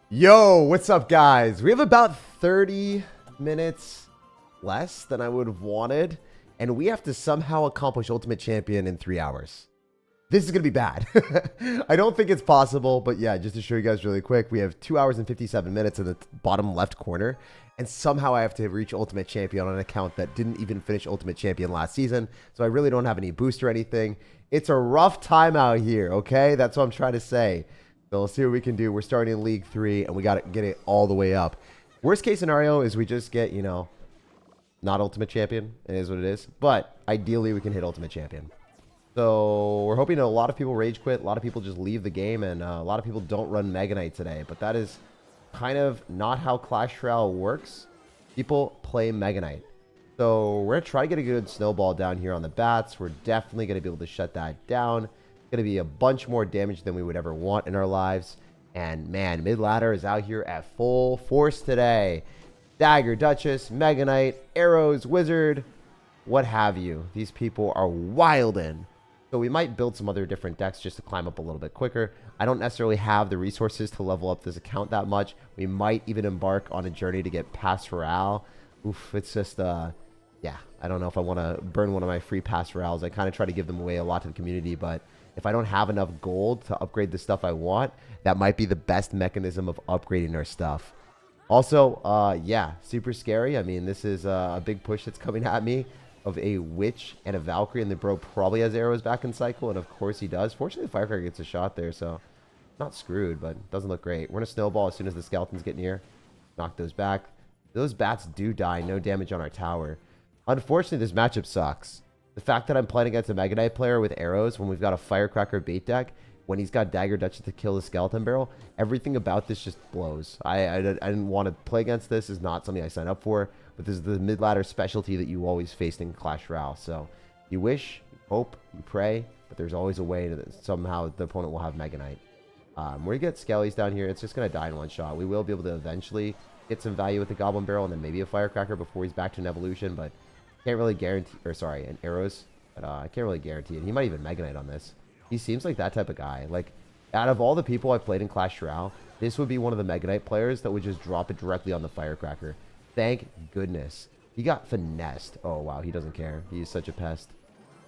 Yo, what's up, guys? We have about 30 minutes less than I would have wanted, and we have to somehow accomplish Ultimate Champion in 3 hours. This is going to be bad. I don't think it's possible, but yeah, just to show you guys really quick, we have 2 hours and 57 minutes in the bottom left corner, and somehow I have to reach Ultimate Champion on an account that didn't even finish Ultimate Champion last season, so I really don't have any boost or anything. It's a rough time out here, okay? That's what I'm trying to say. So let's see what we can do. We're starting in League 3, and we got to get it all the way up. Worst case scenario is we just get, you know, not Ultimate Champion. It is what it is. But ideally, we can hit Ultimate Champion. So we're hoping a lot of people rage quit. A lot of people just leave the game, and a lot of people don't run Mega Knight today. But that is kind of not how Clash Royale works. People play Mega Knight. So we're going to try to get a good snowball down here on the bats. We're definitely going to be able to shut that down. Going to be a bunch more damage than we would ever want in our lives. And man, mid ladder is out here at full force today. Dagger, Duchess, Mega Knight, Arrows, Wizard, what have you. These people are wildin'. So we might build some other different decks just to climb up a little bit quicker. I don't necessarily have the resources to level up this account that much. We might even embark on a journey to get past Royale. Oof, it's just yeah, I don't know if I want to burn one of my free pass Royales. I kind of try to give them away a lot to the community, but if I don't have enough gold to upgrade the stuff I want, that might be the best mechanism of upgrading our stuff. Also, yeah, super scary. I mean, this is a big push that's coming at me of a Witch and a Valkyrie, and the bro probably has arrows back in cycle, and of course he does. Fortunately, the Firecracker gets a shot there, so not screwed, but doesn't look great. We're going to snowball as soon as the skeletons get near. Knock those back. Those bats do die. No damage on our tower. Unfortunately, this matchup sucks. The fact that I'm playing against a Mega Knight player with arrows when we've got a Firecracker bait deck, when he's got Dagger Duchess to kill the Skeleton Barrel, everything about this just blows. I didn't want to play against this. It's not something I signed up for, but this is the mid-ladder specialty that you always face in Clash Royale. So you wish, you hope, you pray, but there's always a way that somehow the opponent will have Mega Knight. Where you get Skellies down here, it's just going to die in one shot. We will be able to eventually get some value with the Goblin Barrel and then maybe a Firecracker before he's back to an evolution, but can't really guarantee, or sorry, an arrows, but I can't really guarantee it. He might even Mega Knight on this. He seems like that type of guy. Like, out of all the people I've played in Clash Royale, this would be one of the Mega Knight players that would just drop it directly on the Firecracker. Thank goodness. He got finessed. Oh, wow, he doesn't care. He is such a pest.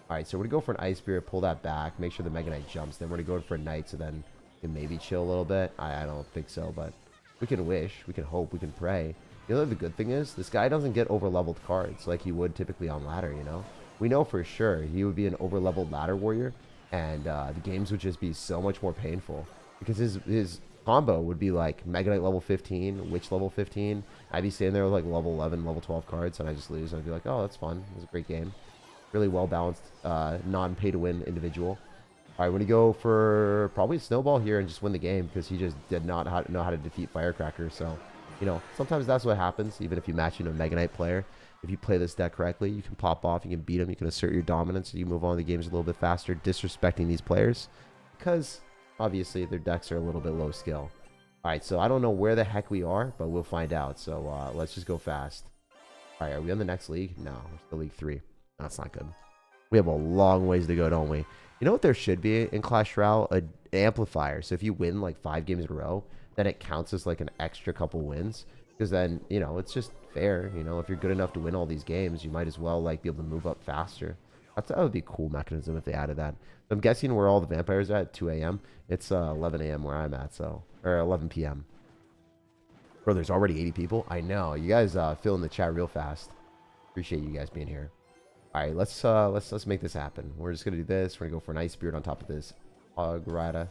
Alright, so we're going to go for an Ice Spirit, pull that back, make sure the Mega Knight jumps. Then we're going to go for a Knight, so then we can maybe chill a little bit. I don't think so, but we can wish, we can hope, we can pray. You know, the good thing is, this guy doesn't get over-leveled cards like he would typically on ladder, you know? We know for sure he would be an over-leveled ladder warrior, and the games would just be so much more painful. Because his combo would be like Mega Knight level 15, Witch level 15. I'd be sitting there with like level 11, level 12 cards, and I just lose. I'd be like, oh, that's fun. It was a great game. Really well-balanced, non-pay-to-win individual. All right, we're going to go for probably a snowball here and just win the game, because he just did not know how to defeat Firecracker, so... You know, sometimes that's what happens, even if you match in a Mega Knight player. If you play this deck correctly, you can pop off, you can beat them, you can assert your dominance, you move on to the games a little bit faster, disrespecting these players. Because, obviously, their decks are a little bit low skill. Alright, so I don't know where the heck we are, but we'll find out. So, let's just go fast. Alright, are we on the next league? No, we're still League 3. That's not good. We have a long ways to go, don't we? You know what there should be in Clash Royale? An amplifier. So if you win, like, 5 games in a row, then it counts as like an extra couple wins, because then, you know, it's just fair. You know, if you're good enough to win all these games, you might as well like be able to move up faster. That would be a cool mechanism if they added that. So I'm guessing where all the vampires are at 2 a.m. It's 11 a.m. where I'm at, so, or 11 p.m. Bro, there's already 80 people. I know you guys fill in the chat real fast. Appreciate you guys being here. All right, let's make this happen. We're just gonna do this. We're gonna go for an Ice Spirit on top of this Hog Rider.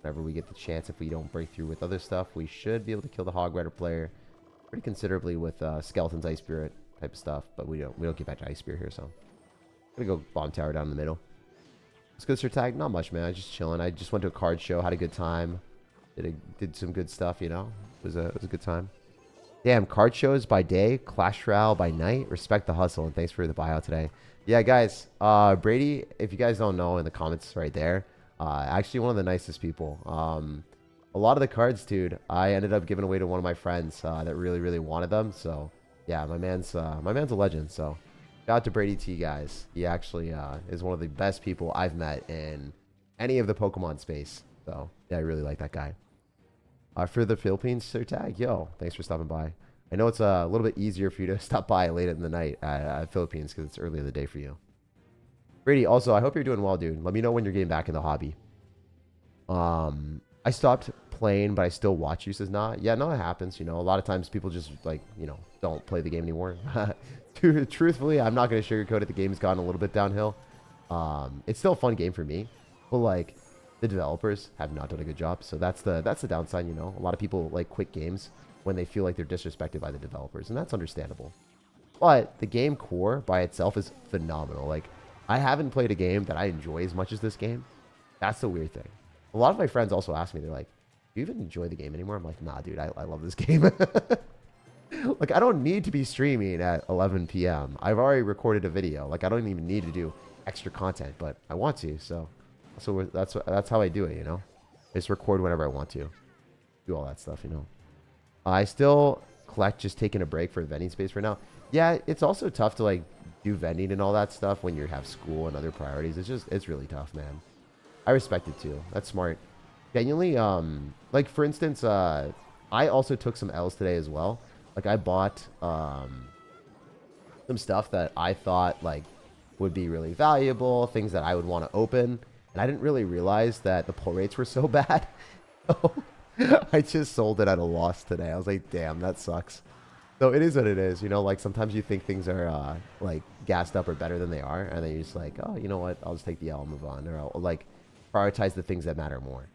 Whenever we get the chance, if we don't break through with other stuff, we should be able to kill the Hog Rider player pretty considerably with Skeleton's Ice Spirit type of stuff. But we don't get back to Ice Spirit here, so I'm gonna go Bomb Tower down in the middle. Let's go SirTag. Not much, man. I was just chilling. I just went to a card show, had a good time, did some good stuff. You know, it was a good time. Damn, card shows by day, Clash Royale by night. Respect the hustle, and thanks for the buyout today. Yeah, guys. Brady, if you guys don't know, in the comments right there. Actually one of the nicest people. A lot of the cards, dude, I ended up giving away to one of my friends that really wanted them. So yeah, my man's a legend. So shout out to Brady T, guys. He actually is one of the best people I've met in any of the Pokemon space. So yeah, I really like that guy. For the Philippines, SirTag, yo, thanks for stopping by. I know it's a little bit easier for you to stop by late in the night at Philippines because it's early in the day for you. Brady, also, I hope you're doing well, dude. Let me know when you're getting back in the hobby. I stopped playing, but I still watch you, says not. Yeah, no, it happens. You know, a lot of times people just, like, you know, don't play the game anymore. Truthfully, I'm not going to sugarcoat it. The game's gone a little bit downhill. It's still a fun game for me, but, like, the developers have not done a good job. So that's the downside, you know. A lot of people, like, quit games when they feel like they're disrespected by the developers, and that's understandable. But the game core by itself is phenomenal. Like, I haven't played a game that I enjoy as much as this game. That's the weird thing. A lot of my friends also ask me, they're like, do you even enjoy the game anymore? I'm like, nah, dude, I love this game. Like, I don't need to be streaming at 11 p.m. I've already recorded a video. Like, I don't even need to do extra content, but I want to. So that's how I do it, you know? I just record whenever I want to. Do all that stuff, you know? I still collect just taking a break for vending space right now. Yeah, it's also tough to, like, do vending and all that stuff when you have school and other priorities. It's really tough, man. I respect it too. That's smart. Genuinely, like, for instance, I also took some L's today as well. Like, I bought some stuff that I thought, like, would be really valuable, things that I would want to open, and I didn't really realize that the pull rates were so bad. I just sold it at a loss today. I was like, damn, that sucks. So it is what it is, you know, like, sometimes you think things are, like, gassed up or better than they are, and then you're just like, oh, you know what, I'll just take the L and move on, or I'll, like, prioritize the things that matter more.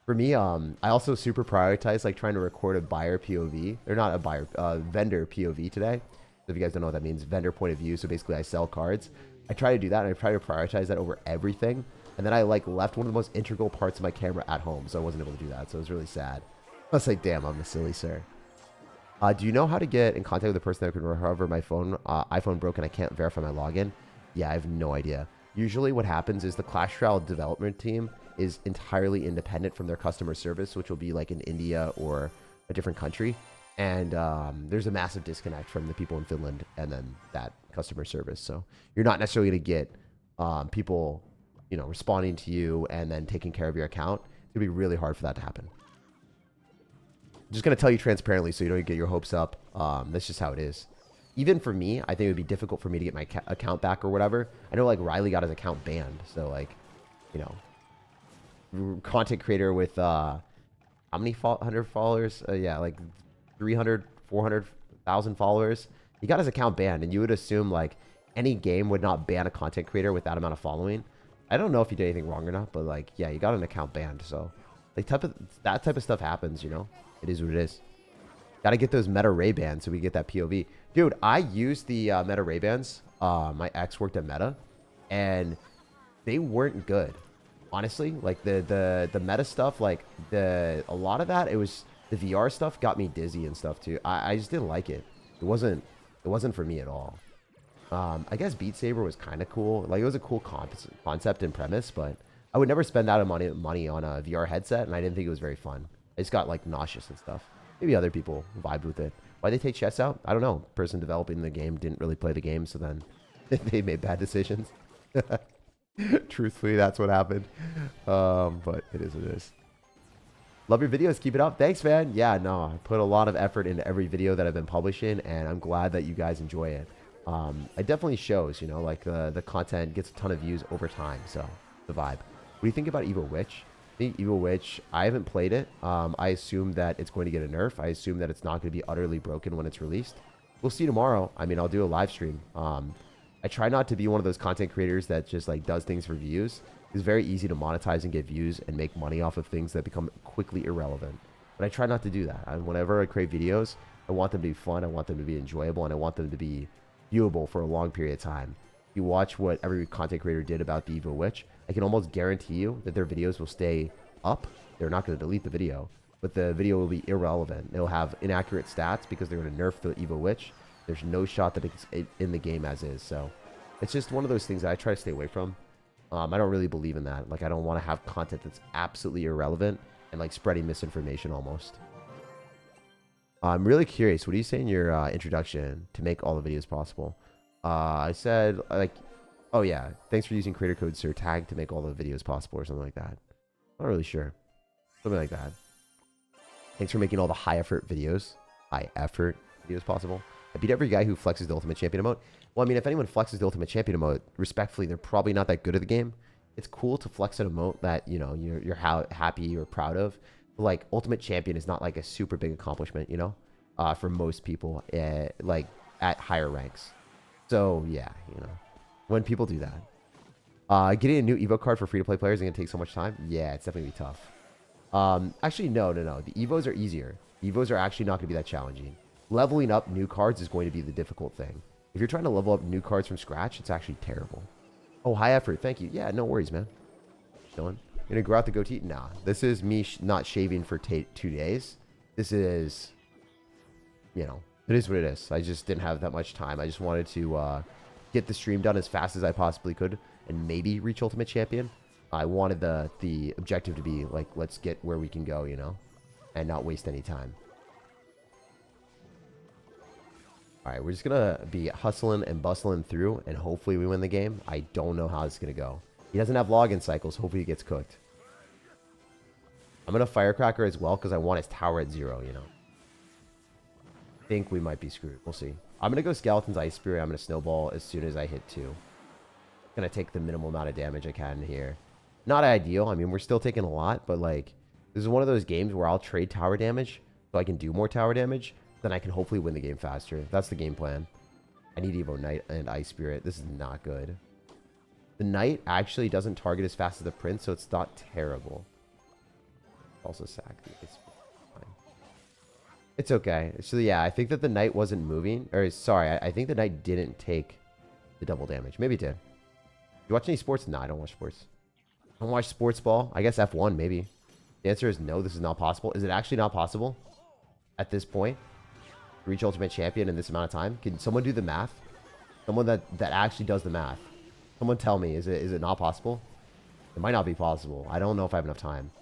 For me, I also super prioritize, like, trying to record a buyer POV, or not a buyer, vendor POV today. So if you guys don't know what that means, vendor point of view. So basically I sell cards. I try to do that, and I try to prioritize that over everything. And then I, like, left one of the most integral parts of my camera at home, so I wasn't able to do that. So it was really sad. I was like, damn, I'm a silly sir. Do you know how to get in contact with the person that could recover my phone? iPhone broke and I can't verify my login. Yeah, I have no idea. Usually what happens is the Clash Royale development team is entirely independent from their customer service, which will be like in India or a different country. And there's a massive disconnect from the people in Finland and then that customer service. So you're not necessarily going to get people, you know, responding to you and then taking care of your account. It's going to be really hard for that to happen. I'm just going to tell you transparently so you don't get your hopes up. That's just how it is. Even for me, I think it would be difficult for me to get my account back or whatever. I know, like, Riley got his account banned. So, like, you know, content creator with, how many 100 followers? Yeah, like 300, 400,000 followers. He got his account banned, and you would assume, like, any game would not ban a content creator with that amount of following. I don't know if he did anything wrong or not, but, like, yeah, he got an account banned. So, like, that type of stuff happens, you know? It is what it is. Got to get those Meta Ray-Bans so we get that POV. Dude, I used the Meta Ray-Bans. My ex worked at Meta, and they weren't good. Honestly, like, the Meta stuff, like, a lot of that, it was, the VR stuff got me dizzy and stuff, too. I just didn't like it. It wasn't for me at all. I guess Beat Saber was kind of cool. Like, it was a cool concept and premise, but I would never spend that money on a VR headset, and I didn't think it was very fun. I just got, like, nauseous and stuff. Maybe other people vibed with it. Why they take chess out? I don't know. Person developing the game didn't really play the game, so then they made bad decisions. Truthfully, that's what happened. But it is what it is. Love your videos. Keep it up. Thanks, man. Yeah, no, I put a lot of effort into every video that I've been publishing, and I'm glad that you guys enjoy it. It definitely shows, you know, like the content gets a ton of views over time, so the vibe. What do you think about Evil Witch? I think Evil Witch, I haven't played it. I assume that it's going to get a nerf. I assume that it's not going to be utterly broken when it's released. We'll see tomorrow. I mean, I'll do a live stream. I try not to be one of those content creators that just, like, does things for views. It's very easy to monetize and get views and make money off of things that become quickly irrelevant. But I try not to do that. Whenever I create videos, I want them to be fun, I want them to be enjoyable, and I want them to be viewable for a long period of time. If you watch what every content creator did about the Evil Witch, I can almost guarantee you that their videos will stay up. They're not going to delete the video, but the video will be irrelevant. It'll have inaccurate stats because they're going to nerf the Evil Witch. There's no shot that it's in the game as is. So it's just one of those things that I try to stay away from. I don't really believe in that. Like, I don't want to have content that's absolutely irrelevant and, like, spreading misinformation almost. I'm really curious. What do you say in your introduction to make all the videos possible? I said, like, oh yeah, thanks for using creator code SirTag to make all the videos possible or something like that. Not really sure. Something like that. Thanks for making all the high effort videos possible. I beat every guy who flexes the ultimate champion emote. Well, I mean, if anyone flexes the ultimate champion emote, respectfully, they're probably not that good at the game. It's cool to flex an emote that, you know, you're happy or proud of. But, like, ultimate champion is not like a super big accomplishment, you know, for most people, like at higher ranks. So yeah, you know, when people do that, getting a new Evo card for free-to-play players is gonna take so much time. Yeah, it's definitely gonna be tough. Actually, no. The Evos are easier. Evos are actually not gonna be that challenging. Leveling up new cards is going to be the difficult thing. If you're trying to level up new cards from scratch, it's actually terrible. Oh, high effort. Thank you. Yeah, no worries, man. Chilling. You're gonna grow out the goatee? Nah. This is me not shaving for 2 days. This is, you know, it is what it is. I just didn't have that much time. I just wanted to get the stream done as fast as I possibly could and maybe reach Ultimate Champion. I wanted the objective to be like, let's get where we can go, you know, and not waste any time. All right, we're just going to be hustling and bustling through, and hopefully we win the game. I don't know how it's going to go. He doesn't have login cycles. Hopefully he gets cooked. I'm going to Firecracker as well because I want his tower at 0, you know. I think we might be screwed. We'll see. I'm going to go Skeleton's Ice Spirit. I'm going to Snowball as soon as I hit 2. Going to take the minimal amount of damage I can here. Not ideal. I mean, we're still taking a lot, but, like, this is one of those games where I'll trade tower damage so I can do more tower damage. Then I can hopefully win the game faster. That's the game plan. I need Evo Knight and Ice Spirit. This is not good. The Knight actually doesn't target as fast as the Prince, so it's not terrible. Also sack the Ice Spirit. It's okay. So yeah, I think that the Knight wasn't moving. Or sorry, I think the Knight didn't take the double damage. Maybe it did. You watch any sports? No, I don't watch sports. I don't watch sports ball. I guess F1 maybe. The answer is no, this is not possible. Is it actually not possible at this point? Reach Ultimate Champion in this amount of time? Can someone do the math? Someone that actually does the math. Someone tell me, is it not possible? It might not be possible. I don't know if I have enough time.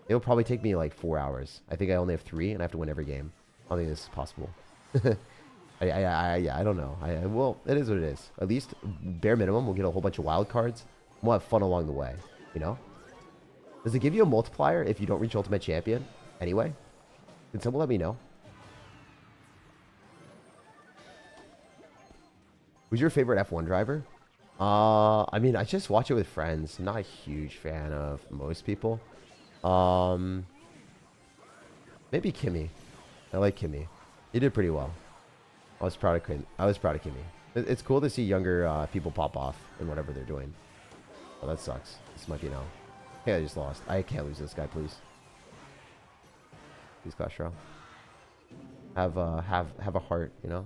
It'll probably take me like 4 hours. I think I only have 3 and I have to win every game. I don't think this is possible. I don't know. Well, it is what it is. At least bare minimum, we'll get a whole bunch of wild cards. We'll have fun along the way, you know? Does it give you a multiplier if you don't reach Ultimate Champion anyway? Can someone let me know? Who's your favorite F1 driver? I mean, I just watch it with friends. I'm not a huge fan of most people. Maybe Kimmy. I like Kimmy. He did pretty well. I was proud of Kimmy. It's cool to see younger people pop off in whatever they're doing. Oh, that sucks. This might be no. Okay, I just lost. I can't lose this guy, please. Please, Clash Royale. Have a heart, you know.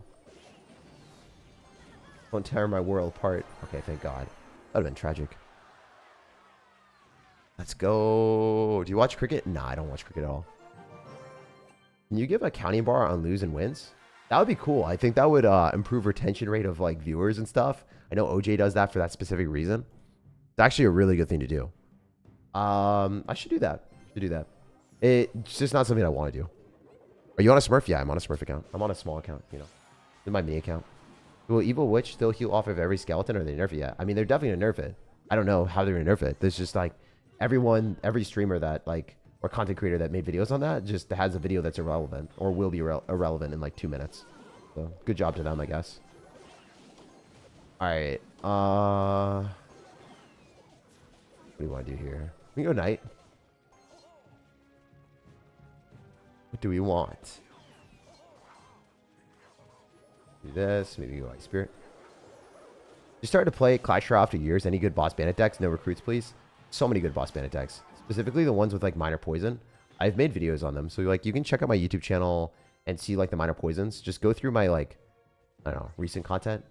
Don't tear my world apart. Okay, thank God. That would have been tragic. Let's go. Do you watch cricket? Nah, I don't watch cricket at all. Can you give a counting bar on lose and wins? That would be cool. I think that would improve retention rate of like viewers and stuff. I know OJ does that for that specific reason. It's actually a really good thing to do. I should do that. It's just not something I want to do. Are you on a Smurf? Yeah, I'm on a Smurf account. I'm on a small account, you know. This is my me account. Will Evil Witch still heal off of every skeleton, or are they nerf it yet? I mean, they're definitely gonna nerf it. I don't know how they're gonna nerf it. There's just like every streamer that like, or content creator that made videos on that just has a video that's irrelevant or will be irrelevant in like 2 minutes. So good job to them, I guess. All right. What do you want to do here? We can go Knight. What do we want? Do this. Maybe go Ice Spirit. You started to play Clash Royale after years. Any good boss bandit decks? No recruits, please. So many good boss bandit decks. Specifically the ones with like minor poison. I've made videos on them. So like you can check out my YouTube channel and see like the minor poisons. Just go through my like, I don't know, recent content.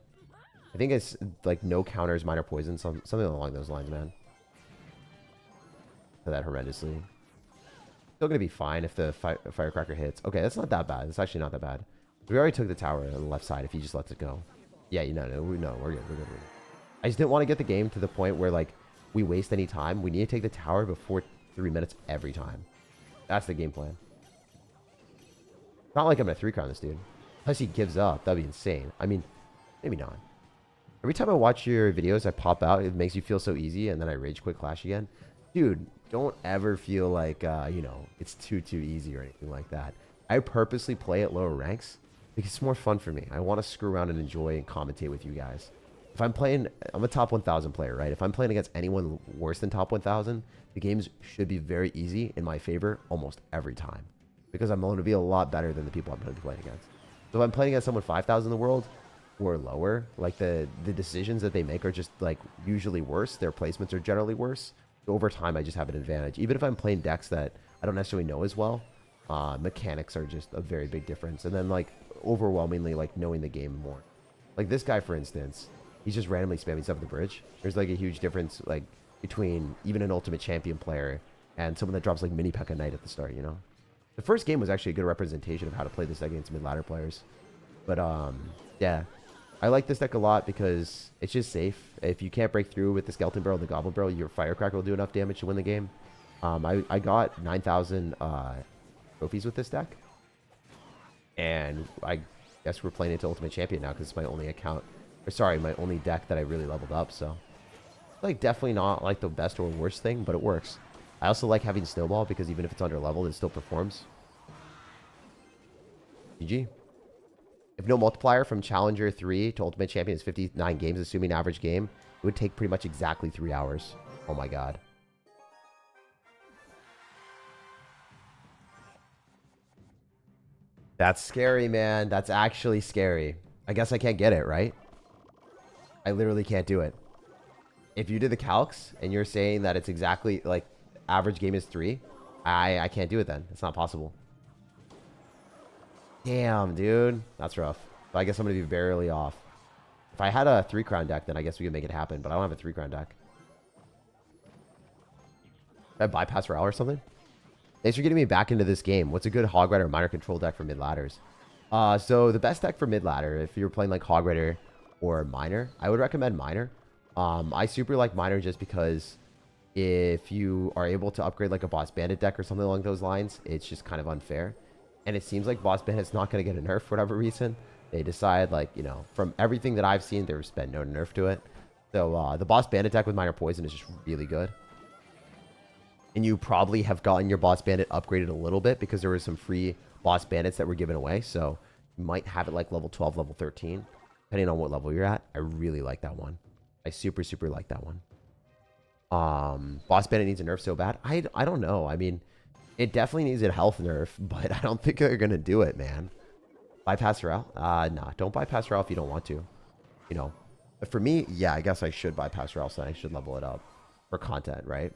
I think it's like no counters, minor poisons, something along those lines, man. For that horrendously. Still gonna be fine if the firecracker hits. Okay, that's not that bad. It's actually not that bad. We already took the tower on the left side if he just lets it go. Yeah, you know, we're good. We're good. I just didn't want to get the game to the point where like we waste any time. We need to take the tower before 3 minutes every time. That's the game plan. It's not like I'm gonna 3-crown this dude. Unless he gives up, that'd be insane. I mean, maybe not. Every time I watch your videos, I pop out. It makes you feel so easy, and then I rage quit Clash again. Dude, don't ever feel like, you know, it's too easy or anything like that. I purposely play at lower ranks because it's more fun for me. I want to screw around and enjoy and commentate with you guys. If I'm playing, I'm a top 1,000 player, right? If I'm playing against anyone worse than top 1,000, the games should be very easy in my favor almost every time because I'm going to be a lot better than the people I'm going to be playing against. So if I'm playing against someone 5,000 in the world or lower, like the decisions that they make are just like usually worse. Their placements are generally worse. So over time, I just have an advantage. Even if I'm playing decks that I don't necessarily know as well, mechanics are just a very big difference. And then like overwhelmingly like knowing the game more. Like this guy, for instance, he's just randomly spamming stuff at the bridge. There's like a huge difference like between even an ultimate champion player and someone that drops like mini P.E.K.K.A. Knight at the start, you know? The first game was actually a good representation of how to play this deck against mid-ladder players. But yeah, I like this deck a lot because it's just safe. If you can't break through with the Skeleton Barrel and the Goblin Barrel, your Firecracker will do enough damage to win the game. I got 9,000 trophies with this deck. And I guess we're playing into Ultimate Champion now because it's my only account. Or sorry, my only deck that I really leveled up, so. Like, definitely not like the best or worst thing, but it works. I also like having Snowball because even if it's under leveled, it still performs. GG. If no multiplier from Challenger 3 to Ultimate Champion is 59 games, assuming average game, it would take pretty much exactly 3 hours. Oh my god. That's scary, man. That's actually scary. I guess I can't get it, right? I literally can't do it. If you did the calcs and you're saying that it's exactly like average game is 3, I can't do it then. It's not possible. Damn, dude. That's rough. So I guess I'm going to be barely off. If I had a 3-crown deck, then I guess we could make it happen. But I don't have a 3-crown deck. Did I bypass Royale or something? Thanks for getting me back into this game. What's a good Hog Rider minor control deck for mid-ladders? So the best deck for mid-ladder, if you're playing like Hog Rider or Miner, I would recommend Miner. I super like Miner just because if you are able to upgrade like a Boss Bandit deck or something along those lines, it's just kind of unfair. And it seems like Boss Bandit's not going to get a nerf for whatever reason. They decide, like, you know, from everything that I've seen, there's been no nerf to it. So the Boss Bandit deck with Minor Poison is just really good. And you probably have gotten your Boss Bandit upgraded a little bit because there were some free Boss Bandits that were given away. So you might have it like level 12, level 13, depending on what level you're at. I really like that one. I super like that one. Boss Bandit needs a nerf so bad. I don't know. I mean, it definitely needs a health nerf, but I don't think they're going to do it, man. Bypass Royale? Nah, don't bypass Royale if you don't want to. You know, but for me, yeah, I guess I should bypass Royale, so I should level it up for content, right?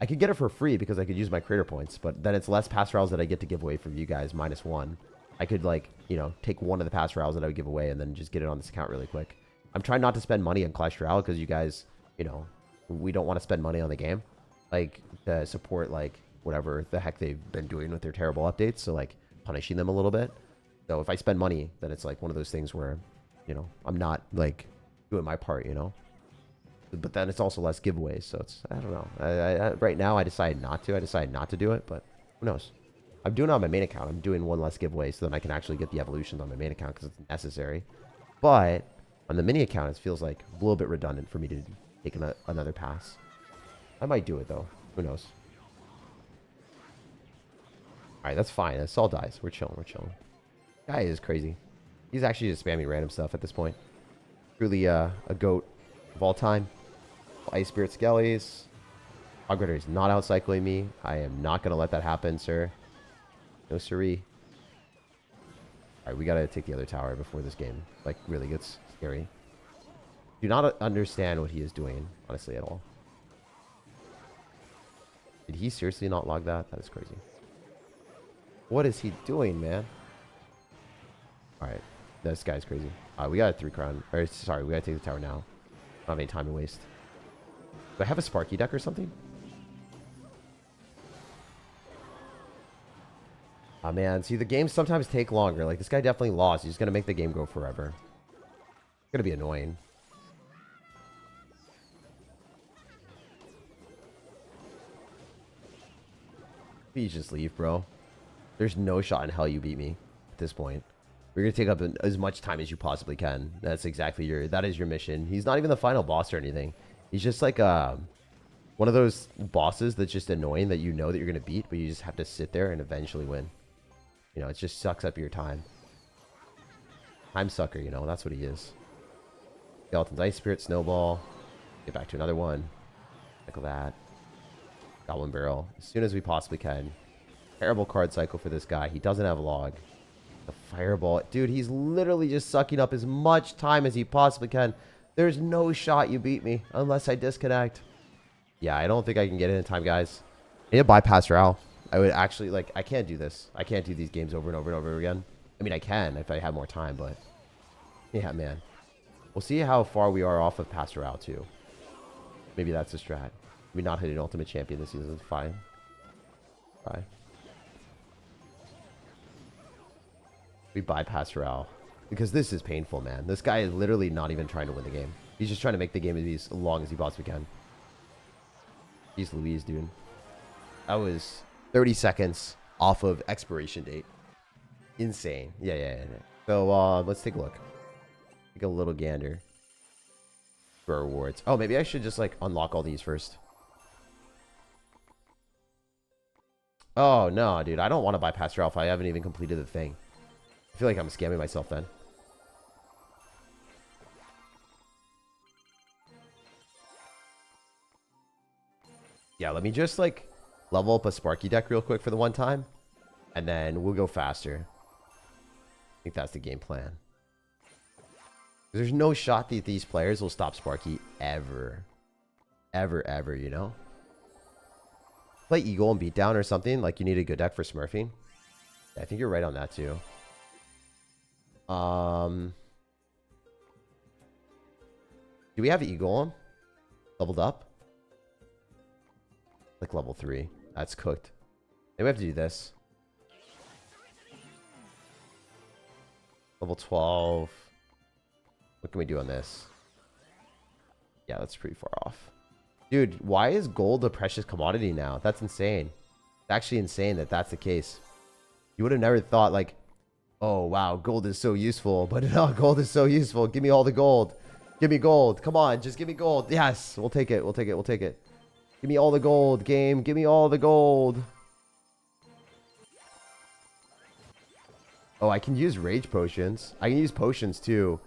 I could get it for free because I could use my creator points, but then it's less pass Royales that I get to give away from you guys, -1. I could, like, you know, take one of the pass Royales that I would give away and then just get it on this account really quick. I'm trying not to spend money on Clash Royale because you guys, you know, we don't want to spend money on the game. Like, to support, like, whatever the heck they've been doing with their terrible updates. So, like, punishing them a little bit. So, if I spend money, then it's, like, one of those things where, you know, I'm not, like, doing my part, you know? But then it's also less giveaways. So, it's, I don't know. Right now, I decided not to. I decided not to do it, but who knows? I'm doing it on my main account. I'm doing one less giveaway so then I can actually get the evolutions on my main account because it's necessary. But on the mini account, it feels like a little bit redundant for me to take another pass. I might do it, though. Who knows? Alright, that's fine. That's all dies. We're chilling. We're chilling. Guy is crazy. He's actually just spamming random stuff at this point. Truly a goat of all time. Ice Spirit Skellies. Hog Rider is not outcycling me. I am not going to let that happen, sir. No siree. Alright, we got to take the other tower before this game, like, really gets scary. Do not understand what he is doing, honestly, at all. Did he seriously not log that? That is crazy. What is he doing, man? Alright. This guy's crazy. We got a 3-crown. Or, sorry, we gotta take the tower now. Not any time to waste. Do I have a Sparky deck or something? Oh, man. See, the games sometimes take longer. Like, this guy definitely lost. He's gonna make the game go forever. It's gonna be annoying. Please just leave, bro. There's no shot in hell you beat me at this point. We're going to take up as much time as you possibly can. That's exactly that is your mission. He's not even the final boss or anything. He's just like One of those bosses that's just annoying that you know that you're going to beat, but you just have to sit there and eventually win. You know, it just sucks up your time. Time sucker, you know, that's what he is. Skeleton's Ice Spirit, Snowball. Get back to another one. Cycle that. Goblin Barrel. As soon as we possibly can. Terrible card cycle for this guy. He doesn't have log. The Fireball. Dude, he's literally just sucking up as much time as he possibly can. There's no shot you beat me unless I disconnect. Yeah, I don't think I can get it in time, guys. I need to bypass Row. I would actually, like, I can't do this. I can't do these games over and over and over again. I mean, I can if I have more time, but... yeah, man. We'll see how far we are off of Pastor Row, too. Maybe that's a strat. Maybe not hit an Ultimate Champion this season. Fine. Bye. We bypass Row. Because this is painful, man. This guy is literally not even trying to win the game. He's just trying to make the game as long as he possibly can. Jeez Louise, dude. That was 30 seconds off of expiration date. Insane. Yeah. So, let's take a look. Take a little gander. For rewards. Oh, maybe I should just, like, unlock all these first. Oh, no, dude. I don't want to bypass Ralph. I haven't even completed the thing. I feel like I'm scamming myself then. Yeah, let me just, like, level up a Sparky deck real quick for the one time. And then we'll go faster. I think that's the game plan. There's no shot that these players will stop Sparky ever. Ever, you know? Play Eagle and Beatdown or something. Like, you need a good deck for smurfing. Yeah, I think you're right on that, too. Do we have Eagle leveled up? Like level 3. That's cooked. Maybe we have to do this. Level 12. What can we do on this? Yeah, that's pretty far off. Dude, why is gold a precious commodity now? That's insane. It's actually insane that that's the case. You would have never thought, like, oh, wow, gold is so useful. But no, gold is so useful. Give me all the gold. Give me gold. Come on, just give me gold. Yes, we'll take it. We'll take it. We'll take it. Give me all the gold, game. Give me all the gold. Oh, I can use rage potions. I can use potions too.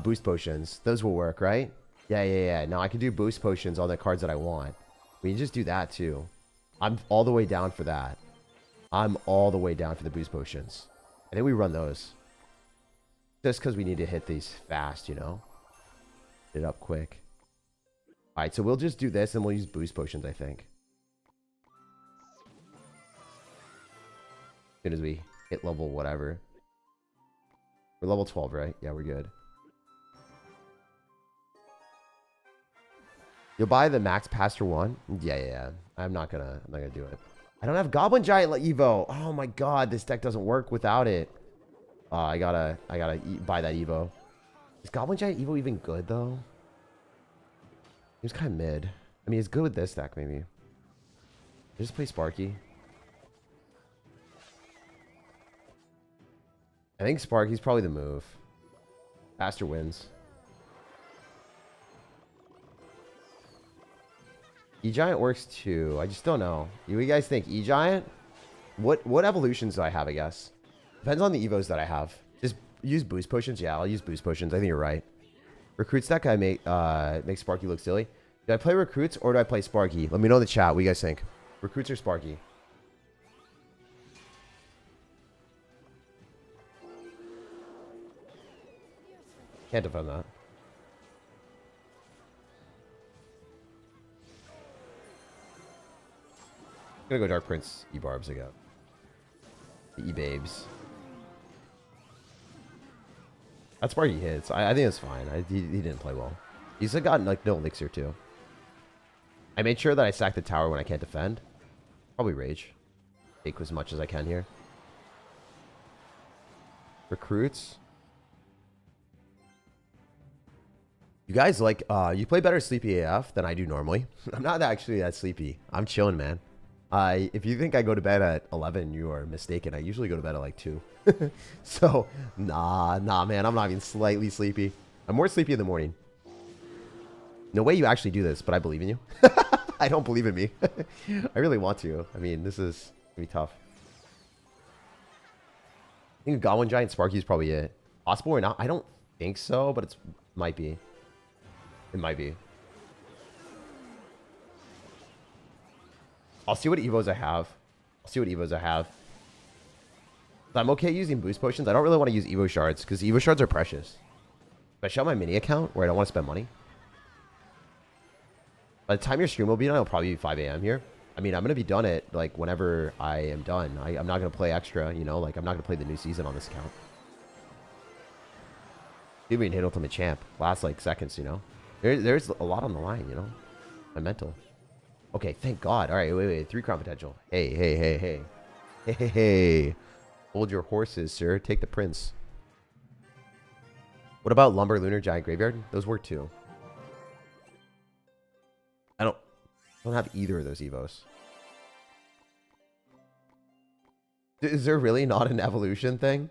Boost potions. Those will work, right? Yeah. No, I can do boost potions on the cards that I want. We can just do that too. I'm all the way down for that. I'm all the way down for the boost potions. I think we run those. Just because we need to hit these fast, you know? Hit it up quick. Alright, so we'll just do this and we'll use boost potions, I think. As soon as we hit level whatever. We're level 12, right? Yeah, we're good. You'll buy the max Pastor 1? Yeah. I'm not gonna do it. I don't have Goblin Giant Evo. Oh my god, this deck doesn't work without it. I gotta buy that Evo. Is Goblin Giant Evo even good though? He was kind of mid. I mean, he's good with this deck, maybe. Just play Sparky. I think Sparky's probably the move. Faster wins. E-Giant works too. I just don't know. Do you guys think E-Giant? What evolutions do I have, I guess? Depends on the Evos that I have. Just use boost potions. Yeah, I'll use boost potions. I think you're right. Recruits deck, I make Sparky look silly. Do I play Recruits or do I play Sparky? Let me know in the chat. What do you guys think? Recruits or Sparky? Can't defend that. I'm gonna go Dark Prince E-Barbs again. The E-Babes. That's where he hits. I think it's fine. He didn't play well. He's got like no elixir too. I made sure that I stack the tower when I can't defend. Probably rage. Take as much as I can here. Recruits. You guys like, you play better sleepy AF than I do normally. I'm not actually that sleepy. I'm chilling, man. If you think I go to bed at 11, you are mistaken. I usually go to bed at like 2. So, nah, man. I'm not even slightly sleepy. I'm more sleepy in the morning. No way you actually do this, but I believe in you. I don't believe in me. I really want to. I mean, this is gonna be tough. I think Goblin Giant Sparky is probably it. Possible or not? I don't think so, but it might be. It might be. I'll see what Evos I have. I'll see what Evos I have. I'm okay using boost potions. I don't really want to use Evo shards because Evo shards are precious. If I shut my mini account where I don't want to spend money. By the time your stream will be done, it'll probably be 5 a.m. here. I mean, I'm going to be done at, like, whenever I am done. I'm not going to play extra, you know? Like, I'm not going to play the new season on this account. Dude, we can hit Ultimate Champ. Last, like, seconds, you know? There's a lot on the line, you know? My mental. Okay, thank God. All right, wait. 3 crown potential. Hey. Hey. Hold your horses, sir. Take the prince. What about Lumber, Lunar, Giant Graveyard? Those work, too. I don't have either of those Evos. Is there really not an evolution thing?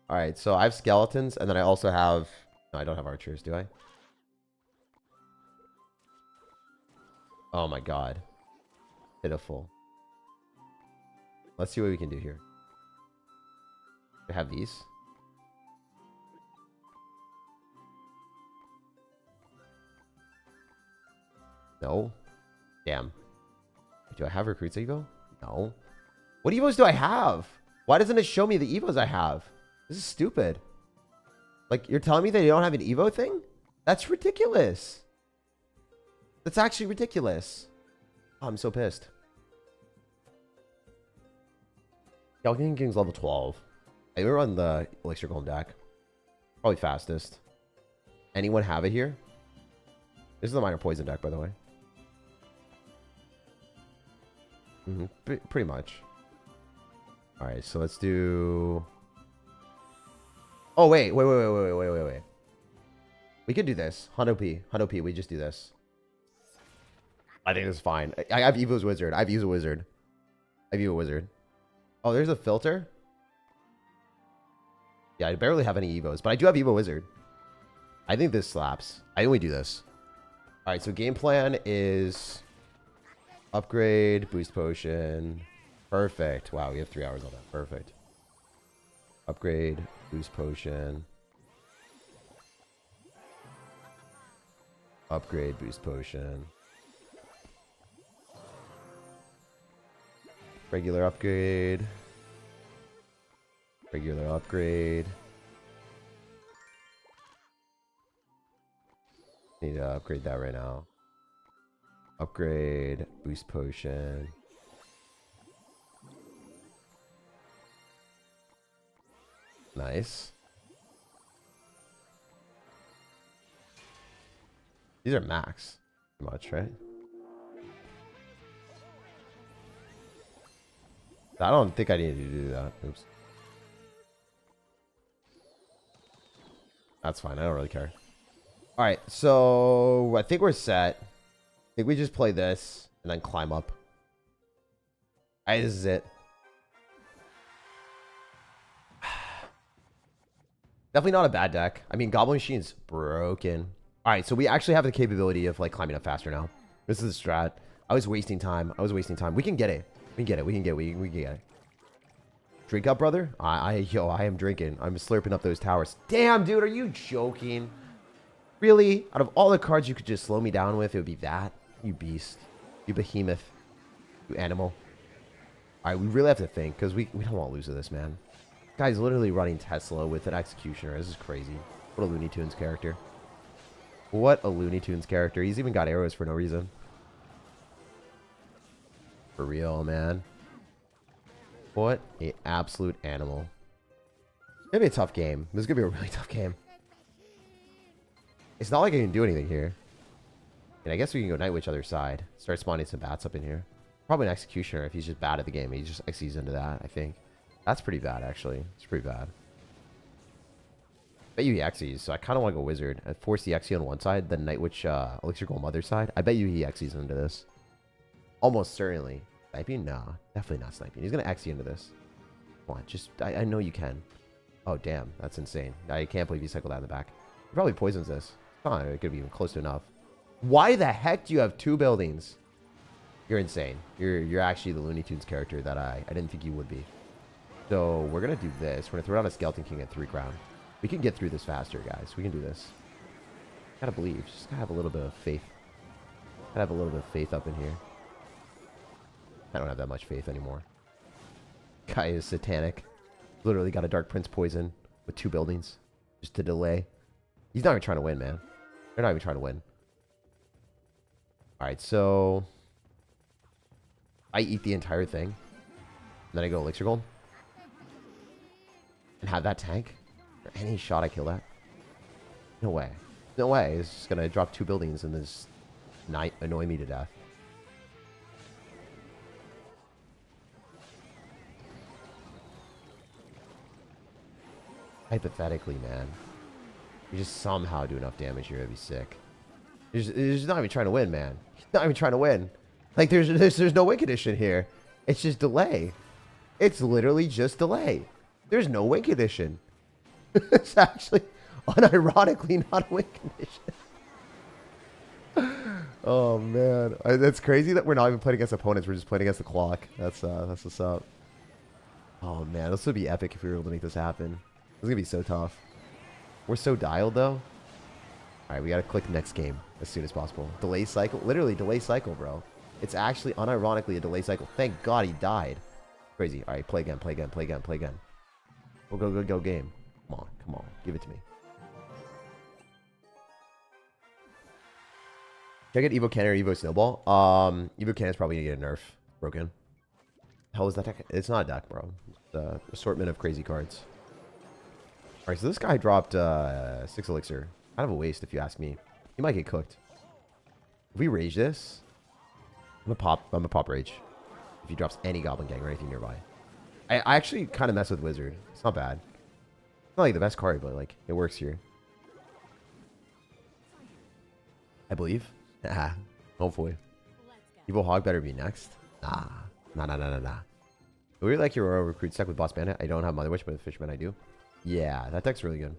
All right, so I have skeletons, and then I also have... No, I don't have archers, do I? Oh my God. Pitiful. Let's see what we can do here. I have these. No. Damn. Do I have recruits Evo? No. What Evos do I have? Why doesn't it show me the Evos I have? This is stupid. Like, you're telling me that you don't have an Evo thing? That's ridiculous. That's actually ridiculous. Oh, I'm so pissed. Galgan King's level 12. I will run the Elixir Golem deck. Probably fastest. Anyone have it here? This is the minor poison deck, by the way. Pretty much. Alright, so let's do... Oh, wait. We could do this. Hundo P. We just do this. I think this is fine. I have Evo's Wizard. I've used a Wizard. Oh, there's a filter? Yeah, I barely have any Evos, but I do have Evo Wizard. I think this slaps. I think we do this. Alright, so game plan is... Upgrade, boost potion. Perfect. Wow, we have 3 hours on that. Perfect. Upgrade, boost potion. Upgrade, boost potion. Regular upgrade. Regular upgrade. Need to upgrade that right now. Upgrade, boost potion. Nice. These are max. Pretty much, right? I don't think I needed to do that. Oops. That's fine. I don't really care. Alright, so I think we're set. I think we just play this and then climb up. Alright, this is it. Definitely not a bad deck. I mean, Goblin Machine's broken. Alright, so we actually have the capability of like climbing up faster now. This is a strat. I was wasting time. We can get it. We can get it. Drink up, brother. I am drinking. I'm slurping up those towers. Damn, dude, are you joking? Really? Out of all the cards you could just slow me down with, it would be that? You beast. You behemoth. You animal. Alright, we really have to think, because we don't want to lose to this, man. This guy's literally running Tesla with an Executioner. This is crazy. What a Looney Tunes character. What a Looney Tunes character. He's even got arrows for no reason. For real, man. What a absolute animal. It's gonna be a tough game. This is gonna be a really tough game. It's not like I can do anything here. And I guess we can go Night Witch other side. Start spawning some bats up in here. Probably an Executioner if he's just bad at the game. He just Xyz into that, I think. That's pretty bad, actually. It's pretty bad. I bet you he Xyz, so I kind of want to go Wizard. I force the Xyz on one side, then Night Witch Elixir Golem other side. I bet you he Xyz into this. Almost certainly. Sniping? Nah, definitely not sniping. He's going to X you into this. Come on, just... I know you can. Oh, damn. That's insane. I can't believe you cycled that in the back. He probably poisons this. It's not going to be even close to enough. Why the heck do you have 2 buildings? You're insane. You're actually the Looney Tunes character that I didn't think you would be. So we're gonna do this. We're gonna throw down a Skeleton King at 3 crown. We can get through this faster, guys. We can do this. Gotta believe. Just gotta have a little bit of faith. Gotta have a little bit of faith up in here. I don't have that much faith anymore. Guy is satanic. Literally got a Dark Prince poison with 2 buildings just to delay. He's not even trying to win, man. They're not even trying to win. All right, so I eat the entire thing, and then I go Elixir Gold and have that tank. For any shot I kill that? No way. No way. It's just gonna drop 2 buildings and just annoy me to death. Hypothetically, man. You just somehow do enough damage here, it'd be sick. He's not even trying to win, man. He's not even trying to win. Like, there's no win condition here. It's just delay. It's literally just delay. There's no win condition. It's actually unironically not a win condition. Oh, man. That's crazy that we're not even playing against opponents. We're just playing against the clock. That's what's up. Oh, man. This would be epic if we were able to make this happen. It's going to be so tough. We're so dialed, though. All right, we got to click next game as soon as possible. Delay cycle. Literally, delay cycle, bro. It's actually unironically a delay cycle. Thank God he died. Crazy. All right, play again, play again, play again, play again. Go game. Come on. Give it to me. Check out Evo Cannon or Evo Snowball. Evo Cannon's probably going to get a nerf. Broken. Hell is that deck? It's not a deck, bro. It's an assortment of crazy cards. Alright, so this guy dropped 6 elixir. Kind of a waste if you ask me. He might get cooked. If we rage this, I'm a pop rage. If he drops any Goblin Gang or anything nearby. I actually kind of mess with Wizard. It's not bad. It's not like the best card, but like it works here. I believe. Nah. Hopefully. Evil Hog better be next. Nah. Nah. We really like your recruit stuck with Boss Bandit. I don't have Mother Witch, but with Fishman I do. Yeah, that deck's really good.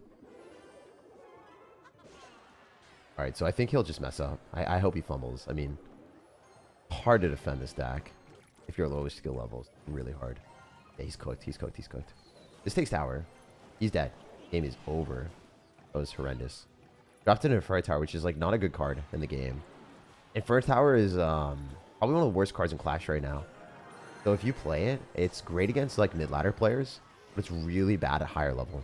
Alright, so I think he'll just mess up. I hope he fumbles. I mean, hard to defend this deck. If you're lowest skill levels, really hard. Yeah, he's cooked. This takes tower. He's dead. Game is over. That was horrendous. Dropped in Inferno Tower, which is like not a good card in the game. Inferno Tower is probably one of the worst cards in Clash right now. So if you play it, it's great against like mid-ladder players, but it's really bad at higher level.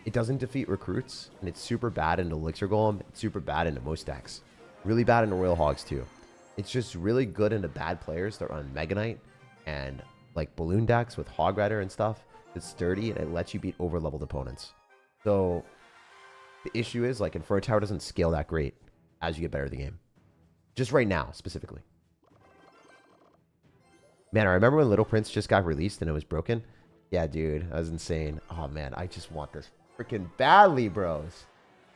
It doesn't defeat recruits, and it's super bad into Elixir Golem. It's super bad into most decks. Really bad into Royal Hogs too. It's just really good into bad players that run Mega Knight and like balloon decks with Hog Rider and stuff. It's sturdy and it lets you beat over-leveled opponents. So the issue is like Inferno Tower doesn't scale that great as you get better at the game. Just right now, specifically. Man, I remember when Little Prince just got released and it was broken. Yeah, dude, that was insane. Oh man, I just want this freaking badly, bros.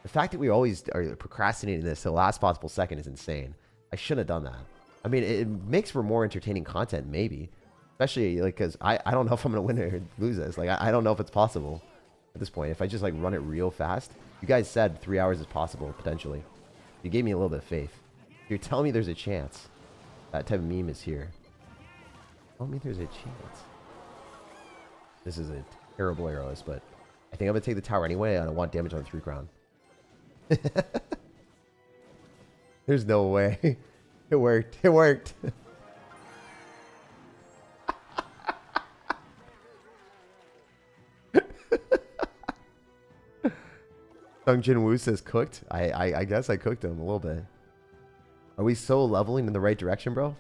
The fact that we always are procrastinating this to the last possible second is insane. I shouldn't have done that. I mean, it makes for more entertaining content, maybe. Especially, like, because I don't know if I'm going to win or lose this. Like, I don't know if it's possible at this point. If I just, like, run it real fast. You guys said 3 hours is possible, potentially. You gave me a little bit of faith. You're telling me there's a chance. That type of meme is here. Tell me there's a chance. This is a terrible arrows, but I think I'm going to take the tower anyway. I don't want damage on 3 crown. There's no way. It worked. It worked. Sung Jin Woo says cooked. I guess I cooked him a little bit. Are we so leveling in the right direction, bro?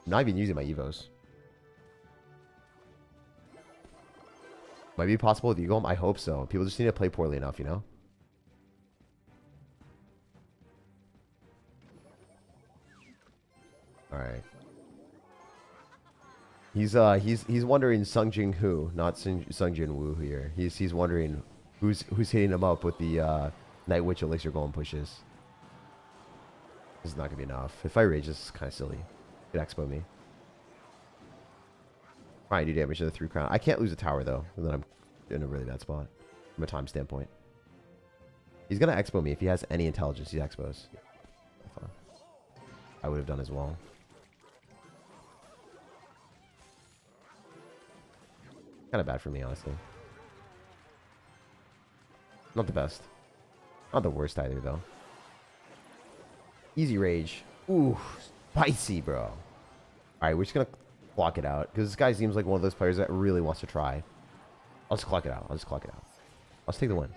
I'm not even using my Evos. Might be possible with Eagle. I hope so. People just need to play poorly enough, you know? Alright. He's wondering Sung Jin Who, not Sung Jin Woo here. He's wondering who's hitting him up with the Night Witch Elixir Golem pushes. This is not gonna be enough. If I rage, this is kind of silly. Could expo me. Fine, do damage to the 3 crown. I can't lose a tower though, and then I'm in a really bad spot from a time standpoint. He's gonna expo me if he has any intelligence. He expos. I would have done as well. Kind of bad for me, honestly. Not the best. Not the worst either, though. Easy rage. Ooh, spicy, bro. All right, we're just going to clock it out. Because this guy seems like one of those players that really wants to try. I'll just clock it out. I'll just clock it out. Let's take the win.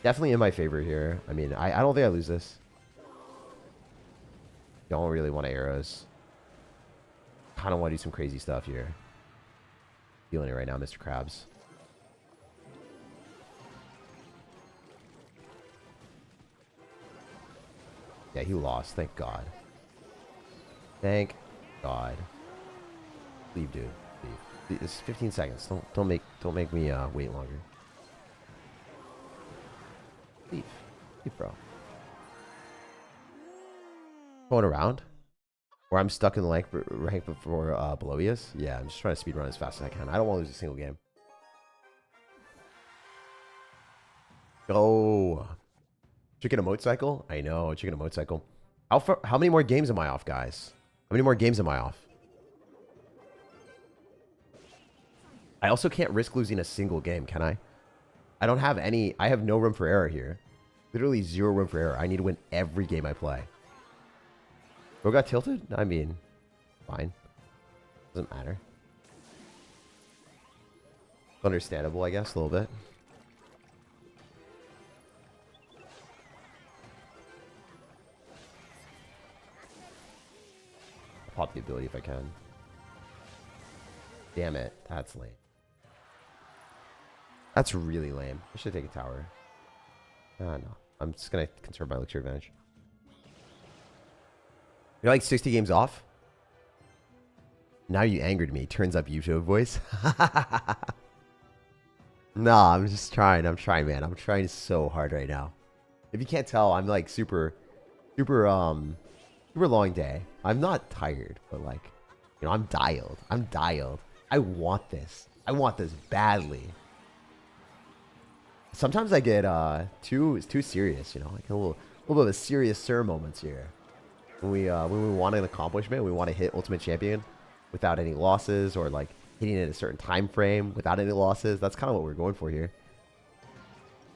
Definitely in my favor here. I mean, I don't think I lose this. Don't really want arrows. Kind of want to do some crazy stuff here. Feeling it right now, Mr. Krabs. Yeah, he lost. Thank God. Thank God. Leave, dude. Leave. It's 15 seconds. Don't make me wait longer. Leave. Leave, bro. Going around? Where I'm stuck in the rank before below he is? Yeah, I'm just trying to speed run as fast as I can. I don't want to lose a single game. Go. Chicken a motorcycle? I know, chicken a motorcycle. How many more games am I off, guys? How many more games am I off? I also can't risk losing a single game, can I? I don't have any. I have no room for error here. Literally zero room for error. I need to win every game I play. Bro got tilted? I mean, fine. Doesn't matter. Understandable, I guess, a little bit. I'll pop the ability if I can. Damn it. That's lame. That's really lame. I should take a tower. No. I'm just going to conserve my elixir advantage. You're like 60 games off? Now you angered me. Turns up YouTube voice. Nah, I'm just trying. I'm trying, man. I'm trying so hard right now. If you can't tell, I'm like super long day. I'm not tired, but like, you know, I'm dialed. I'm dialed. I want this. I want this badly. Sometimes I get too serious, you know, like a little bit of a serious sir moments here. When we want an accomplishment, we want to hit Ultimate Champion without any losses, or like hitting it at a certain time frame without any losses. That's kind of what we're going for here.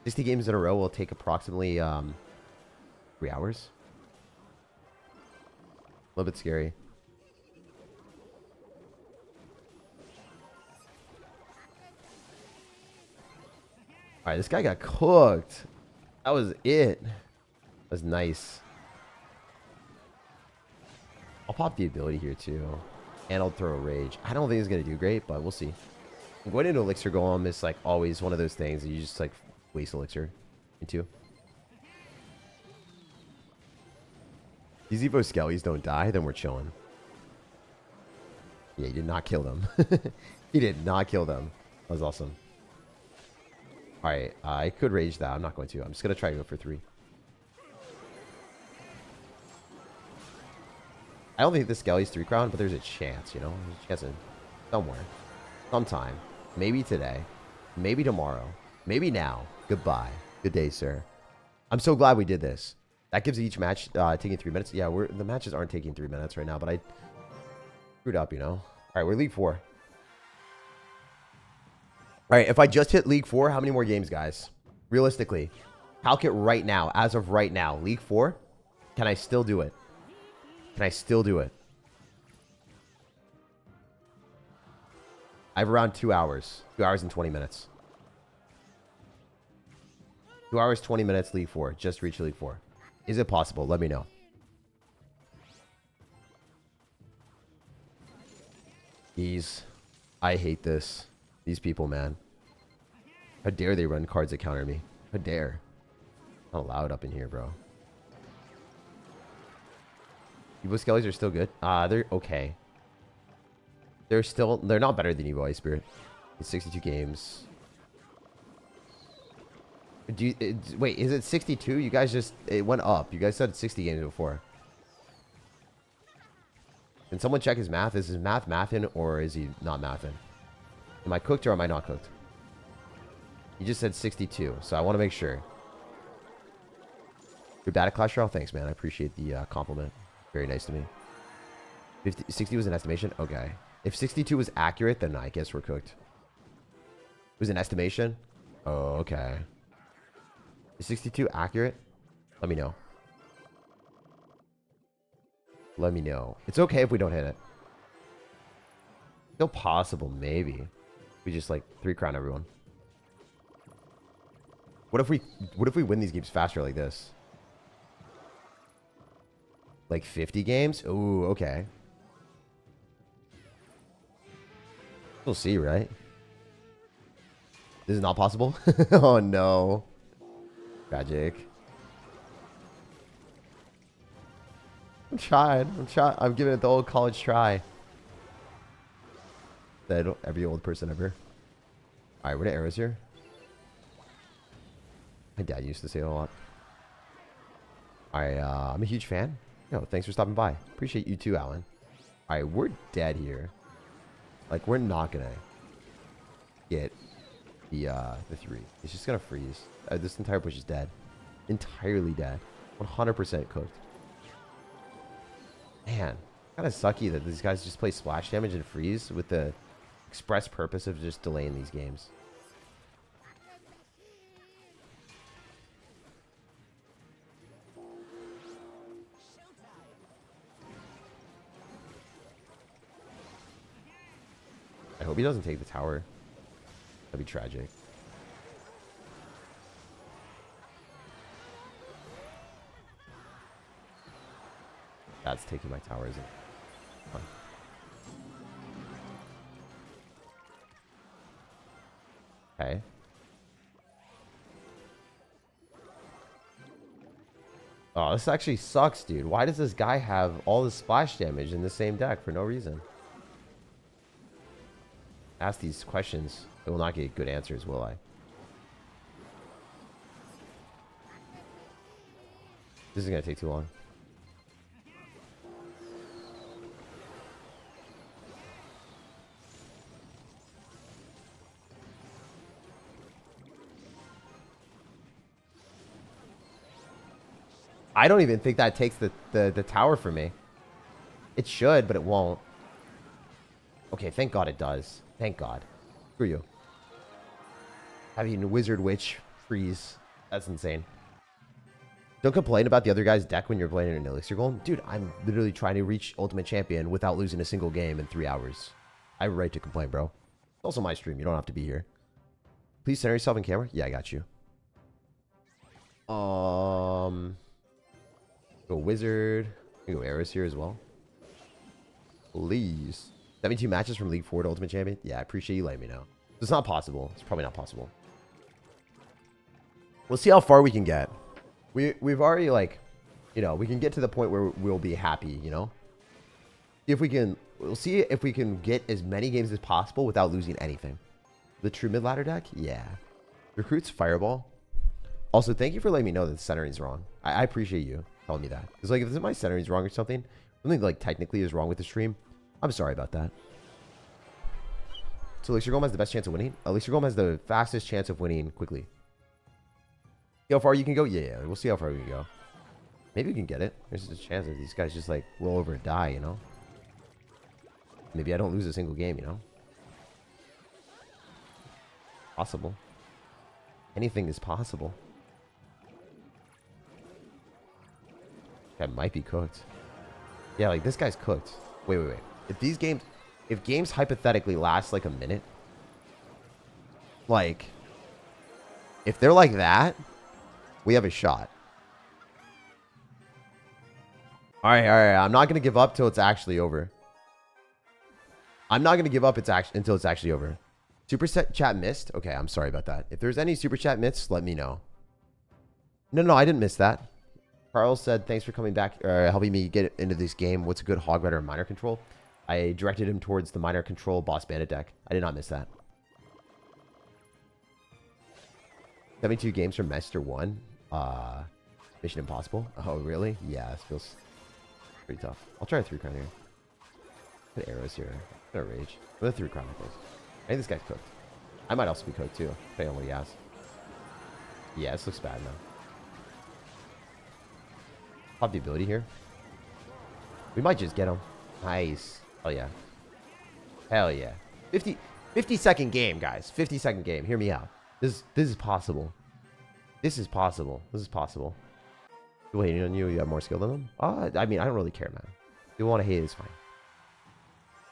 60 games in a row will take approximately 3 hours. A little bit scary. All right, this guy got cooked. That was it. That was nice. I'll pop the ability here too. And I'll throw a rage. I don't think it's going to do great, but we'll see. Going into elixir golem is like always one of those things that you just like waste elixir into. These Evo Skellies don't die, then we're chilling. Yeah, he did not kill them. He did not kill them. That was awesome. Alright, I could rage that. I'm not going to. I'm just going to try to go for 3. I don't think this Skelly's 3 crown, but there's a chance, you know? There's a chance in somewhere. Sometime. Maybe today. Maybe tomorrow. Maybe now. Goodbye. Good day, sir. I'm so glad we did this. That gives each match taking 3 minutes. Yeah, the matches aren't taking 3 minutes right now, but I screwed up, you know? Alright, we're League 4. Alright, if I just hit League 4, how many more games, guys? Realistically. Calc it right now. As of right now. League 4? Can I still do it? Can I still do it? I have around 2 hours. 2 hours and 20 minutes. 2 hours, 20 minutes, League 4. Just reach League 4. Is it possible? Let me know. I hate this. These people, man. How dare they run cards that counter me? How dare? Not allowed up in here, bro. Evo Skellies are still good. They're okay. They're not better than Evo Ice Spirit. It's 62 games. Wait, is it 62? You guys it went up. You guys said 60 games before. Can someone check his math? Is his math mathing or is he not mathing? Am I cooked or am I not cooked? You just said 62, so I want to make sure. You're bad at Clash Royale? Thanks, man. I appreciate the compliment. Very nice to me. 60 was an estimation? Okay. If 62 was accurate, then I guess we're cooked. It was an estimation? Oh, okay. Is 62 accurate? Let me know. Let me know. It's okay if we don't hit it. Still possible, maybe. We just like 3 crown everyone. What if we win these games faster like this? Like 50 games? Ooh, okay. We'll see, right? This is not possible? Oh no. Tragic. I'm trying. I'm giving it the old college try. That every old person ever. Alright, what are arrows here? My dad used to say it a lot. Alright, I'm a huge fan. Yo, thanks for stopping by. Appreciate you too, Alan. Alright, we're dead here. Like, we're not gonna get the 3. It's just gonna freeze. This entire bush is dead. Entirely dead. 100% cooked. Man, kind of sucky that these guys just play splash damage and freeze with the express purpose of just delaying these games. I hope he doesn't take the tower. That'd be tragic. That's taking my tower, isn't it? Fine. Okay. Oh, this actually sucks, dude. Why does this guy have all the splash damage in the same deck for no reason? Ask these questions. I will not get good answers, will I? This is going to take too long. I don't even think that takes the tower for me. It should, but it won't. Okay, thank God it does. Thank God. Screw you. Having Wizard Witch freeze. That's insane. Don't complain about the other guy's deck when you're playing an Elixir Golem. Dude, I'm literally trying to reach Ultimate Champion without losing a single game in 3 hours. I have a right to complain, bro. It's also my stream. You don't have to be here. Please center yourself in camera. Yeah, I got you. Go Wizard. We go Arrows here as well. Please. 72 matches from League 4 to Ultimate Champion. Yeah, I appreciate you letting me know. It's not possible. It's probably not possible. We'll see how far we can get. We've already, like, you know, we can get to the point where we'll be happy, you know? If we can, we'll see if we can get as many games as possible without losing anything. The true mid-ladder deck? Yeah. Recruits Fireball. Also, thank you for letting me know that the centering's wrong. I appreciate you telling me that. Because, like, if my centering's wrong or something, like, technically is wrong with the stream, I'm sorry about that. So, Elixir Golem has the best chance of winning? Elixir Golem has the fastest chance of winning quickly. See how far you can go? Yeah, we'll see how far we can go. Maybe we can get it. There's a chance that these guys just, like, roll over and die, you know? Maybe I don't lose a single game, you know? Possible. Anything is possible. That might be cooked. Yeah, like, this guy's cooked. Wait. If games hypothetically last, like, a minute, like, if they're like that, we have a shot. All right. I'm not going to give up till it's actually over. I'm not going to give up until it's actually over. Super chat missed? Okay, I'm sorry about that. If there's any super chat missed, let me know. No, I didn't miss that. Carl said, thanks for coming back, helping me get into this game. What's a good hog rider and miner control? I directed him towards the miner control boss bandit deck. I did not miss that. 72 games from Master 1. Mission Impossible. Oh, really? Yeah, this feels pretty tough. I'll try a 3-crown here. Put arrows here. I'm gonna rage. With a 3-crown, I think. I think this guy's cooked. I might also be cooked too, depending on what he has. Yeah, this looks bad now. Pop the ability here. We might just get him. Nice. Oh, yeah. Hell yeah. 50-second game, guys. 50-second game. Hear me out. This is possible. This is possible. This is possible. Waiting on you. You have more skill than them? I mean, I don't really care, man. If you want to hate it, it's fine.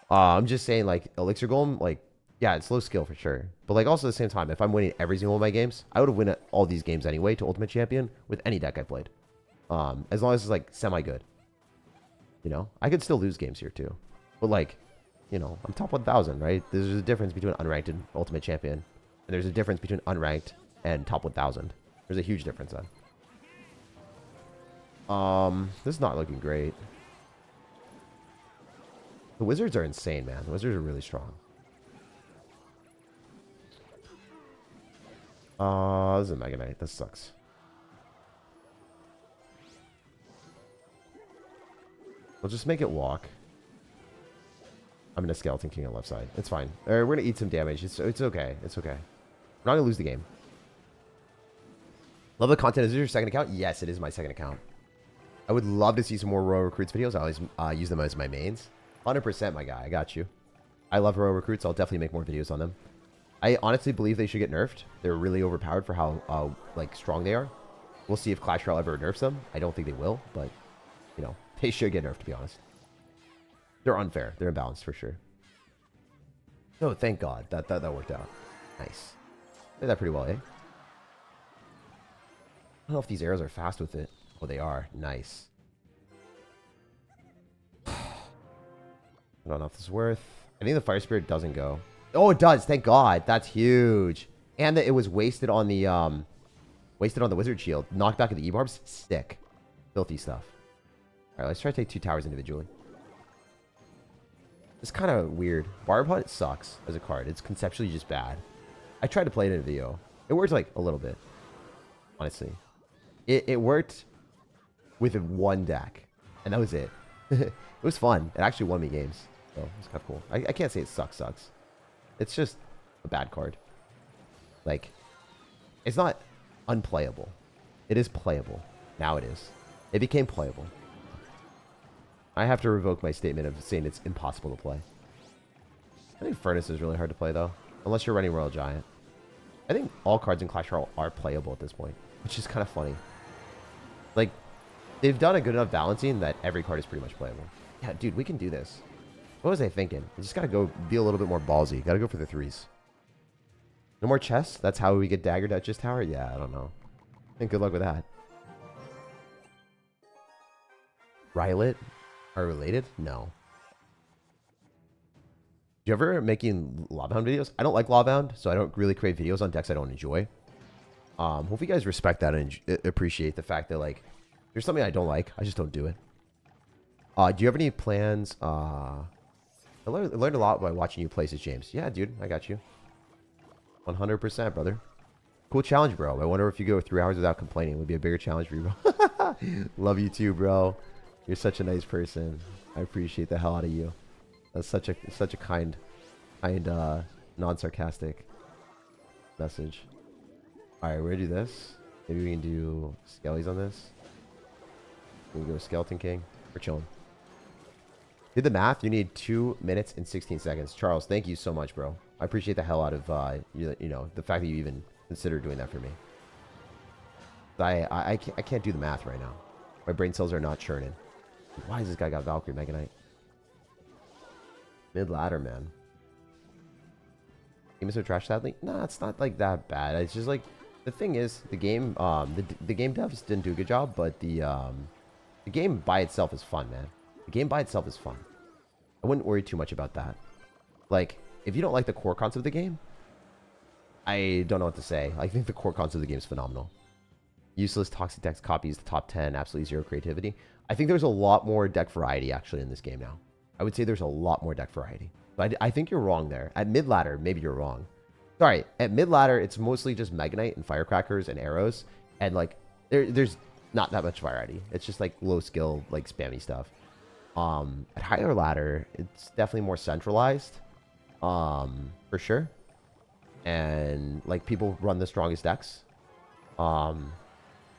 I'm just saying, like, Elixir Golem, like, yeah, it's low skill for sure. But, like, also at the same time, if I'm winning every single one of my games, I would have won all these games anyway to Ultimate Champion with any deck I played. As long as it's, like, semi-good. You know? I could still lose games here, too. But, like, you know, I'm top 1,000, right? There's a difference between unranked and Ultimate Champion. And there's a difference between unranked and top 1,000. There's a huge difference then. This is not looking great. The Wizards are insane, man. The Wizards are really strong. This is a Mega Knight. This sucks. We'll just make it walk. I'm in a Skeleton King on the left side. It's fine. We're going to eat some damage. It's okay. It's okay. We're not going to lose the game. Love the content. Is this your second account? Yes, it is my second account. I would love to see some more Royal Recruits videos. I always use them as my mains. 100%, my guy. I got you. I love Royal Recruits. I'll definitely make more videos on them. I honestly believe they should get nerfed. They're really overpowered for how like strong they are. We'll see if Clash Royale ever nerfs them. I don't think they will, but you know, they should get nerfed, to be honest. They're unfair. They're imbalanced for sure. Oh, thank God. That worked out. Nice. Did that pretty well, eh? I don't know if these arrows are fast with it. Oh, they are. Nice. I don't know if this is worth. I think the Fire Spirit doesn't go. Oh, it does. Thank God. That's huge. And that it was wasted on the Wizard Shield. Knockback of the E-Barbs. Sick. Filthy stuff. All right, let's try to take 2 towers individually. It's kind of weird. Barb Hut sucks as a card. It's conceptually just bad. I tried to play it in a video. It worked like a little bit. Honestly. It worked with one deck. And that was it. It was fun. It actually won me games. So it's kind of cool. I can't say it sucks. It's just a bad card. Like, it's not unplayable. It is playable. Now it is. It became playable. I have to revoke my statement of saying it's impossible to play. I think Furnace is really hard to play, though. Unless you're running Royal Giant. I think all cards in Clash Royale are playable at this point. Which is kind of funny. Like, they've done a good enough balancing that every card is pretty much playable. Yeah, dude, we can do this. What was I thinking? I just gotta go be a little bit more ballsy. Gotta go for the 3s. No more chests? That's how we get daggered at Just Tower? Yeah, I don't know. I think good luck with that. Rylet? Are related? No. Do you ever making Lavahound videos? I don't like Lavahound, so I don't really create videos on decks I don't enjoy. Hope you guys respect that and appreciate the fact that, like, there's something I don't like. I just don't do it. Do you have any plans? I learned a lot by watching you play as James. Yeah, dude, I got you. 100%, brother. Cool challenge, bro. I wonder if you go 3 hours without complaining. It would be a bigger challenge for you, bro. Love you too, bro. You're such a nice person. I appreciate the hell out of you. That's such a kind, non-sarcastic message. All right, we're gonna do this. Maybe we can do Skellies on this. We can go Skeleton King. We're chilling. Did the math. You need 2 minutes and 16 seconds. Charles, thank you so much, bro. I appreciate the hell out of you know, the fact that you even considered doing that for me. I can't do the math right now. My brain cells are not churning. Why has this guy got Valkyrie Mega Knight? Mid ladder, man. Game is so trash, sadly. Nah, it's not like that bad. It's just like the thing is the game. The game devs didn't do a good job, but the game by itself is fun, man. The game by itself is fun. I wouldn't worry too much about that. Like, if you don't like the core concept of the game, I don't know what to say. I think the core concept of the game is phenomenal. Useless toxic decks copies the top 10, absolutely 0 creativity. I think there's a lot more deck variety actually in this game now. I would say there's a lot more deck variety. But I think you're wrong there. At mid ladder, maybe you're wrong. Sorry, at mid ladder, it's mostly just Mega Knight and Firecrackers and arrows, and like there's not that much variety. It's just like low skill, like spammy stuff. At higher ladder, it's definitely more centralized, for sure. And like people run the strongest decks. Hold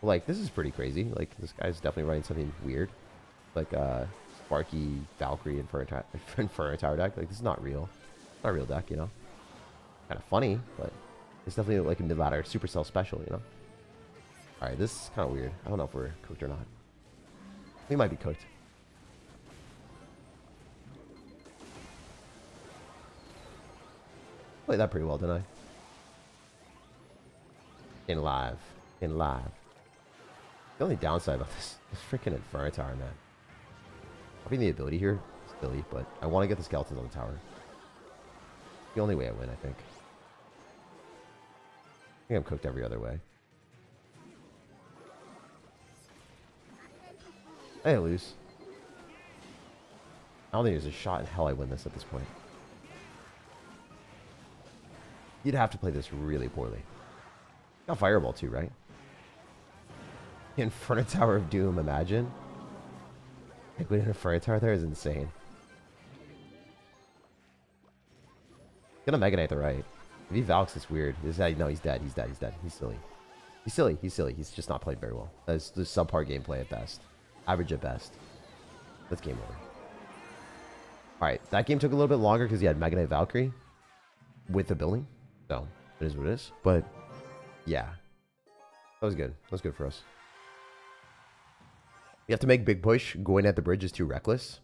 Like, this is pretty crazy. Like, this guy's definitely writing something weird. Like, Sparky, Valkyrie, Inferno Tower deck. Like, this is not real. It's not a real deck, you know? Kind of funny, but it's definitely like a mid-ladder Supercell special, you know? Alright, this is kind of weird. I don't know if we're cooked or not. We might be cooked. Played that pretty well, didn't I? In live. In live. The only downside about this freaking Inferno Tower, man. Having the ability here is silly, but I want to get the skeletons on the tower. The only way I win, I think. I think I'm cooked every other way. I didn't lose. I don't think there's a shot in hell I win this at this point. You'd have to play this really poorly. Got Fireball too, right? Inferno Tower of Doom, imagine. Like, with an Inferno Tower there is insane. Gonna Mega Knight the right. If he Valks, it's weird. No, he's dead. He's dead. He's dead. He's silly. He's silly. He's silly. He's just not played very well. That's the subpar gameplay at best. Average at best. That's game over. Alright, that game took a little bit longer because he had Mega Knight Valkyrie with the building. So, it is what it is. But, yeah. That was good. That was good for us. You have to make big push. Going at the bridge is too reckless.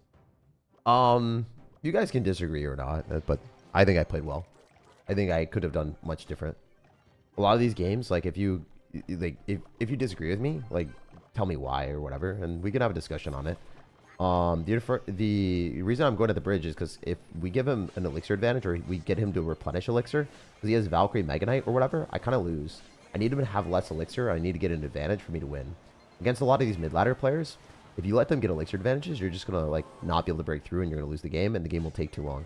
You guys can disagree or not, but I think I played well. I think I could have done much different. A lot of these games, like if you disagree with me, like tell me why or whatever, and we can have a discussion on it. The reason I'm going to the bridge is because if we give him an elixir advantage or we get him to replenish elixir, because he has Valkyrie Mega Knight or whatever, I kind of lose. I need him to have less elixir. I need to get an advantage for me to win. Against a lot of these mid-ladder players, if you let them get elixir advantages, you're just going to like not be able to break through and you're going to lose the game and the game will take too long.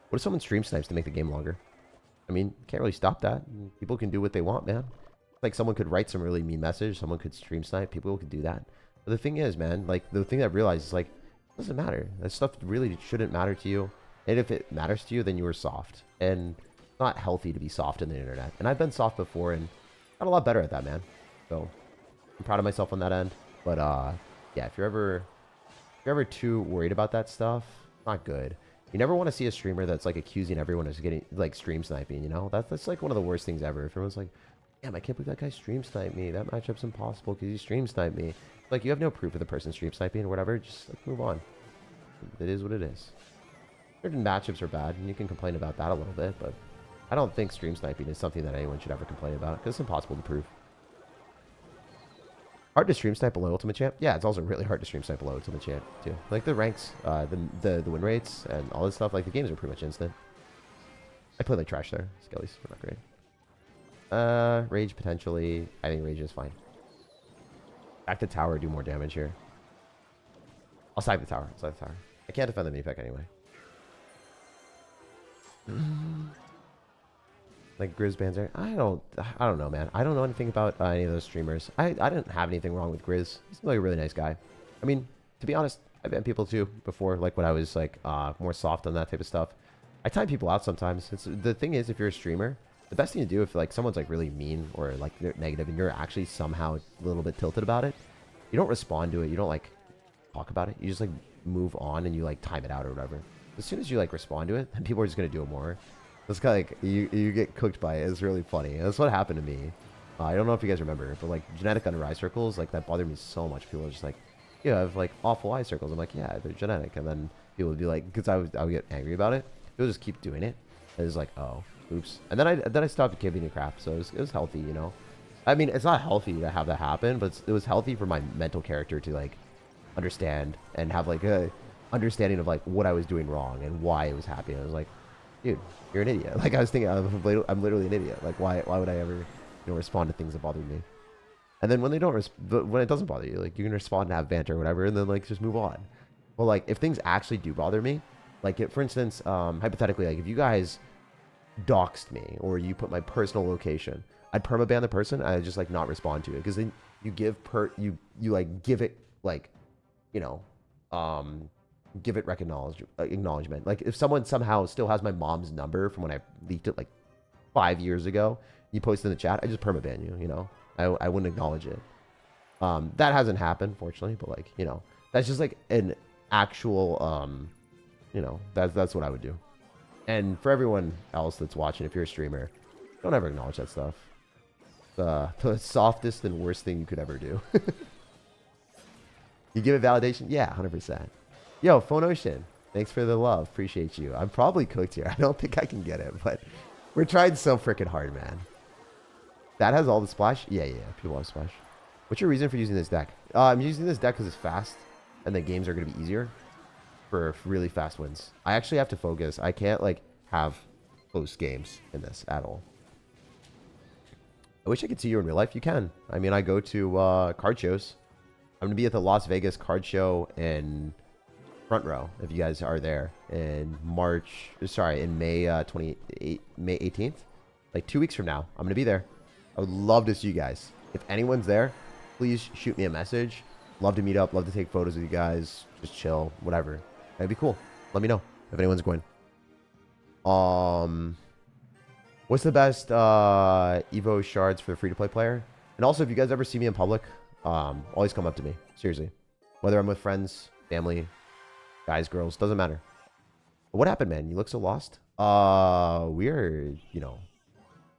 What if someone stream snipes to make the game longer? I mean, can't really stop that. People can do what they want, man. Like someone could write some really mean message, someone could stream snipe, people could do that. But the thing is, man, like the thing I've realized is like, it doesn't matter. That stuff really shouldn't matter to you. And if it matters to you, then you are soft. And it's not healthy to be soft in the internet. And I've been soft before and got a lot better at that, man. So I'm proud of myself on that end. But yeah, if you're ever too worried about that stuff, not good. You never want to see a streamer that's like accusing everyone of getting like stream sniping, you know? That's like one of the worst things ever. If everyone's like, damn, I can't believe that guy stream sniped me. That matchup's impossible because he stream sniped me. Like, you have no proof of the person stream sniping or whatever. Just like move on. It is what it is. Certain matchups are bad, and you can complain about that a little bit, but I don't think stream sniping is something that anyone should ever complain about because it's impossible to prove. Hard to stream snipe below Ultimate Champ? Yeah, it's also really hard to stream snipe below Ultimate Champ, too. Like, the ranks, the win rates, and all this stuff, like, the games are pretty much instant. I play like trash there. Skellies are not great. Rage, potentially. I think Rage is fine. Back to tower, do more damage here. I'll side the tower. I can't defend the mini pack anyway. Like Grizz bans are, I don't know, man. I don't know anything about any of those streamers. I didn't have anything wrong with Grizz. He's like a really nice guy. I mean, to be honest, I've banned people too before, like when I was like more soft on that type of stuff. I time people out sometimes. The thing is, if you're a streamer, the best thing to do if like someone's like really mean or like they're negative and you're actually somehow a little bit tilted about it, you don't respond to it. You don't like talk about it. You just like move on and you like time it out or whatever. As soon as you like respond to it, then people are just gonna do it more. It's kind of like you get cooked by it. It's really funny. That's what happened to me. I don't know if you guys remember, but like genetic under eye circles, like that bothered me so much. People are just like, yeah, I have like awful eye circles. I'm like, yeah, they're genetic. And then people would be like, because I would get angry about it. People just keep doing it. And it was like, oh, oops. And then I stopped giving a crap. So it was healthy, you know. I mean, it's not healthy to have that happen, but it was healthy for my mental character to like understand and have like a understanding of like what I was doing wrong and why it was happening. I was like, dude, you're an idiot. Like I was thinking, I'm literally an idiot. Like why would I ever, respond to things that bother me? And then when they don't, when it doesn't bother you, like you can respond and have banter or whatever, and then like just move on. Well, like if things actually do bother me, like for instance, hypothetically, like if you guys doxed me or you put my personal location, I'd permaban the person. I'd just like not respond to it because then you give you like give it like, give it acknowledgement. Like if someone somehow still has my mom's number from when I leaked it like 5 years ago, you post in the chat, I just permaban you, I wouldn't acknowledge it. That hasn't happened, fortunately, but like, you know, that's just like an actual, you know, that's what I would do. And for everyone else that's watching, if you're a streamer, don't ever acknowledge that stuff. The softest and worst thing you could ever do. You give it validation? Yeah, 100%. Yo, Phone Ocean, thanks for the love. Appreciate you. I'm probably cooked here. I don't think I can get it, but we're trying so freaking hard, man. That has all the splash? Yeah. People love splash. What's your reason for using this deck? I'm using this deck because it's fast, and the games are going to be easier for really fast wins. I actually have to focus. I can't, like, have close games in this at all. I wish I could see you in real life. You can. I mean, I go to card shows. I'm going to be at the Las Vegas card show in front row, if you guys are there, in May 18th. Like 2 weeks from now, I'm going to be there. I would love to see you guys. If anyone's there, please shoot me a message. Love to meet up. Love to take photos with you guys. Just chill. Whatever. That'd be cool. Let me know if anyone's going. What's the best Evo shards for the free-to-play player? And also, if you guys ever see me in public, always come up to me. Seriously. Whether I'm with friends, family, guys, girls, doesn't matter. But what happened, man? You look so lost. We're, you know,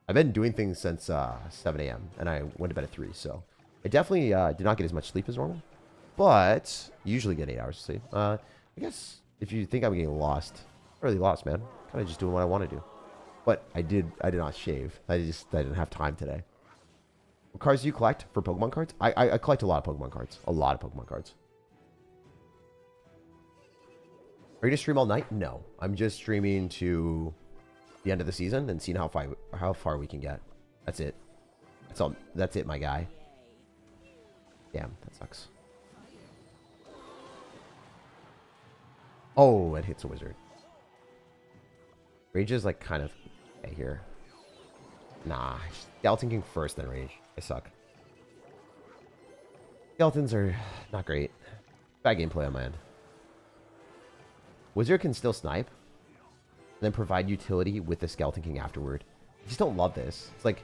I've been doing things since 7 a.m. and I went to bed at 3, so I definitely did not get as much sleep as normal, but usually get 8 hours of sleep. I guess if you think I'm getting lost, I'm really lost, man. Kind of just doing what I want to do. But I did not shave. I didn't have time today. What cards do you collect for Pokemon cards? I collect a lot of Pokemon cards. A lot of Pokemon cards. Are you gonna stream all night? No. I'm just streaming to the end of the season and seeing how far we can get. That's it. That's all. That's it, my guy. Damn, that sucks. Oh, it hits a wizard. Rage is like kind of okay here. Nah, Skeleton King first, then Rage. I suck. Skeletons are not great. Bad gameplay on my end. Wizard can still snipe, and then provide utility with the Skeleton King afterward. I just don't love this. It's like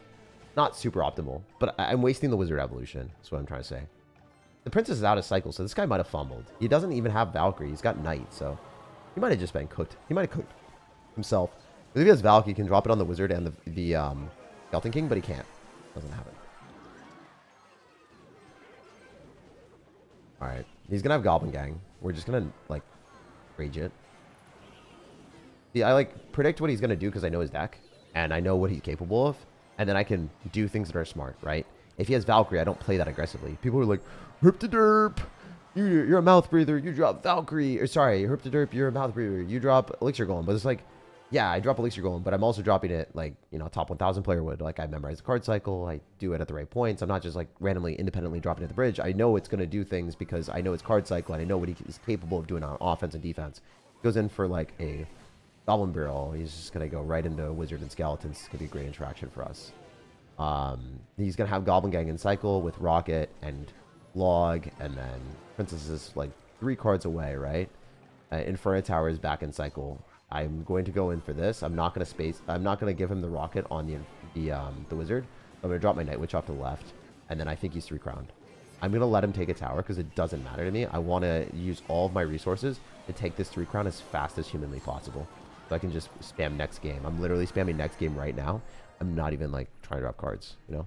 not super optimal, but I'm wasting the Wizard evolution. That's what I'm trying to say. The Princess is out of cycle, so this guy might have fumbled. He doesn't even have Valkyrie. He's got Knight, so he might have just been cooked. He might have cooked himself. If he has Valkyrie, he can drop it on the Wizard and the Skeleton King, but he can't. Doesn't have it. All right, he's gonna have Goblin Gang. We're just gonna like rage it. See, I like predict what he's gonna do because I know his deck and I know what he's capable of, and then I can do things that are smart, right? If he has Valkyrie, I don't play that aggressively. People are like, "Herp the derp, you're a mouth breather. You drop Valkyrie, or sorry, herp the derp, you're a mouth breather. You drop Elixir Golem." But it's like, yeah, I drop Elixir Golem, but I'm also dropping it like, you know, top 1,000 player would. Like, I memorize the card cycle. I do it at the right points. I'm not just like randomly, independently dropping it at the bridge. I know it's going to do things because I know its card cycle and I know what he is capable of doing on offense and defense. He goes in for like a Goblin Barrel. He's just going to go right into Wizard and Skeletons. It's going to be a great interaction for us. He's going to have Goblin Gang in cycle with Rocket and Log, and then Princess is like 3 cards away, right? Inferno Tower is back in cycle. I'm going to go in for this. I'm not going to space. I'm not going to give him the Rocket on the Wizard. I'm going to drop my Night Witch off to the left, and then I think he's 3-crowned. I'm going to let him take a tower because it doesn't matter to me. I want to use all of my resources to take this 3-crown as fast as humanly possible, so I can just spam next game. I'm literally spamming next game right now. I'm not even like trying to drop cards, you know?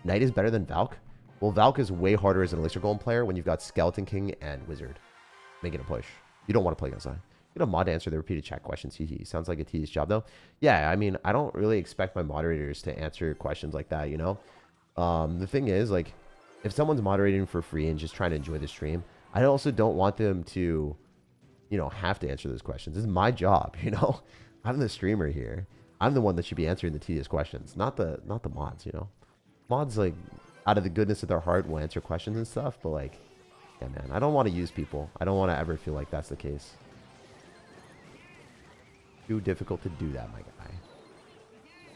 Knight is better than Valk. Well, Valk is way harder as an Elixir Golem player when you've got Skeleton King and Wizard making a push. You don't want to play against that. You know, mod to answer the repeated chat questions. Sounds like a tedious job, though. Yeah, I mean, I don't really expect my moderators to answer questions like that, you know? The thing is, like, if someone's moderating for free and just trying to enjoy the stream, I also don't want them to, you know, have to answer those questions. This is my job, you know? I'm the streamer here. I'm the one that should be answering the tedious questions, not the mods, you know? Mods, like, out of the goodness of their heart will answer questions and stuff, but, like, yeah, man, I don't want to use people. I don't want to ever feel like that's the case. Too difficult to do that, my guy.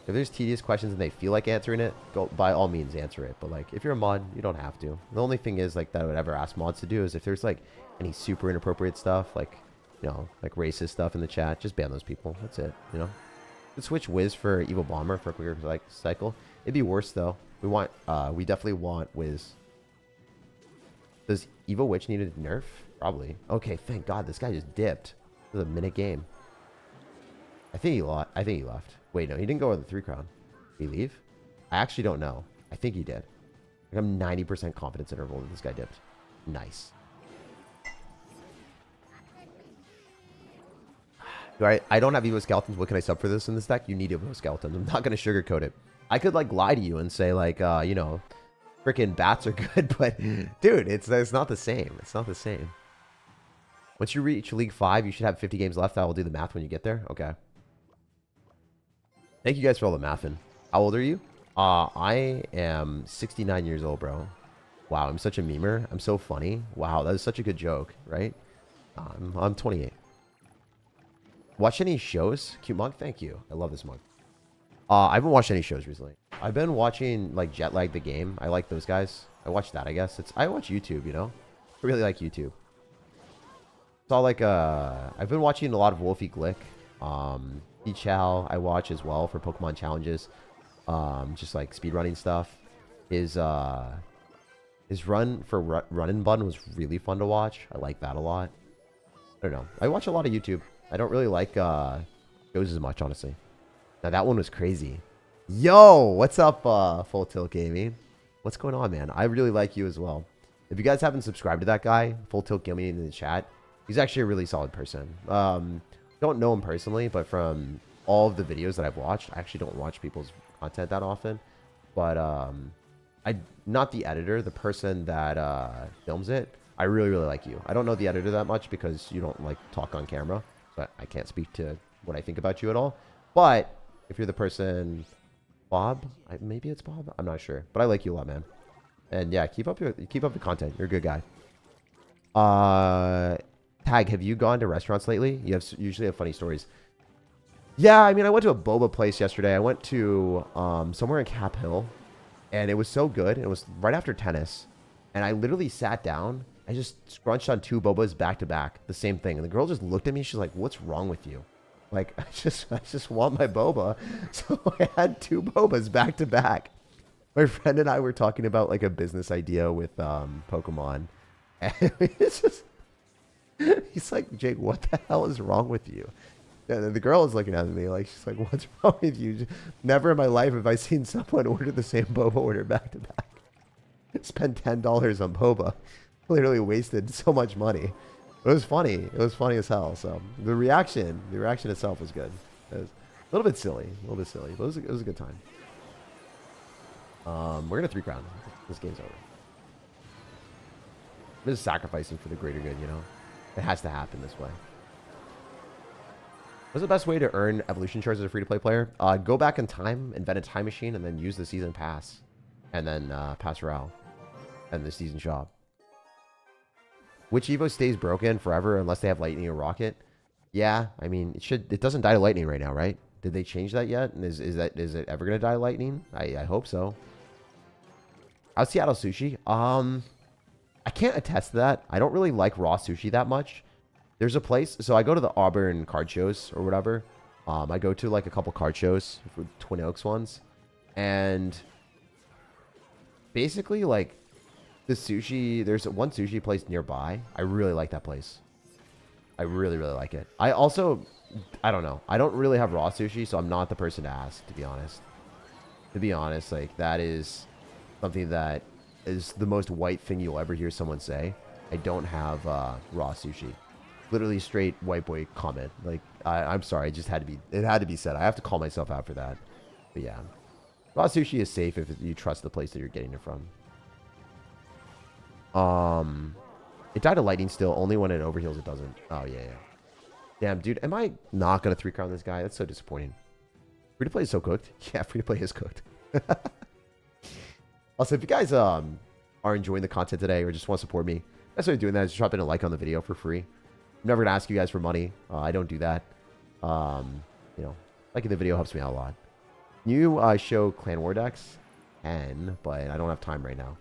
If there's tedious questions and they feel like answering it, go by all means answer it. But like, if you're a mod, you don't have to. The only thing is like that I would ever ask mods to do is if there's like any super inappropriate stuff, like, you know, like racist stuff in the chat, just ban those people. That's it, you know. Could switch Wiz for Evil Bomber for a quicker like cycle. It'd be worse though. We definitely want Wiz. Does Evo Witch need a nerf? Probably. Okay, thank God this guy just dipped. It was a minute game. I think he left. Wait, no, he didn't go with the 3 crown. Did he leave? I actually don't know. I think he did. Like, I'm 90% confidence interval that this guy dipped. Nice. I don't have Evo Skeletons. What can I sub for this in this deck? You need Evo Skeletons. I'm not going to sugarcoat it. I could, like, lie to you and say, like, you know, freaking bats are good, but, dude, it's not the same. It's not the same. Once you reach League 5, you should have 50 games left. I will do the math when you get there. Okay. Thank you guys for all the mathing. How old are you? I am 69 years old, bro. Wow, I'm such a memer. I'm so funny. Wow, that is such a good joke, right? I'm 28. Watch any shows? Cute mug? Thank you. I love this mug. I haven't watched any shows recently. I've been watching, like, Jetlag the Game. I like those guys. I watch that, I guess. I watch YouTube, you know? I really like YouTube. It's all like, I've been watching a lot of Wolfie Glick. Chow I watch as well for Pokemon challenges. Just like speedrunning stuff. His run for Run and Bun was really fun to watch. I like that a lot. I don't know. I watch a lot of YouTube. I don't really like shows as much, honestly. Now that one was crazy. Yo, what's up, Full Tilt Gaming? What's going on, man? I really like you as well. If you guys haven't subscribed to that guy, Full Tilt Gaming in the chat, he's actually a really solid person. Don't know him personally, but from all of the videos that I've watched, I actually don't watch people's content that often. But not the editor, the person that films it. I really, really like you. I don't know the editor that much because you don't like talk on camera. So I can't speak to what I think about you at all. But if you're the person, Bob, maybe it's Bob. I'm not sure, but I like you a lot, man. And yeah, keep up the content. You're a good guy. Tag, have you gone to restaurants lately? You usually have funny stories. Yeah, I mean, I went to a boba place yesterday. I went to somewhere in Cap Hill, and it was so good. It was right after tennis, and I literally sat down. I just scrunched on 2 bobas back to back, the same thing. And the girl just looked at me. She's like, "What's wrong with you?" Like, I just want my boba. So I had 2 bobas back to back. My friend and I were talking about like a business idea with Pokemon, and it's just. He's like, "Jake, what the hell is wrong with you?" And the girl is looking at me like, she's like, "What's wrong with you?" Never in my life have I seen someone order the same boba order back to back. Spend $10 on boba. Literally wasted so much money. It was funny. It was funny as hell. So the reaction itself was good. It was a little bit silly. But it was a good time. We're gonna 3 crown. This game's over. I'm just sacrificing for the greater good, you know. It has to happen this way. What's the best way to earn evolution shards as a free-to-play player? Go back in time, invent a time machine, and then use the season pass. And then pass Royale. And the season shop. Which Evo stays broken forever unless they have lightning or rocket? Yeah, I mean, it doesn't die to lightning right now, right? Did they change that yet? And is it ever going to die to lightning? I hope so. How's Seattle sushi? I can't attest to that. I don't really like raw sushi that much. There's a place, so I go to the Auburn card shows or whatever. I go to like a couple card shows, for Twin Oaks ones, and basically like the sushi. There's one sushi place nearby. I really like that place. I really, really like it. I don't know. I don't really have raw sushi, so I'm not the person to ask, to be honest. To be honest, like that is something that is the most white thing you'll ever hear someone say. I don't have raw sushi. Literally straight white boy comment. Like, I'm sorry, it had to be said. I have to call myself out for that. But yeah. Raw sushi is safe if you trust the place that you're getting it from. It died of lightning still, only when it overheals it doesn't. Oh, yeah. Damn, dude, am I not going to 3 crown this guy? That's so disappointing. Free to play is so cooked. Yeah, free to play is cooked. Also, if you guys are enjoying the content today or just want to support me, best way of doing that is just dropping a like on the video for free. I'm never going to ask you guys for money. I don't do that. You know, liking the video helps me out a lot. New show Clan War decks, but I don't have time right now.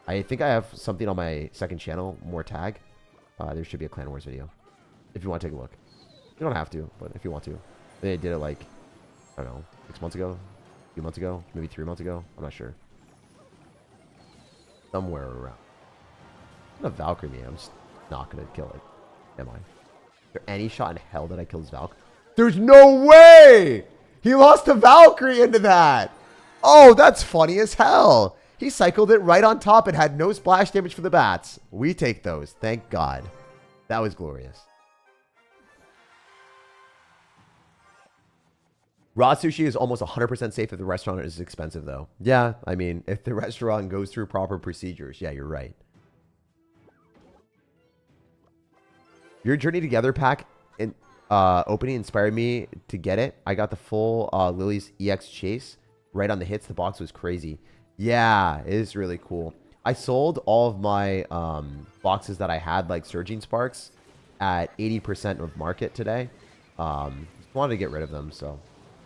I think I have something on my second channel, more tag. There should be a Clan Wars video. If you want to take a look. You don't have to, but if you want to. They did it like, I don't know, 6 months ago. 2 months ago, maybe 3 months ago. I'm not sure. Somewhere around. I'm gonna Valkyrie me. I'm just not gonna kill it. Am I? Is there any shot in hell that I kill this Valk? There's no way! He lost a Valkyrie into that! Oh, that's funny as hell. He cycled it right on top and had no splash damage for the bats. We take those. Thank God. That was glorious. Raw sushi is almost 100% safe if the restaurant is expensive, though. Yeah, I mean, if the restaurant goes through proper procedures, yeah, you're right. Your Journey Together pack in, opening inspired me to get it. I got the full Lily's EX Chase right on the hits. The box was crazy. Yeah, it is really cool. I sold all of my boxes that I had, like Surging Sparks, at 80% of market today. Just wanted to get rid of them, so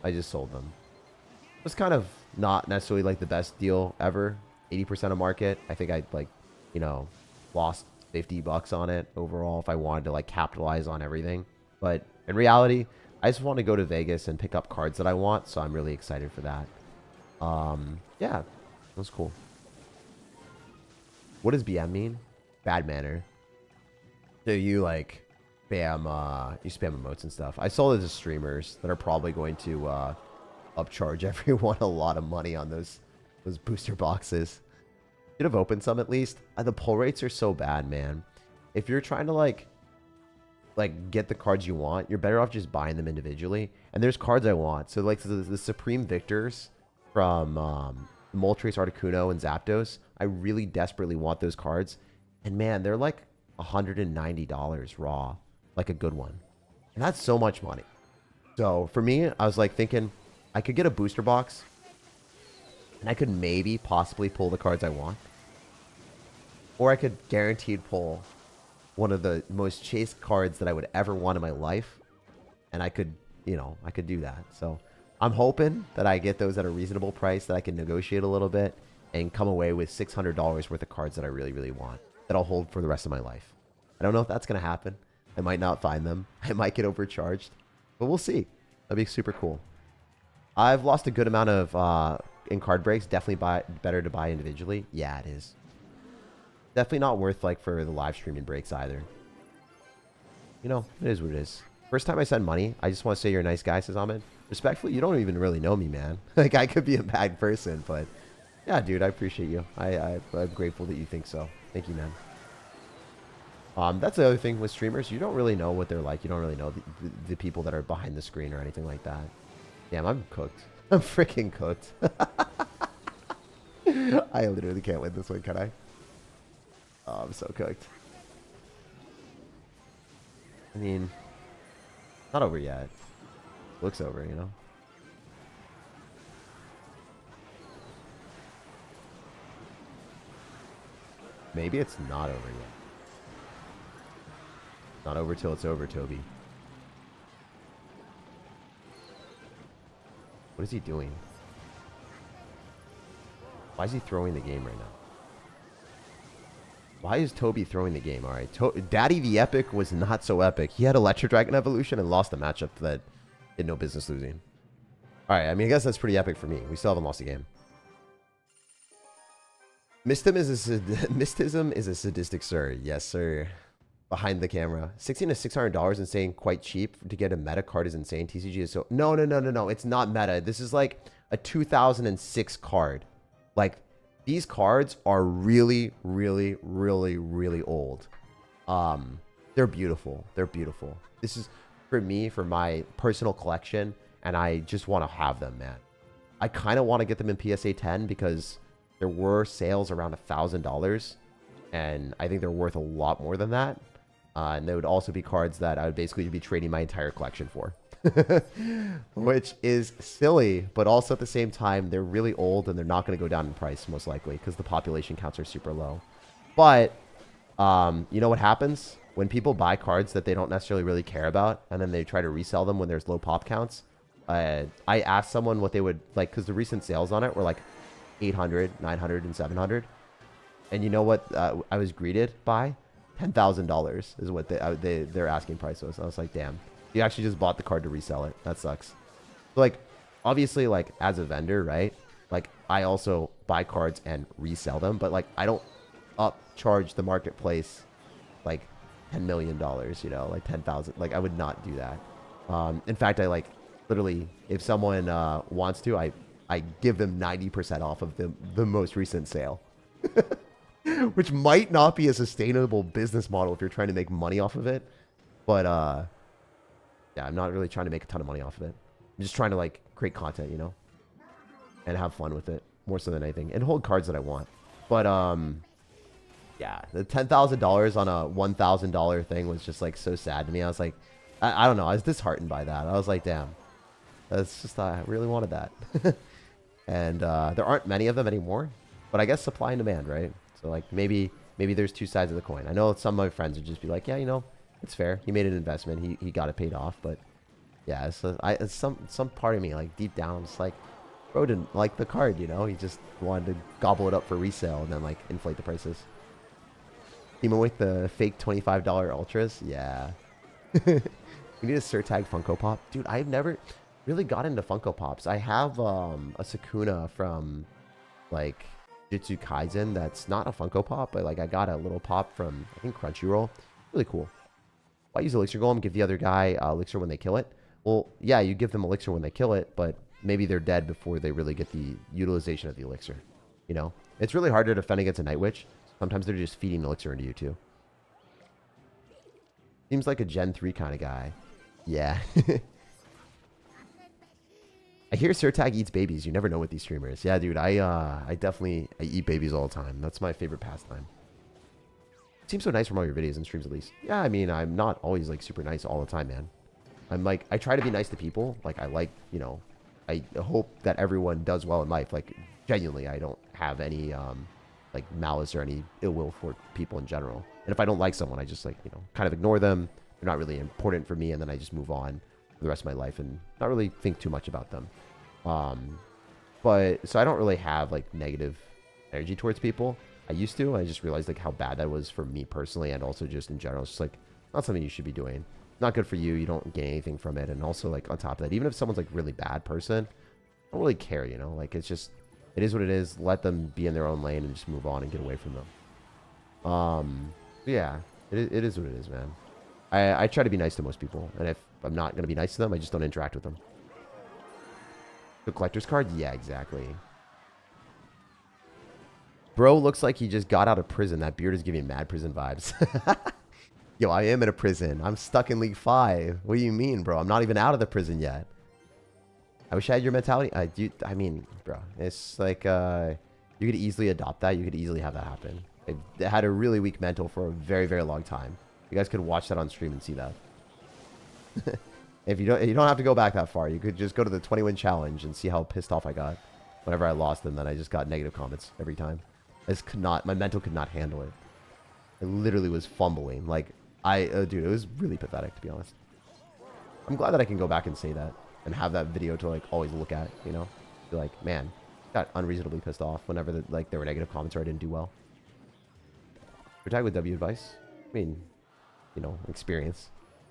I just sold them. It was kind of not necessarily like the best deal ever. 80% of market. I think I like, you know, lost $50 on it overall if I wanted to like capitalize on everything. But in reality, I just want to go to Vegas and pick up cards that I want, so I'm really excited for that. Yeah, that was cool. What does BM mean? Bad manner. So you like spam, you spam emotes and stuff. I sold it to streamers that are probably going to upcharge everyone a lot of money on those booster boxes. Should have opened some at least. The pull rates are so bad, man. If you're trying to like get the cards you want, you're better off just buying them individually. And there's cards I want. So like the Supreme Victors from Moltres, Articuno, and Zapdos. I really desperately want those cards. And man, they're like $190 raw. Like a good one. And that's so much money. So for me, I was like thinking I could get a booster box. And I could maybe possibly pull the cards I want. Or I could guaranteed pull one of the most chased cards that I would ever want in my life. And I could, you know, I could do that. So I'm hoping that I get those at a reasonable price, that I can negotiate a little bit and come away with $600 worth of cards that I really, really want, that I'll hold for the rest of my life. I don't know if that's going to happen. I might not find them. I might get overcharged. But we'll see. That'd be super cool. I've lost a good amount of in card breaks. Definitely better to buy individually. Yeah, it is. Definitely not worth like for the live streaming breaks either. You know, it is what it is. First time I send money, I just want to say you're a nice guy, says Ahmed. Respectfully, you don't even really know me, man. Like, I could be a bad person, but yeah, dude, I appreciate you. I'm grateful that you think so. Thank you, man. That's the other thing with streamers. You don't really know what they're like. You don't really know the people that are behind the screen or anything like that. Damn, I'm cooked. I'm freaking cooked. I literally can't win this one, can I? Oh, I'm so cooked. I mean, not over yet. Looks over, you know? Maybe it's not over yet. Not over till it's over, Toby. What is he doing? Why is he throwing the game right now? Why is Toby throwing the game? All right. Daddy the Epic was not so epic. He had Electro Dragon Evolution and lost a matchup that he had no business losing. All right. I mean, I guess that's pretty epic for me. We still haven't lost a game. Mystism is a sadistic sir. Yes, sir. Behind the camera. $16 to $600 and saying quite cheap to get a meta card is insane. TCG is so... No. It's not meta. This is like a 2006 card. Like, these cards are really, really, really, really old. They're beautiful. They're beautiful. This is, for me, for my personal collection, and I just want to have them, man. I kind of want to get them in PSA 10 because there were sales around $1,000, and I think they're worth a lot more than that. And they would also be cards that I would basically be trading my entire collection for. Which is silly, but also at the same time, they're really old and they're not going to go down in price, most likely, because the population counts are super low. But, you know what happens? When people buy cards that they don't necessarily really care about, and then they try to resell them when there's low pop counts, I asked someone what they would, like, because the recent sales on it were like 800, 900, and 700. And you know what I was greeted by? $10,000 is what their asking price was. I was like, damn. You actually just bought the card to resell it. That sucks. So, like, obviously, like, as a vendor, right? Like, I also buy cards and resell them, but, like, I don't upcharge the marketplace, like, $10 million, you know, like 10,000. Like, I would not do that. In fact, I, like, literally, if someone wants to, I give them 90% off of the most recent sale. Which might not be a sustainable business model if you're trying to make money off of it. But, yeah, I'm not really trying to make a ton of money off of it. I'm just trying to, like, create content, you know? And have fun with it, more so than anything. And hold cards that I want. But, yeah, the $10,000 on a $1,000 thing was just, like, so sad to me. I was like, I don't know. I was disheartened by that. I was like, damn. That's just, I really wanted that. And there aren't many of them anymore. But I guess supply and demand, right? So, like, maybe there's two sides of the coin. I know some of my friends would just be like, yeah, you know, it's fair. He made an investment. He got it paid off. But, yeah, so it's some part of me, like, deep down, I'm just like, bro didn't like the card, you know? He just wanted to gobble it up for resale and then, like, inflate the prices. Even with the fake $25 Ultras? Yeah. We need a SirTag Funko Pop. Dude, I've never really got into Funko Pops. I have a Sukuna from, like, Jujutsu Kaisen that's not a Funko Pop, but, like, I got a little pop from, I think, Crunchyroll. Really cool. Why use Elixir Golem? Give the other guy Elixir when they kill it? Well, yeah, you give them Elixir when they kill it, but maybe they're dead before they really get the utilization of the Elixir. You know? It's really hard to defend against a Night Witch. Sometimes they're just feeding Elixir into you, too. Seems like a Gen 3 kind of guy. Yeah. I hear SirTag eats babies. You never know with these streamers. Yeah, dude, I definitely eat babies all the time. That's my favorite pastime. It seems so nice from all your videos and streams, at least. Yeah, I mean, I'm not always, like, super nice all the time, man. I'm, like, I try to be nice to people. Like, I like, you know, I hope that everyone does well in life. Like, genuinely, I don't have any, like, malice or any ill will for people in general. And if I don't like someone, I just, like, you know, kind of ignore them. They're not really important for me, and then I just move on for the rest of my life and not really think too much about them. But, so I don't really have, like, negative energy towards people. I used to. I just realized, like, how bad that was for me personally and also just in general. It's just, like, not something you should be doing. Not good for you. You don't gain anything from it. And also, like, on top of that, even if someone's, like, really bad person, I don't really care, you know? Like, it's just, it is what it is. Let them be in their own lane and just move on and get away from them. Yeah, it is what it is, man. I try to be nice to most people. And if I'm not going to be nice to them, I just don't interact with them. The collector's card? Yeah, exactly. Bro looks like he just got out of prison. That beard is giving mad prison vibes. Yo, I am in a prison. I'm stuck in League 5. What do you mean, bro? I'm not even out of the prison yet. I wish I had your mentality. I mean, bro, it's like you could easily adopt that. You could easily have that happen. I had a really weak mental for a very, very long time. You guys could watch that on stream and see that. If you don't have to go back that far. You could just go to the 20-win challenge and see how pissed off I got whenever I lost, and then I just got negative comments every time. My mental could not handle it. I literally was fumbling. Like, dude, it was really pathetic, to be honest. I'm glad that I can go back and say that and have that video to, like, always look at, you know? Be like, man, got unreasonably pissed off whenever, there were negative comments or I didn't do well. SirTag with W advice? I mean, you know, experience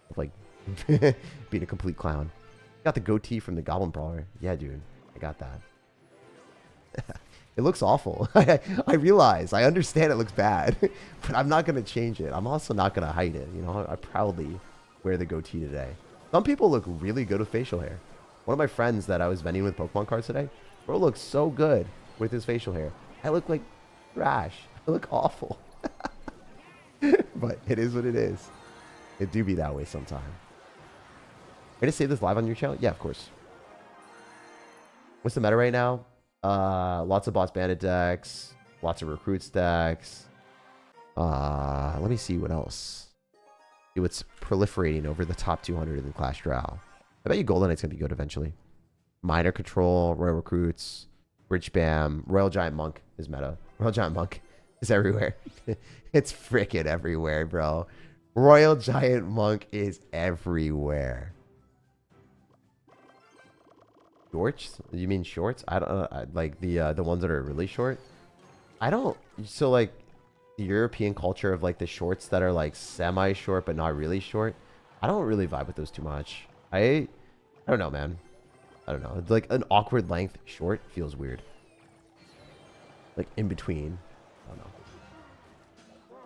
of, like, being a complete clown. Got the goatee from the Goblin Brawler. Yeah, dude, I got that. It looks awful. I realize. I understand it looks bad. But I'm not going to change it. I'm also not going to hide it. You know, I proudly wear the goatee today. Some people look really good with facial hair. One of my friends that I was vending with Pokemon cards today, bro looks so good with his facial hair. I look like trash. I look awful. But it is what it is. It do be that way sometime. Ready to say this live on your channel? Yeah, of course. What's the meta right now? Lots of boss bandit decks, lots of recruits decks. Let me see what else. See what's proliferating over the top 200 in the Clash Royale. I bet you Golden Knight's gonna be good eventually. Minor Control, Royal Recruits, Bridge Bam, Royal Giant Monk is meta. Royal Giant Monk is everywhere. It's freaking everywhere, bro. Royal Giant Monk is everywhere. Shorts? You mean shorts? I don't like the ones that are really short. I don't. So, like, the European culture of, like, the shorts that are, like, semi-short but not really short. I don't really vibe with those too much. I don't know, man. I don't know. It's like an awkward length. Short feels weird. Like in between. I don't know.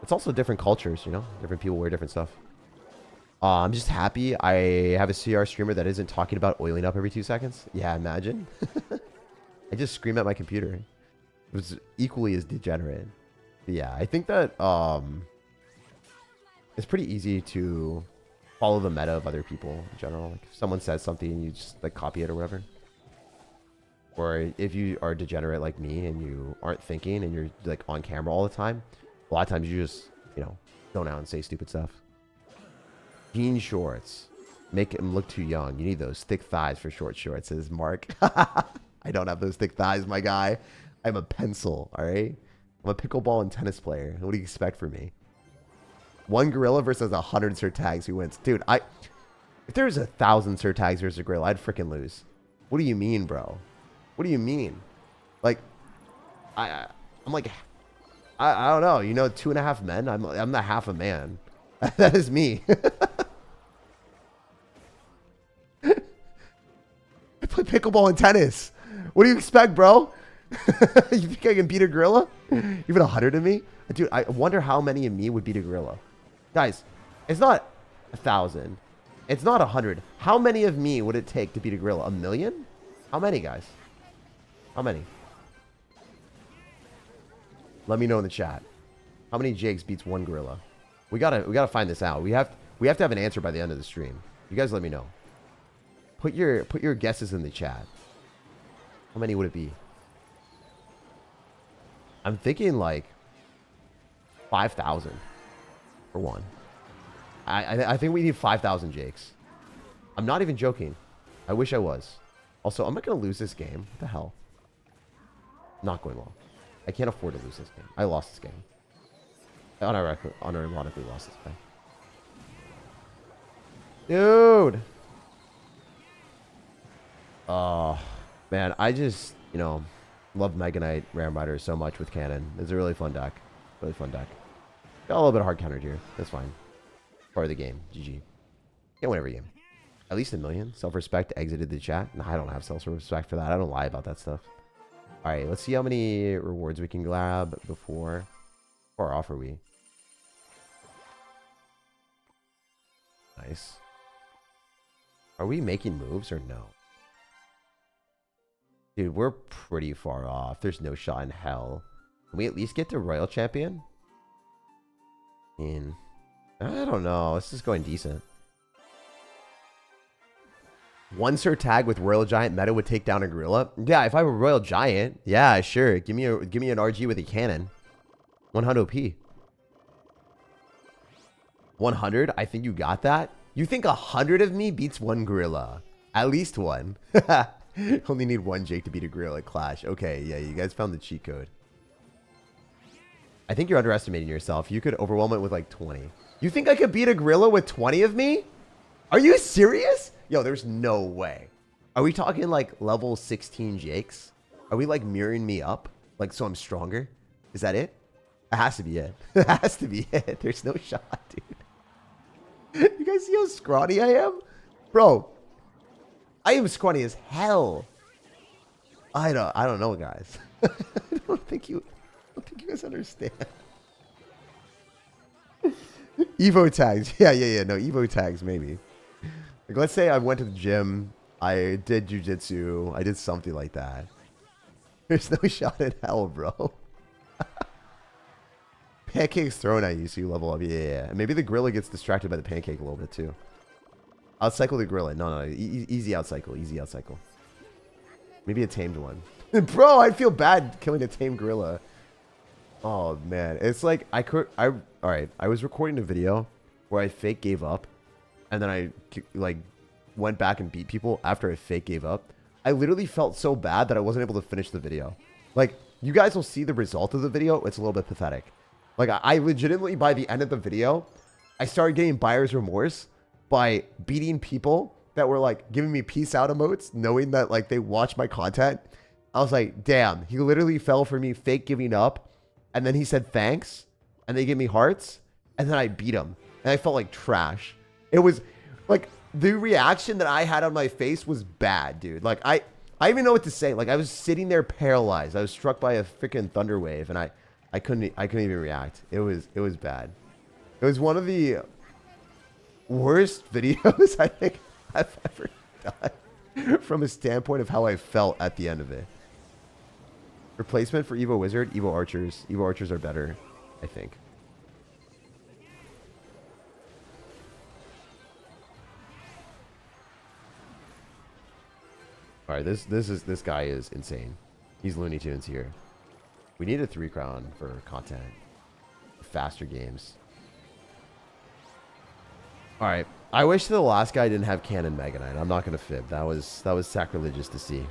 It's also different cultures, you know? Different people wear different stuff. I'm just happy I have a CR streamer that isn't talking about oiling up every 2 seconds. Yeah, imagine. I just scream at my computer. It was equally as degenerate. But yeah, I think that it's pretty easy to follow the meta of other people in general. Like if someone says something, you just like copy it or whatever. Or if you are degenerate like me and you aren't thinking and you're like on camera all the time, a lot of times you just, you know, go out and say stupid stuff. Jean shorts. Make him look too young. You need those thick thighs for short shorts, says Mark. I don't have those thick thighs, my guy. I'm a pencil, all right? I'm a pickleball and tennis player. What do you expect from me? 1 gorilla versus 100 SirTags. Who wins? Dude, if there was 1,000 SirTags versus a gorilla, I'd freaking lose. What do you mean, bro? What do you mean? Like, I'm like, I don't know. You know, 2.5 men? I'm the half a man. That is me. I play pickleball and tennis. What do you expect, bro? You think I can beat a gorilla? Even 100 of me? Dude, I wonder how many of me would beat a gorilla. Guys, it's not 1,000. It's not 100. How many of me would it take to beat a gorilla? 1 million? How many, guys? How many? Let me know in the chat. How many Jakes beats 1 gorilla? We gotta find this out. We have to have an answer by the end of the stream. You guys let me know. Put your guesses in the chat. How many would it be? I'm thinking like 5,000 for 1. I think we need 5,000 Jakes. I'm not even joking. I wish I was. Also, I'm not gonna lose this game. What the hell? Not going well. I can't afford to lose this game. I lost this game. Unironically lost this game. Dude! Oh, man. I just, you know, love Mega Knight Ram Rider so much with Cannon. It's a really fun deck. Really fun deck. Got a little bit of hard countered here. That's fine. Part of the game. GG. Can't win every game. At least 1 million. Self-respect exited the chat. No, I don't have self-respect for that. I don't lie about that stuff. Alright, let's see how many rewards we can grab before. Or off are we? Nice. Are we making moves or no? Dude, we're pretty far off. There's no shot in hell. Can we at least get to Royal Champion? I don't know. This is going decent. 1 SirTag with Royal Giant meta would take down a gorilla. Yeah, if I were Royal Giant, yeah, sure. Give me an RG with a cannon. 100 OP. 100? I think you got that. You think 100 of me beats 1 gorilla? At least 1. Only need 1 Jake to beat a gorilla at Clash. Okay, yeah, you guys found the cheat code. I think you're underestimating yourself. You could overwhelm it with like 20. You think I could beat a gorilla with 20 of me? Are you serious? Yo, there's no way. Are we talking like level 16 Jakes? Are we like mirroring me up? Like, so I'm stronger? Is that it? It has to be it. It has to be it. There's no shot, dude. You guys see how scrawny I am? Bro, I am scrawny as hell. I don't know, guys. I don't think you guys understand. Evo tags. Yeah. No, Evo tags, maybe. Like, let's say I went to the gym. I did jujitsu. I did something like that. There's no shot in hell, bro. Pancake's thrown at you, so you level up. Yeah. Maybe the gorilla gets distracted by the pancake a little bit, too. Outcycle the gorilla. No. Easy outcycle. Easy outcycle. Maybe a tamed one. Bro, I feel bad killing a tamed gorilla. Oh, man. It's like, alright. I was recording a video where I fake gave up. And then I, like, went back and beat people after I fake gave up. I literally felt so bad that I wasn't able to finish the video. Like, you guys will see the result of the video. It's a little bit pathetic. Like, I legitimately, by the end of the video, I started getting buyer's remorse by beating people that were, like, giving me peace out emotes, knowing that, like, they watch my content. I was like, damn, he literally fell for me fake giving up. And then he said thanks. And they gave me hearts. And then I beat him. And I felt like trash. It was, like, the reaction that I had on my face was bad, dude. Like I even know what to say. Like I was sitting there paralyzed. I was struck by a freaking thunder wave, and I couldn't even react. It was bad. It was one of the worst videos I think I've ever done from a standpoint of how I felt at the end of it. Replacement for Evo Wizard, Evo Archers. Evo Archers are better, I think. All right, this guy is insane. He's Looney Tunes here. We need a 3 crown for content. Faster games. All right. I wish the last guy didn't have Cannon Mega Knight. I'm not gonna fib. That was sacrilegious to see.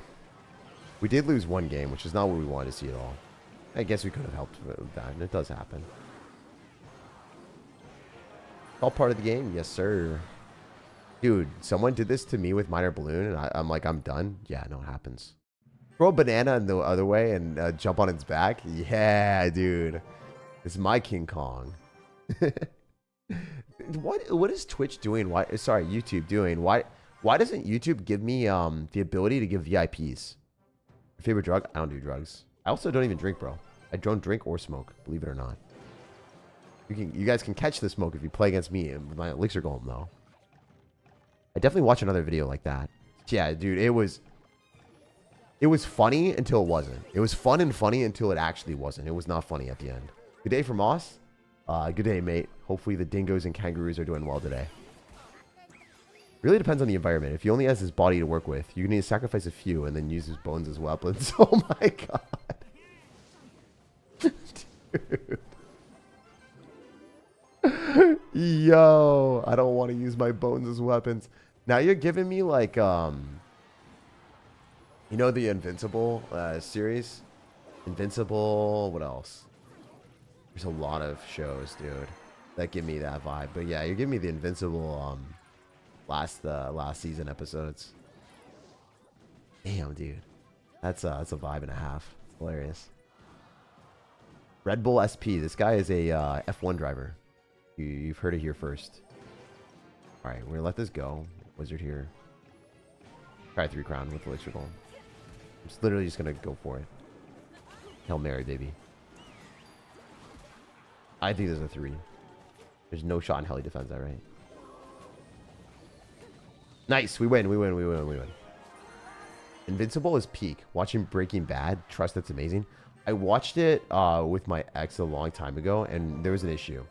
We did lose one game, which is not what we wanted to see at all. I guess we could have helped with that, and it does happen. All part of the game, yes sir. Dude, someone did this to me with Minor Balloon, and I'm like, I'm done. Yeah, no, it happens. Throw a banana in the other way and jump on its back. Yeah, dude. It's my King Kong. What is Twitch doing? Why? Sorry, YouTube doing? Why doesn't YouTube give me the ability to give VIPs? Your favorite drug? I don't do drugs. I also don't even drink, bro. I don't drink or smoke. Believe it or not. You guys can catch the smoke if you play against me with my elixir golem, though. I definitely watch another video like that. Yeah, dude, it was funny until it wasn't. It was fun and funny until it actually wasn't. It was not funny at the end. Good day from Moss. Good day, mate. Hopefully the dingoes and kangaroos are doing well today. Really depends on the environment. If he only has his body to work with, you need to sacrifice a few and then use his bones as weapons. Oh my god. Dude. Yo, I don't want to use my bones as weapons. Now you're giving me like, you know, the Invincible series? Invincible, what else? There's a lot of shows, dude, that give me that vibe. But yeah, you're giving me the Invincible last season episodes. Damn, dude. That's a vibe and a half. It's hilarious. Red Bull SP. This guy is a F1 driver. You've heard it here first. All right, we're gonna let this go. Wizard here. Try 3 crown with elixir golem. I'm just literally just gonna go for it. Hail Mary, baby. I think there's a 3. There's no shot in hell he defends that, right? Nice. We win. We win. We win. We win. Invincible is peak. Watching Breaking Bad. Trust that's amazing. I watched it with my ex a long time ago, and there was an issue.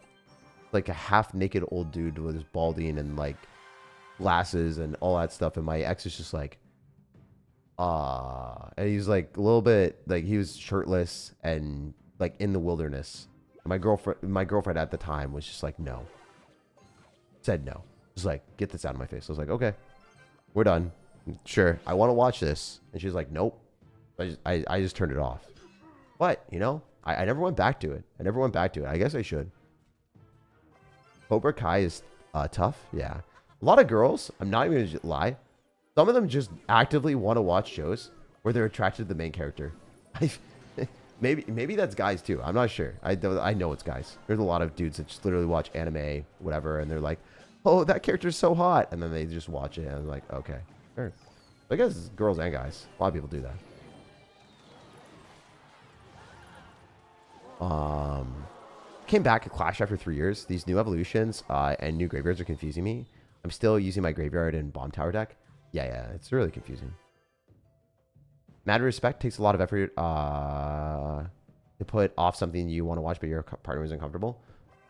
Like a half-naked old dude with his balding and like glasses and all that stuff, and my ex is just like, and he's like a little bit like he was shirtless and like in the wilderness. And my girlfriend at the time was just like, no. Said no. Just like, get this out of my face. I was like, okay, we're done. Sure, I want to watch this. And she's like, nope. I just turned it off. But you know, I never went back to it. I guess I should. Cobra Kai is tough. Yeah. A lot of girls, I'm not even going to lie. Some of them just actively want to watch shows where they're attracted to the main character. Maybe that's guys too. I'm not sure. I know it's guys. There's a lot of dudes that just literally watch anime, whatever, and they're like, oh, that character's so hot. And then they just watch it and I'm like, okay. Sure. I guess it's girls and guys. A lot of people do that. Came back at Clash after 3 years. These new evolutions and new graveyards are confusing me. I'm still using my graveyard and bomb tower deck. Yeah, it's really confusing. Mad Respect takes a lot of effort to put off something you want to watch, but your partner is uncomfortable.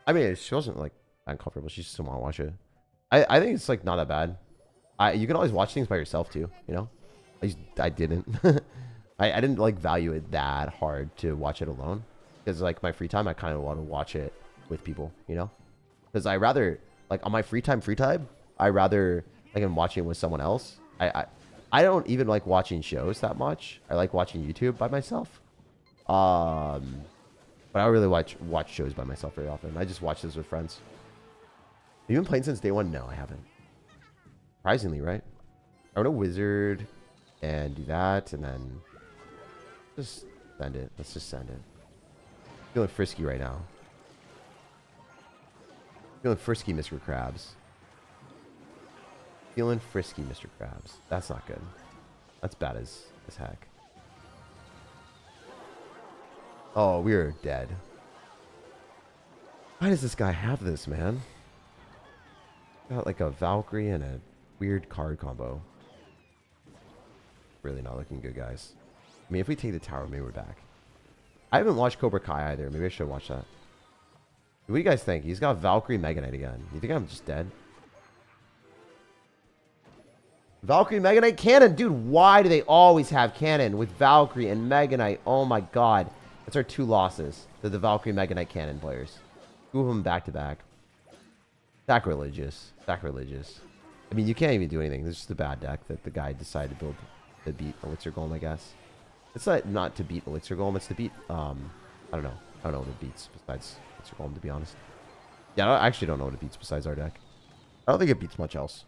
I mean, she wasn't like uncomfortable. She just didn't want to watch it. I think it's like not that bad. You can always watch things by yourself too, you know? I didn't. I didn't like value it that hard to watch it alone. Because like my free time, I kind of want to watch it with people, you know? Because I rather, like on my free time, I rather like I'm watching it with someone else. I don't even like watching shows that much. I like watching YouTube by myself. But I don't really watch shows by myself very often. I just watch this with friends. Have you been playing since day one? No, I haven't. Surprisingly, right? I want a wizard and do that and then just send it. Let's just send it. Feeling frisky right now. Feeling frisky, Mr. Krabs. Feeling frisky, Mr. Krabs. That's not good. That's bad as heck. Oh, we are dead. Why does this guy have this, man? Got like a Valkyrie and a weird card combo. Really not looking good, guys. I mean, if we take the tower, maybe we're back. I haven't watched Cobra Kai either. Maybe I should watch that. What do you guys think? He's got Valkyrie Mega Knight again. You think I'm just dead? Valkyrie Mega Knight cannon. Dude, why do they always have cannon with Valkyrie and Mega Knight? Oh my god. That's our 2 losses to the Valkyrie Mega Knight cannon players. 2 of them back to back. Sacrilegious. Sacrilegious. I mean, you can't even do anything. This is just a bad deck that the guy decided to build to beat Elixir Golem, I guess. It's not to beat Elixir Golem. It's to beat, I don't know. I don't know what it beats besides Elixir Golem, to be honest. Yeah, I actually don't know what it beats besides our deck. I don't think it beats much else.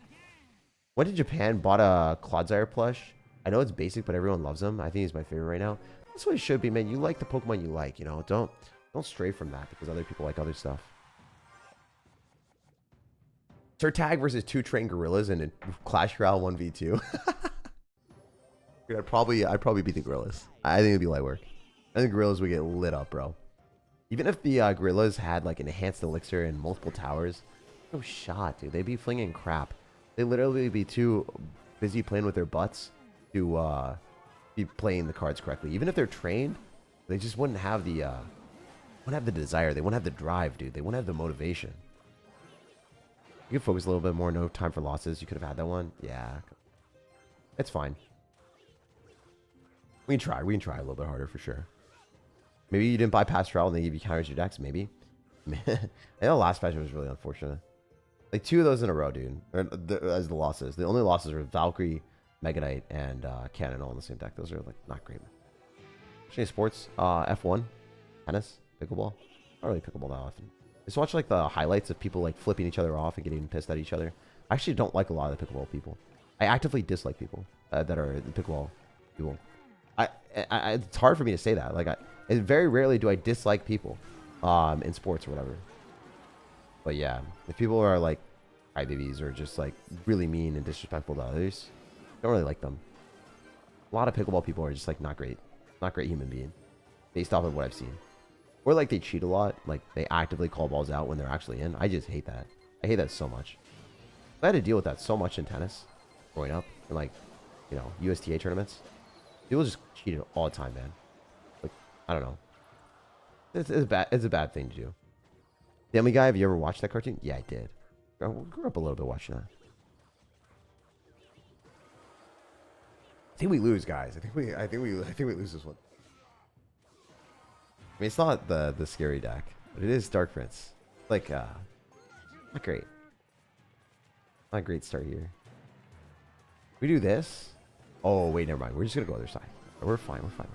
Went to Japan, bought a Clodsire plush. I know it's basic, but everyone loves him. I think he's my favorite right now. That's what it should be, man. You like the Pokemon you like, you know. Don't stray from that because other people like other stuff. SirTag versus 2 trained gorillas in a Clash Royale 1v2. I'd probably beat the gorillas. I think it'd be light work. I think gorillas would get lit up, bro. Even if the gorillas had like enhanced elixir and multiple towers, no shot, dude. They'd be flinging crap. They literally be too busy playing with their butts to be playing the cards correctly. Even if they're trained, they just wouldn't have the desire. They wouldn't have the drive, dude. They wouldn't have the motivation. You could focus a little bit more. No time for losses. You could have had that one. Yeah, it's fine. We can try. We can try a little bit harder for sure. Maybe you didn't bypass trial and they give you counters your decks. Maybe. I know the last patch was really unfortunate. Like 2 of those in a row, dude. As the losses. The only losses were Valkyrie, Mega Knight, and Cannon all in the same deck. Those are like not great. Any sports? F1, tennis, pickleball. Not really pickleball that often. Just watch like the highlights of people like flipping each other off and getting pissed at each other. I actually don't like a lot of the pickleball people. I actively dislike people that are the pickleball people. It's hard for me to say that. Like, very rarely do I dislike people in sports or whatever. But yeah, if people are like crybabies or just like really mean and disrespectful to others, I don't really like them. A lot of pickleball people are just like not great human being, based off of what I've seen. Or like they cheat a lot, like they actively call balls out when they're actually in. I just hate that. I hate that so much. I had to deal with that so much in tennis growing up, and like, you know, USTA tournaments. People just cheated all the time, man. Like, I don't know. It's a bad thing to do. Family Guy, have you ever watched that cartoon? Yeah, I did. I grew up a little bit watching that. I think we lose, guys. I think we lose this one. I mean, it's not the scary deck, but it is Dark Prince. Like, not great. Not a great start here. We do this. Oh, wait, never mind. We're just going to go other side. We're fine. We're fine.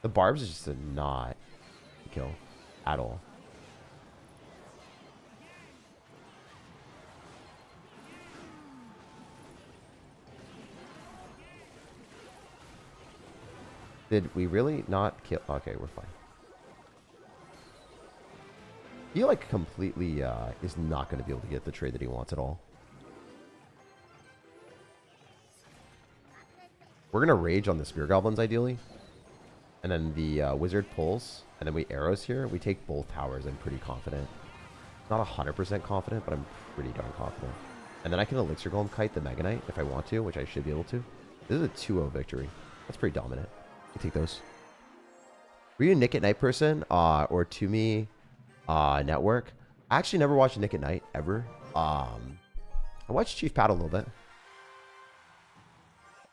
The barbs is just a not kill at all. Did we really not kill? Okay, we're fine. He like completely is not going to be able to get the trade that he wants at all. We're going to rage on the Spear Goblins ideally. And then the Wizard pulls. And then we arrows here. We take both towers. I'm pretty confident. Not 100% confident, but I'm pretty darn confident. And then I can Elixir Golem kite the Mega Knight if I want to, which I should be able to. This is a 2-0 victory. That's pretty dominant. I take those. Were you a Nick at Night person or To Me Network? I actually never watched Nick at Night ever. I watched Chief Pat a little bit.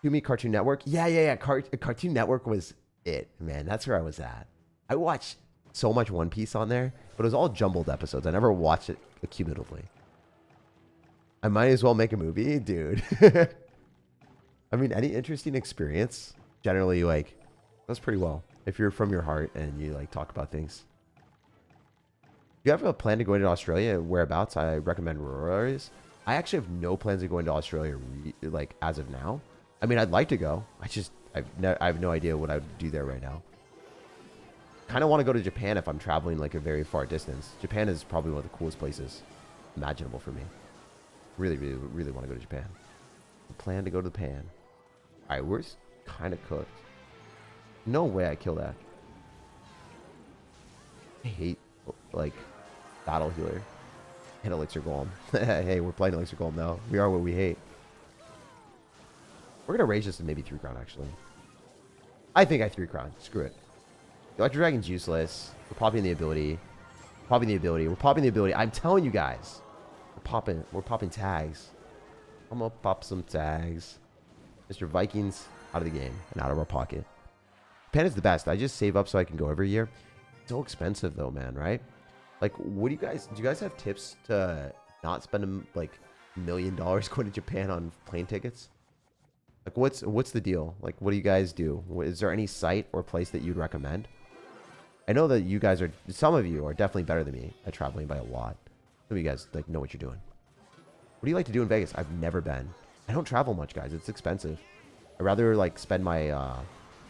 To Me Cartoon Network. Yeah. Cartoon Network was it, man. That's where I was at. I watched so much One Piece on there, but it was all jumbled episodes. I never watched it cumulatively. I might as well make a movie, dude. I mean, any interesting experience generally like does pretty well if you're from your heart and you like talk about things. If you have a plan to go into Australia, whereabouts? I recommend rural areas. I actually have no plans of going to Australia like as of now. I mean, I'd like to go. I have no idea what I would do there right now. Kind of want to go to Japan if I'm traveling like a very far distance. Japan is probably one of the coolest places. imaginable for me. Really, really, really want to go to Japan. Plan to go to Japan. All right, we're kind of cooked. No way I kill that. I hate, like, battle healer and elixir golem. Hey, we're playing elixir golem now. We are what we hate. We're gonna rage this to maybe 3 crown actually. I think I 3 crown. Screw it. Electro Dragon's useless. We're popping the ability. Popping the ability. We're popping the ability. I'm telling you guys. We're popping tags. I'm gonna pop some tags. Mr. Vikings out of the game and out of our pocket. Japan is the best. I just save up so I can go every year. It's so expensive though, man, right? Like, what do you guys have tips to not spend like $1 million going to Japan on plane tickets? Like, what's the deal? Like, what do you guys do? Is there any site or place that you'd recommend? I know that you guys are, some of you are definitely better than me at traveling by a lot. Some of you guys like know what you're doing. What do you like to do in Vegas? I've never been. I don't travel much, guys. It's expensive. I'd rather like spend my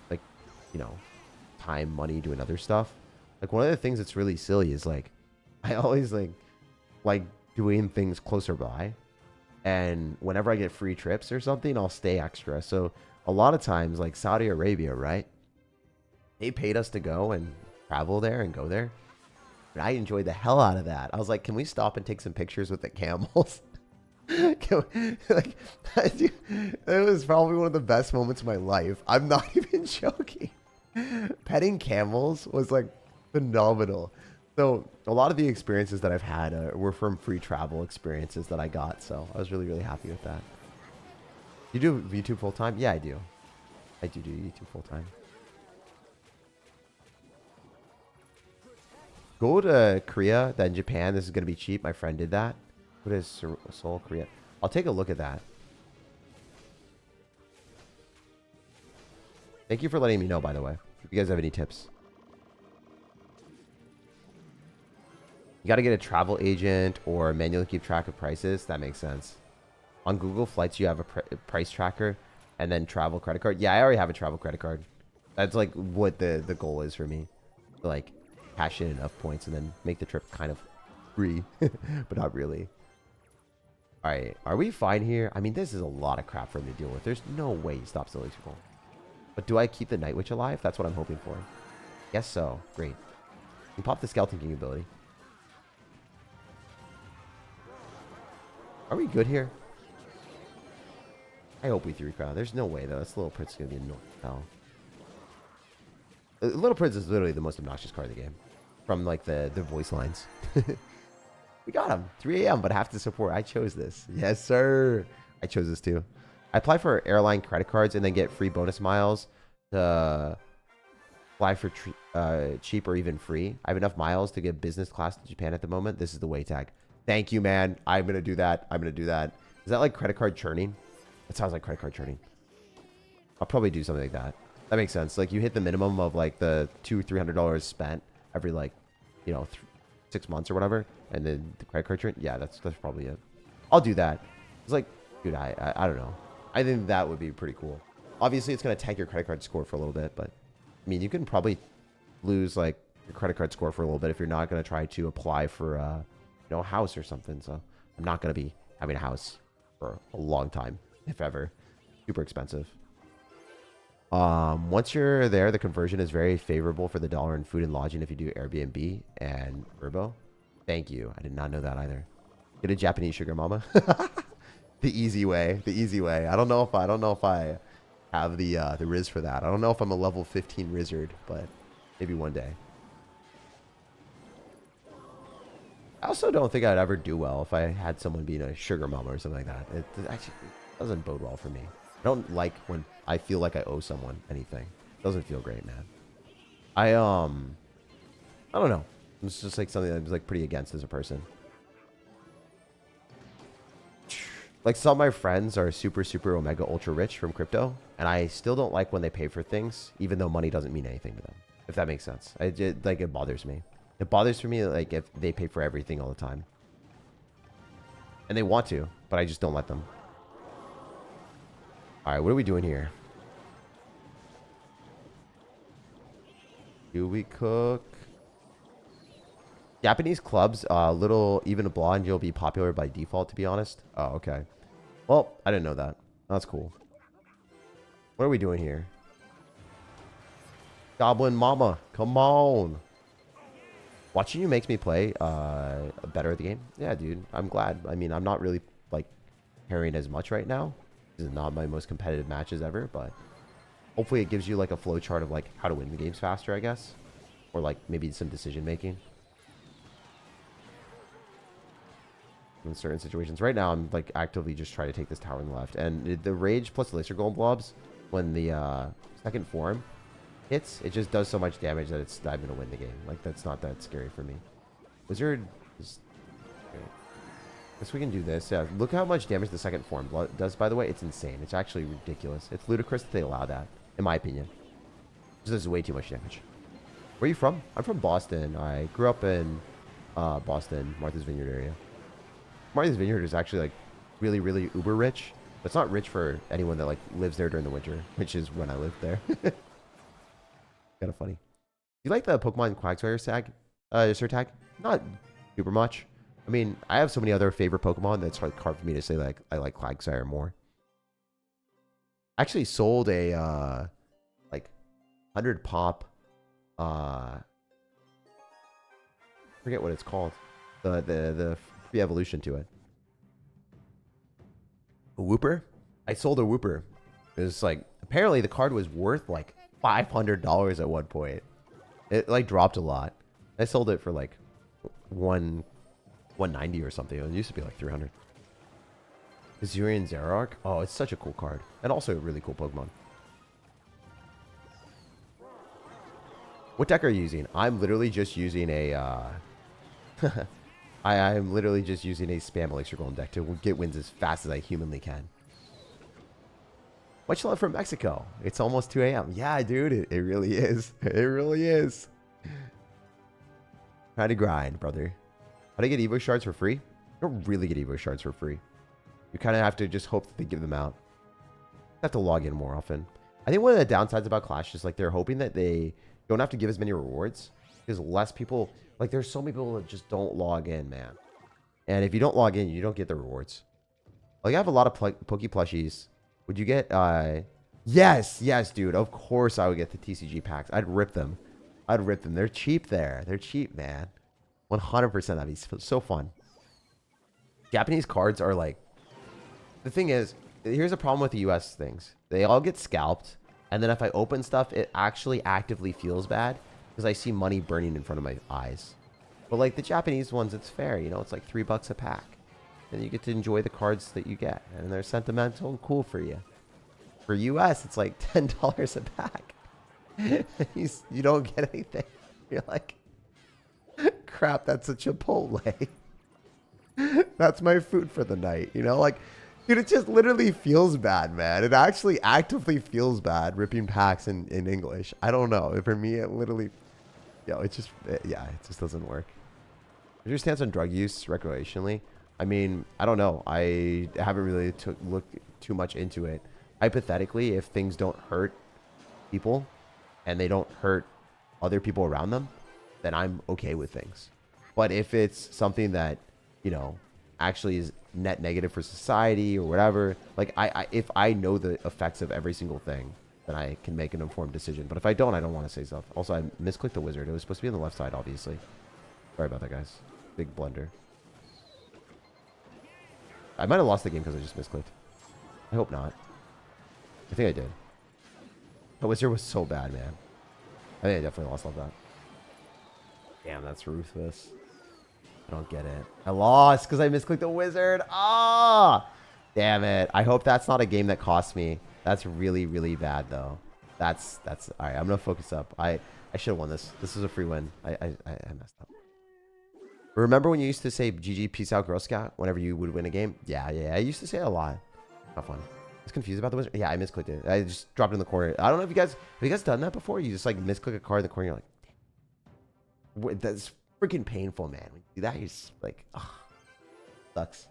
like, you know, time, money doing other stuff. Like, one of the things that's really silly is like, I always like doing things closer by. And whenever I get free trips or something, I'll stay extra. So a lot of times, like Saudi Arabia, right? They paid us to go and travel there and go there. And I enjoyed the hell out of that. I was like, can we stop and take some pictures with the camels? Like, it was probably one of the best moments of my life. I'm not even joking. Petting camels was like phenomenal. So a lot of the experiences that I've had were from free travel experiences that I got. So I was really, really happy with that. You do YouTube full time? Yeah, I do. I do YouTube full time. Go to Korea, then Japan. This is going to be cheap. My friend did that. What is Seoul, Korea? I'll take a look at that. Thank you for letting me know, by the way. If you guys have any tips. You got to get a travel agent or manually keep track of prices. That makes sense. On Google Flights, you have a price tracker and then travel credit card. Yeah, I already have a travel credit card. That's like what the goal is for me. To like cash in enough points and then make the trip kind of free, but not really. All right, are we fine here? I mean, this is a lot of crap for me to deal with. There's no way he stops the elixir. But do I keep the Night Witch alive? That's what I'm hoping for. Yes, so. Great. We pop the Skeleton King ability. Are we good here? I hope we 3 crown. There's no way, though. This Little Prince is going to be annoying. No. Little Prince is literally the most obnoxious card in the game. From, like, the voice lines. We got him. 3 a.m., but have to support. I chose this. Yes, sir. I chose this, too. I apply for airline credit cards and then get free bonus miles to fly for cheap or even free. I have enough miles to get business class to Japan at the moment. This is the way tag. Thank you, man. I'm going to do that. I'm going to do that. Is that like credit card churning? That sounds like credit card churning. I'll probably do something like that. That makes sense. Like, you hit the minimum of like the $200-300 spent every, like, you know, 6 months or whatever. And then the credit card churn. Yeah, that's probably it. I'll do that. It's like, dude, I don't know. I think that would be pretty cool. Obviously, it's going to tank your credit card score for a little bit. But, I mean, you can probably lose, like, your credit card score for a little bit if you're not going to try to apply for, you know, a house or something. So, I'm not going to be having a house for a long time, if ever. Super expensive. Once you're there, the conversion is very favorable for the dollar in food and lodging if you do Airbnb and Urbo. Thank you. I did not know that either. Get a Japanese sugar mama. The easy way. The easy way. I don't know if I have the Riz for that. I don't know if I'm a level 15 Rizzard, but maybe one day. I also don't think I'd ever do well if I had someone being a sugar mama or something like that. It actually doesn't bode well for me. I don't like when I feel like I owe someone anything. It doesn't feel great, man. I don't know. It's just like something that I'm like pretty against as a person. Like, some of my friends are super, super omega ultra rich from crypto, and I still don't like when they pay for things, even though money doesn't mean anything to them. If that makes sense. It bothers me. It bothers me like if they pay for everything all the time. And they want to, but I just don't let them. All right, what are we doing here? Do we cook? Japanese clubs, little even a blonde, you'll be popular by default, to be honest. Oh, okay. Well, I didn't know that. That's cool. What are we doing here? Goblin Mama, come on. Watching you makes me play better at the game. Yeah, dude, I'm glad. I mean, I'm not really, like, carrying as much right now. This is not my most competitive matches ever, but hopefully it gives you, like, a flow chart of, like, how to win the games faster, I guess. Or, like, maybe some decision making. In certain situations. Right now, I'm, like, actively just trying to take this tower on the left. And the Rage plus the Laser Golem blobs, when the second form hits, it just does so much damage that it's not going to win the game. Like, that's not that scary for me. Wizard is... Okay. Guess we can do this. Yeah, look how much damage the second form does, by the way. It's insane. It's actually ridiculous. It's ludicrous that they allow that, in my opinion. This does way too much damage. Where are you from? I'm from Boston. I grew up in Boston, Martha's Vineyard area. Martha's Vineyard is actually, like, really, really uber rich. But it's not rich for anyone that, like, lives there during the winter, which is when I lived there. Kind of funny. Do you like the Pokemon Quagsire SirTag? Not super much. I mean, I have so many other favorite Pokemon that's hard for me to say, like, I like Quagsire more. I actually sold a like 100 pop forget what it's called. The free evolution to it. A Wooper? I sold a Wooper. It was like, apparently the card was worth like $500 at one point. It like dropped a lot. I sold it for like 190 or something. It used to be like 300. Azurian Zerark? Oh, it's such a cool card. And also a really cool Pokemon. What deck are you using? I'm literally just using a I'm literally just using a spam Elixir Golem deck to get wins as fast as I humanly can. Much love from Mexico. It's almost 2 a.m. Yeah, dude, it really is. It really is. Trying to grind, brother. How do you get Evo shards for free? You don't really get Evo shards for free. You kind of have to just hope that they give them out. You have to log in more often. I think one of the downsides about Clash is like they're hoping that they don't have to give as many rewards. Because less people, like there's so many people that just don't log in, man. And if you don't log in, you don't get the rewards. Like I have a lot of Poke plushies. Would you get, yes, dude. Of course I would get the TCG packs. I'd rip them. I'd rip them. They're cheap there. They're cheap, man. 100%. That'd be so fun. Japanese cards are like, the thing is, here's a problem with the US things. They all get scalped. And then if I open stuff, it actually actively feels bad. Because I see money burning in front of my eyes. But like the Japanese ones, it's fair. You know, it's like $3 a pack. And you get to enjoy the cards that you get. And they're sentimental and cool for you. For US, it's like $10 a pack. You don't get anything. You're like, crap, that's a Chipotle. That's my food for the night. You know, like, dude, it just literally feels bad, man. It actually actively feels bad ripping packs in English. I don't know. For me, it literally, it just doesn't work. What's your stance on drug use recreationally? I mean, I don't know. I haven't really looked too much into it. Hypothetically, if things don't hurt people and they don't hurt other people around them, then I'm okay with things. But if it's something that, you know, actually is net negative for society or whatever, like if I know the effects of every single thing, then I can make an informed decision. But if I don't want to say stuff. Also, I misclicked the wizard. It was supposed to be on the left side, obviously. Sorry about that, guys. Big blunder. I might have lost the game because I just misclicked. I hope not. I think I did. The wizard was so bad, man. I think I definitely lost all that. Damn, that's ruthless. I don't get it. I lost because I misclicked the wizard. Ah! Damn it. I hope that's not a game that cost me. That's really, really bad, though. That's all right. I'm going to focus up. I should have won this. This was a free win. I messed up. Remember when you used to say GG, peace out, Girl Scout, whenever you would win a game? Yeah. I used to say it a lot. Tough one. I was confused about the wizard. Yeah, I misclicked it. I just dropped it in the corner. I don't know if have you guys done that before? You just like misclick a card in the corner. You're like, damn. That's freaking painful, man. When you do that, you're just like, ugh. Sucks.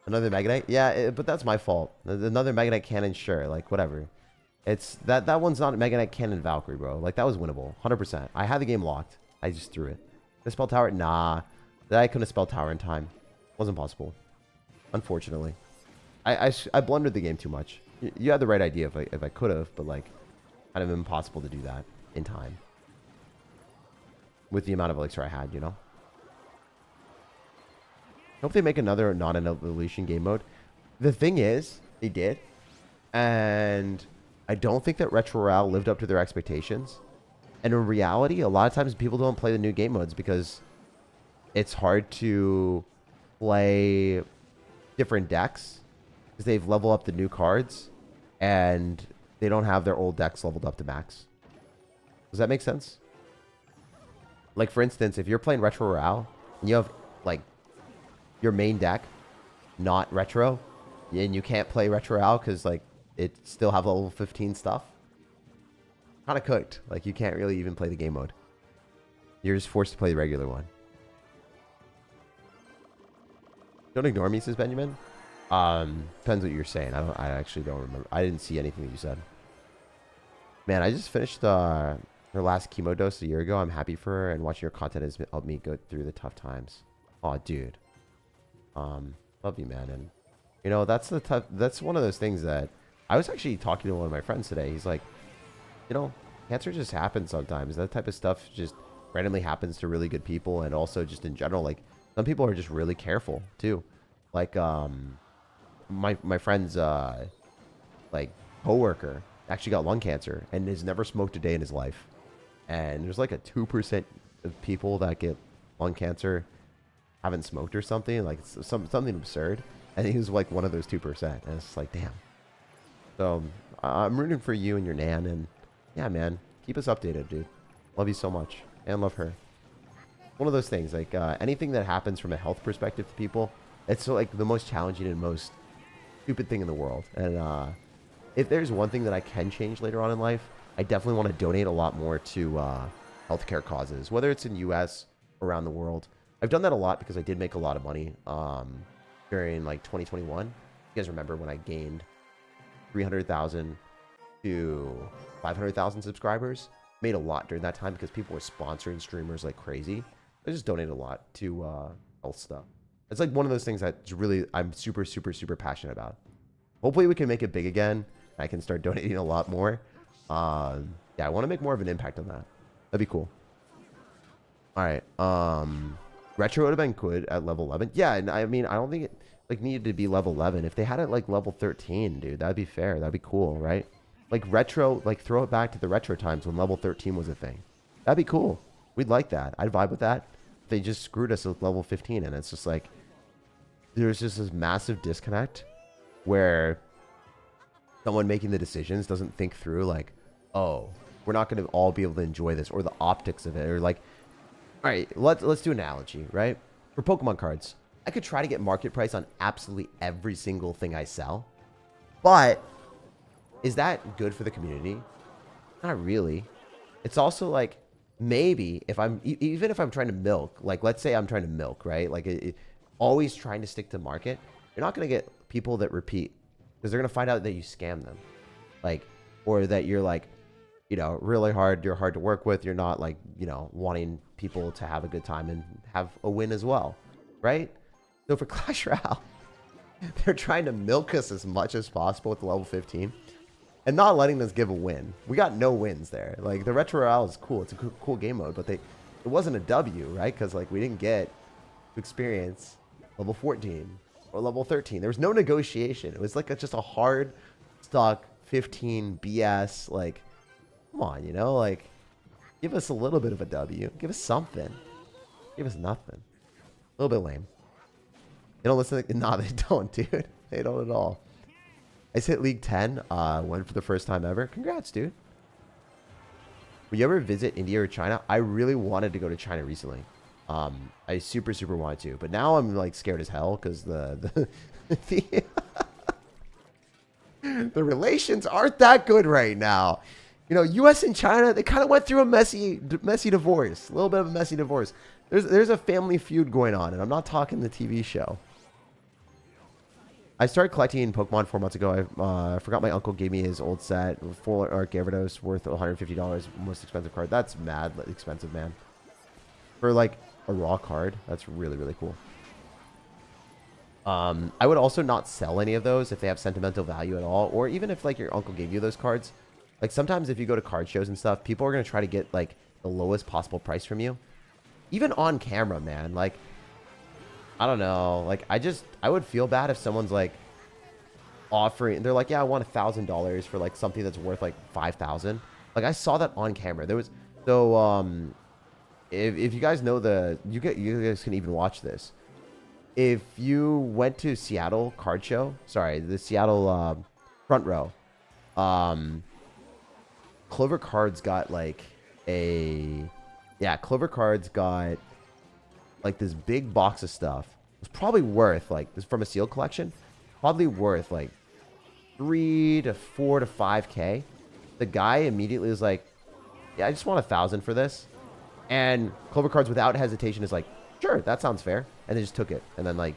Another Magnite? Yeah, but that's my fault. Another Magnite Cannon, sure. Like, whatever. It's that one's not Magnite Cannon Valkyrie, bro. Like, that was winnable. 100%. I had the game locked. I just threw it. I spell tower? Nah. I couldn't spell tower in time. Wasn't possible. Unfortunately. I blundered the game too much. You had the right idea if I could have, but like, kind of impossible to do that in time. With the amount of elixir I had, you know? Hope they make another non-evolution game mode. The thing is, they did. And I don't think that Retro Royale lived up to their expectations. And in reality, a lot of times people don't play the new game modes because it's hard to play different decks because they've leveled up the new cards and they don't have their old decks leveled up to max. Does that make sense? Like, for instance, if you're playing Retro Royale and you have, like, your main deck not retro, and you can't play Retro Royale because, like, it still have level 15 stuff, kind of cooked. Like, you can't really even play the game mode. You're just forced to play the regular one. Don't ignore me, says Benjamin. Depends what you're saying. I actually don't remember. I didn't see anything that you said. Man, I just finished her last chemo dose a year ago. I'm happy for her, and watching your content has helped me go through the tough times. Oh, dude. Love you, man. And you know, that's one of those things that I was actually talking to one of my friends today. He's like, you know, cancer just happens sometimes. That type of stuff just randomly happens to really good people, and also just in general, like, some people are just really careful too. Like, my friend's like coworker actually got lung cancer and has never smoked a day in his life. And there's like a 2% of people that get lung cancer haven't smoked or something. Like, it's something absurd. And he was like one of those 2%. And it's like, damn. So I'm rooting for you and your nan. And yeah, man, keep us updated, dude. Love you so much. And love her. One of those things, like, anything that happens from a health perspective to people, it's like the most challenging and most stupid thing in the world. And if there's one thing that I can change later on in life, I definitely want to donate a lot more to healthcare causes, whether it's in US or around the world. I've done that a lot because I did make a lot of money during like 2021. You guys remember when I gained 300,000 to 500,000 subscribers? Made a lot during that time because people were sponsoring streamers like crazy. I just donated a lot to health stuff. It's like one of those things that's really, I'm super, super, super passionate about. Hopefully we can make it big again. I can start donating a lot more. Yeah, I want to make more of an impact on that. That'd be cool. All right. Retro would have been good at level 11. Yeah, and I mean, I don't think it like needed to be level 11. If they had it like level 13, dude, that'd be fair. That'd be cool, right? Like retro, like throw it back to the retro times when level 13 was a thing. That'd be cool. We'd like that. I'd vibe with that. They just screwed us with level 15, and it's just like there's just this massive disconnect where someone making the decisions doesn't think through like, oh, we're not going to all be able to enjoy this, or the optics of it, or like, all right, let's do an analogy, right? For Pokemon cards, I could try to get market price on absolutely every single thing I sell, but is that good for the community? Not really. It's also like, maybe if I'm even if I'm trying to milk, like let's say I'm trying to milk, right? Like always trying to stick to market, you're not going to get people that repeat because they're going to find out that you scam them, like, or that you're like, you know, really hard. You're hard to work with. You're not like, you know, wanting people to have a good time and have a win as well, right? So for Clash Royale, they're trying to milk us as much as possible with the level 15. And not letting us give a win. We got no wins there. Like, the Retro Royale is cool. It's a cool game mode, but it wasn't a W, right? Because, like, we didn't get to experience level 14 or level 13. There was no negotiation. It was, like, just a hard, stuck 15 BS. Like, come on, you know? Like, give us a little bit of a W. Give us something. Give us nothing. A little bit lame. They don't listen. Nah, they don't, dude. They don't at all. I just hit League 10, won for the first time ever. Congrats, dude. Will you ever visit India or China? I really wanted to go to China recently. I super, super wanted to. But now I'm, like, scared as hell because the relations aren't that good right now. You know, U.S. and China, they kind of went through a messy divorce. A little bit of a messy divorce. There's a family feud going on, and I'm not talking the TV show. I started collecting Pokemon 4 months ago. I forgot my uncle gave me his old set, full art Gyarados, worth $150, most expensive card. That's mad expensive, man. For like a raw card. That's really, really cool. I would also not sell any of those if they have sentimental value at all, or even if like your uncle gave you those cards. Like sometimes if you go to card shows and stuff, people are going to try to get like the lowest possible price from you. Even on camera, man. Like, I don't know. Like, I would feel bad if someone's like offering, they're like, yeah, I want $1,000 for like something that's worth like 5,000. Like I saw that on camera. There was, so, if you guys know you guys can even watch this. If you went to Seattle card show, sorry, the Seattle, front row, Clover Cards got like Clover Cards got like this big box of stuff. It's probably worth like this from a sealed collection, probably worth like 3 to 4 to 5K. The guy immediately was like, yeah, I just want 1,000 for this. And Clover Cards without hesitation is like, sure, that sounds fair. And they just took it. And then like,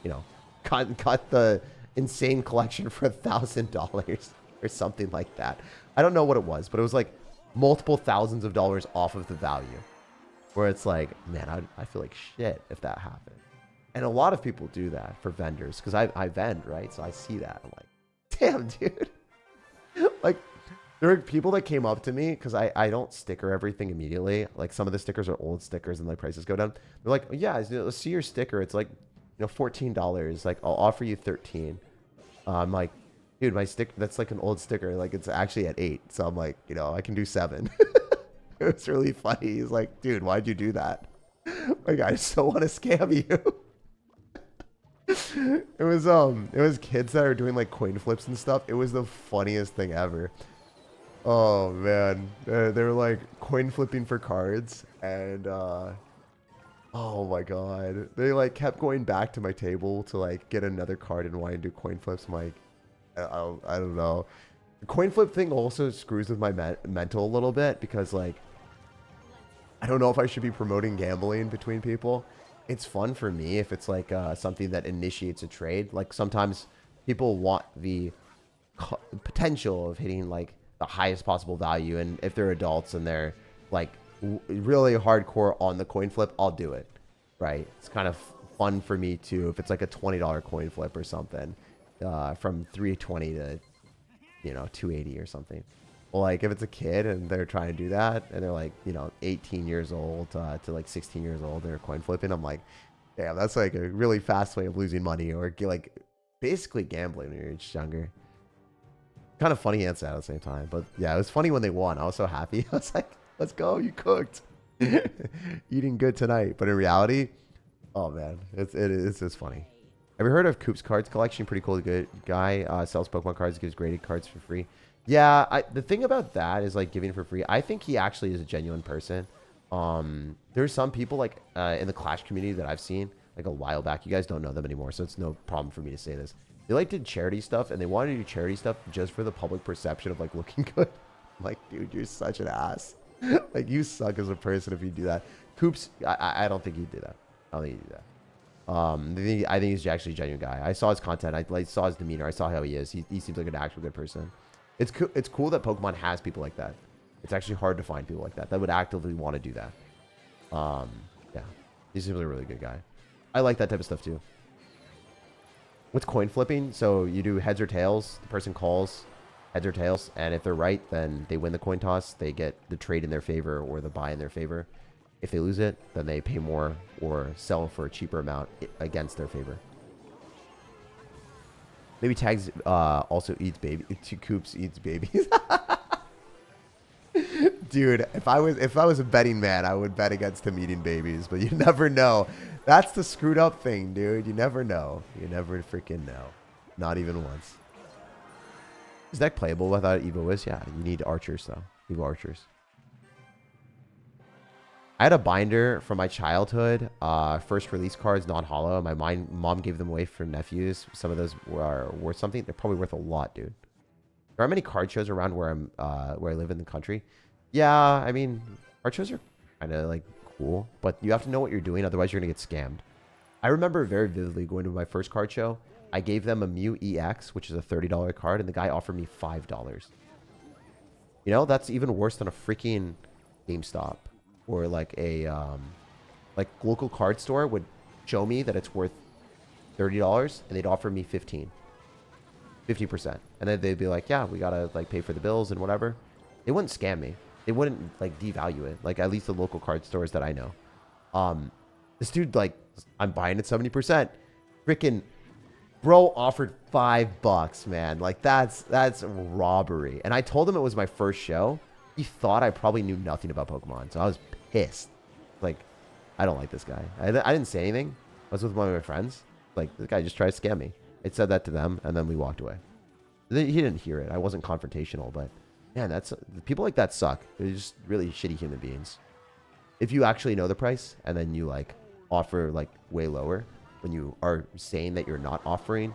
you know, got the insane collection for $1,000 or something like that. I don't know what it was, but it was like multiple thousands of dollars off of the value. Where it's like, man, I feel like shit if that happened. And a lot of people do that for vendors. Because I vend, right? So I see that. I'm like, damn, dude. Like, there are people that came up to me because I don't sticker everything immediately. Like some of the stickers are old stickers and like prices go down. They're like, oh, yeah, let's see your sticker. It's like, you know, $14. Like I'll offer you 13. I'm like, dude, my sticker, that's like an old sticker. Like it's actually at 8. So I'm like, you know, I can do 7. It was really funny. He's like, dude, why'd you do that? Like, I just don't want to scam you. It was kids that are doing like coin flips and stuff. It was the funniest thing ever. Oh man, they were like coin flipping for cards, and oh my god, they like kept going back to my table to like get another card and wanting to do coin flips. I'm like, I don't know. The coin flip thing also screws with my mental a little bit because like I don't know if I should be promoting gambling between people. It's fun for me if it's like something that initiates a trade. Like sometimes people want the potential of hitting like the highest possible value, and if they're adults and they're like really hardcore on the coin flip, I'll do it, right? It's kind of fun for me too if it's like a $20 coin flip or something, from 320 to, you know, 280 or something. Well, like if it's a kid and they're trying to do that and they're like, you know, 18 years old to like 16 years old, they're coin flipping, I'm like, damn, that's like a really fast way of losing money, or like basically gambling when you're just younger. Kind of funny and sad at the same time, but yeah, it was funny when they won. I was so happy. I was like, let's go, you cooked. Eating good tonight. But in reality, oh man, it's just funny. Have you heard of Coop's Cards Collection? Pretty cool, good guy. Sells Pokemon cards, gives graded cards for free. Yeah, the thing about that is like giving for free. I think he actually is a genuine person. There's some people like in the Clash community that I've seen like a while back. You guys don't know them anymore, so it's no problem for me to say this. They like did charity stuff, and they wanted to do charity stuff just for the public perception of like looking good. I'm like, dude, you're such an ass. Like you suck as a person if you do that. Coops, I don't think he'd do that. I don't think he'd do that. I think he's actually a genuine guy. I saw his content. I like saw his demeanor. I saw how he is. He seems like an actual good person. It's cool that Pokemon has people like that. It's actually hard to find people like that would actively want to do that. Yeah, he's a really good guy. I like that type of stuff too. What's coin flipping? So you do heads or tails. The person calls heads or tails, and if they're right, then they win the coin toss. They get the trade in their favor or the buy in their favor. If they lose it, then they pay more or sell for a cheaper amount against their favor. Maybe Tags also eats baby. Coops eats babies. Dude, if I was a betting man, I would bet against him eating babies, but you never know. That's the screwed up thing, dude. You never know. You never freaking know. Not even once. Is that playable without Evo Wiz? Yeah, you need archers though. Evo archers. I had a binder from my childhood. First release cards, non-hollow. My mom gave them away for nephews. Some of those were worth something. They're probably worth a lot, dude. There aren't many card shows around where I live in the country. Yeah, I mean, card shows are kind of like cool, but you have to know what you're doing, otherwise you're gonna get scammed. I remember very vividly going to my first card show. I gave them a Mew EX, which is a $30 card, and the guy offered me $5. You know, that's even worse than a freaking GameStop or like a Like, local card store would show me that it's worth $30 and they'd offer me 50%. And then they'd be like, yeah, we gotta like pay for the bills and whatever. They wouldn't scam me. They wouldn't like devalue it. Like, at least the local card stores that I know. This dude, like, I'm buying it 70%. Freaking bro offered $5, man. Like, that's robbery. And I told him it was my first show. He thought I probably knew nothing about Pokemon, so I was pissed. Like, I don't like this guy. I didn't say anything. I was with one of my friends. Like, this guy just tried to scam me. I said that to them, and then we walked away. He didn't hear it. I wasn't confrontational, but man, people like that suck. They're just really shitty human beings. If you actually know the price, and then you like offer like way lower when you are saying that you're not offering,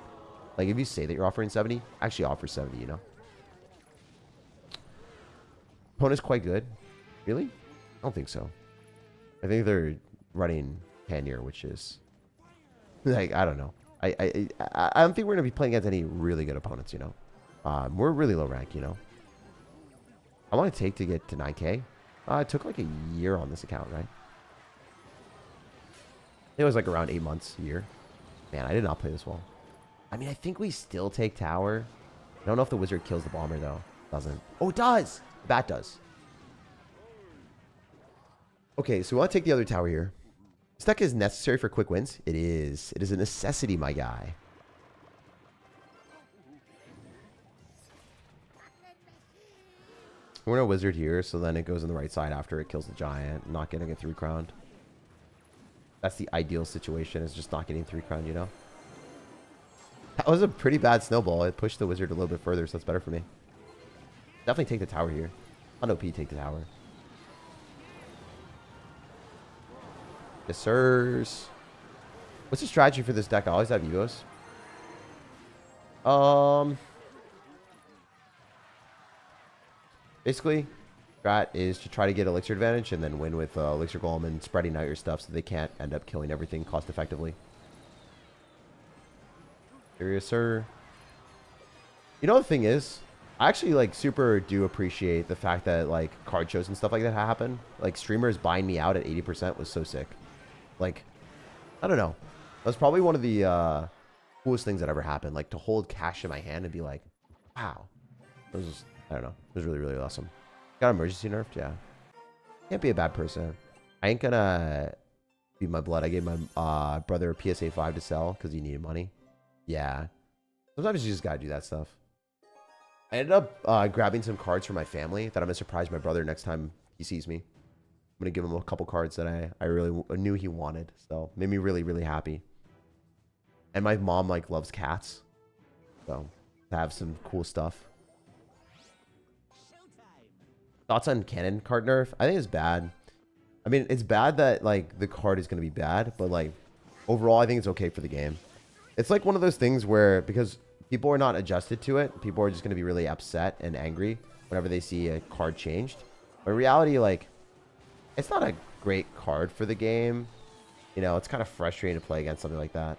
like if you say that you're offering 70, actually offer 70, you know. Opponent's quite good. Really? I don't think so. I think they're running Panier, which is like, I don't know. I don't think we're going to be playing against any really good opponents, you know. We're really low rank, you know. I want to take to get to 9K. It took like a year on this account, right? It was like around 8 months, a year. Man, I did not play this well. I mean, I think we still take tower. I don't know if the wizard kills the bomber, though. Doesn't. Oh, it does! The bat does. Okay, so we want to take the other tower here. This deck is necessary for quick wins. It is. It is a necessity, my guy. We're gonna wizard here, so then it goes on the right side after it kills the giant, not getting a 3-crowned. That's the ideal situation, is just not getting 3-crowned, you know? That was a pretty bad snowball. It pushed the wizard a little bit further, so that's better for me. Definitely take the tower here. On OP, take the tower. Yes, sirs. What's the strategy for this deck? I always have Evos. Basically, strat is to try to get elixir advantage and then win with elixir golem and spreading out your stuff so they can't end up killing everything cost effectively. Serious, sir. You know, the thing is, I actually like super do appreciate the fact that like card shows and stuff like that happen. Like streamers buying me out at 80% was so sick. Like, I don't know. That's probably one of the coolest things that ever happened. Like to hold cash in my hand and be like, wow. It was just, I don't know. It was really, really awesome. Got emergency nerfed? Yeah. Can't be a bad person. I ain't gonna beat my blood. I gave my brother a PSA 5 to sell because he needed money. Yeah. Sometimes you just gotta do that stuff. I ended up grabbing some cards for my family that I'm gonna surprise my brother next time he sees me. I'm gonna give him a couple cards that I really knew he wanted. So made me really, really happy. And my mom like loves cats. So to have some cool stuff. Thoughts on cannon card nerf? I think it's bad. I mean, it's bad that like the card is gonna be bad, but like overall I think it's okay for the game. It's like one of those things where because people are not adjusted to it, people are just gonna be really upset and angry whenever they see a card changed. But in reality, like, it's not a great card for the game. You know, it's kind of frustrating to play against something like that.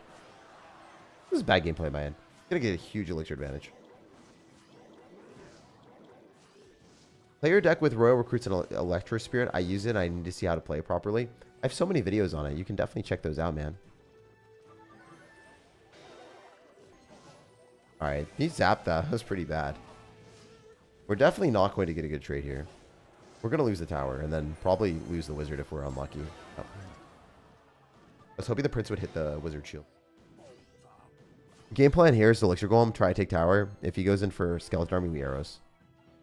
This is bad gameplay, man. Gonna get a huge elixir advantage. Play your deck with Royal Recruits and Electro Spirit. I use it. I need to see how to play it properly. I have so many videos on it. You can definitely check those out, man. Alright, he zapped that. That was pretty bad. We're definitely not going to get a good trade here. We're going to lose the tower and then probably lose the wizard if we're unlucky. Oh. I was hoping the prince would hit the wizard shield. Game plan here is the elixir golem, try to take tower. If he goes in for skeleton army, we arrows.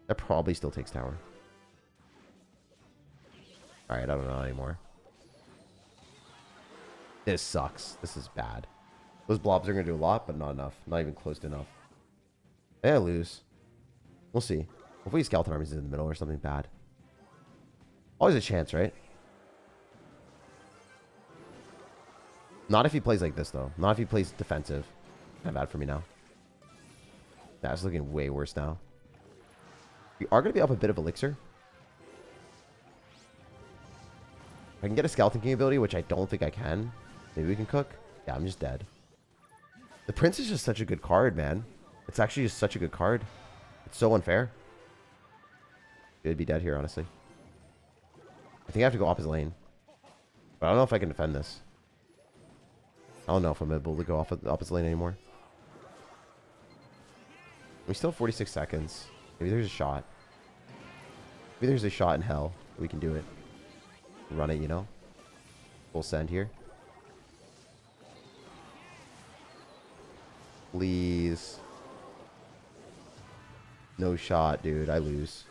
That probably still takes tower. Alright, I don't know anymore. This sucks. This is bad. Those blobs are going to do a lot, but not enough. Not even close to enough. I lose. We'll see. Hopefully skeleton armies is in the middle or something bad. Always a chance, right? Not if he plays like this, though. Not if he plays defensive. Kind of bad for me now. That's looking way worse now. We are going to be up a bit of elixir. If I can get a skeleton king ability, which I don't think I can. Maybe we can cook. Yeah, I'm just dead. The prince is just such a good card, man. It's actually just such a good card. It's so unfair. It'd be dead here, honestly. I think I have to go opposite lane. But I don't know if I can defend this. I don't know if I'm able to go off of the opposite lane anymore. We still have 46 seconds. Maybe there's a shot. Maybe there's a shot in hell. We can do it. Run it, you know? Full send here. Please. No shot, dude. I lose.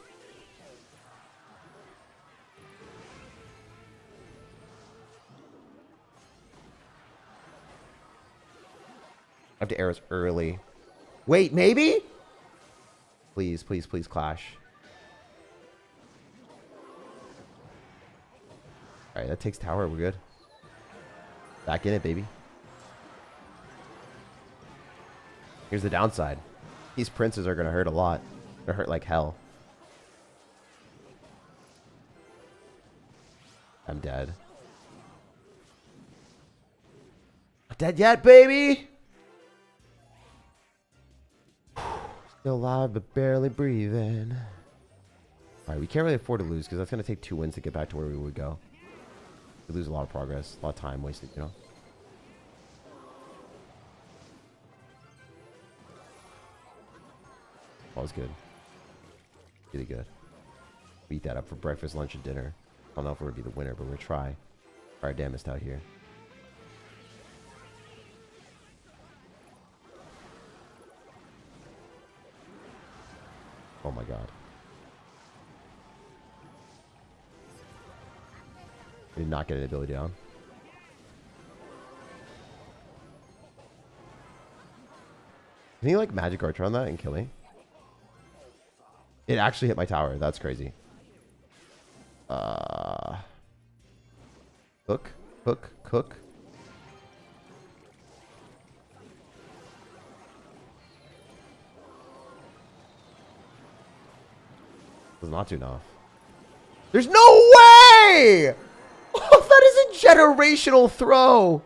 I have to arrows early. Wait, maybe? Please, please, please, Clash. Alright, that takes tower. We're good. Back in it, baby. Here's the downside. These princes are going to hurt a lot. They're hurt like hell. I'm dead. Not dead yet, baby! Still alive, but barely breathing. Alright, we can't really afford to lose because that's going to take 2 wins to get back to where we would go. We lose a lot of progress, a lot of time wasted, you know? That was good. Really good. Beat that up for breakfast, lunch, and dinner. I don't know if we're going to be the winner, but we're going to try. Alright, damn, missed out here. Oh my god. We did not get an ability down. Can you like magic archer on that and kill me? It actually hit my tower. That's crazy. Hook, hook, hook. Was not enough. There's no way! Oh, that is a generational throw.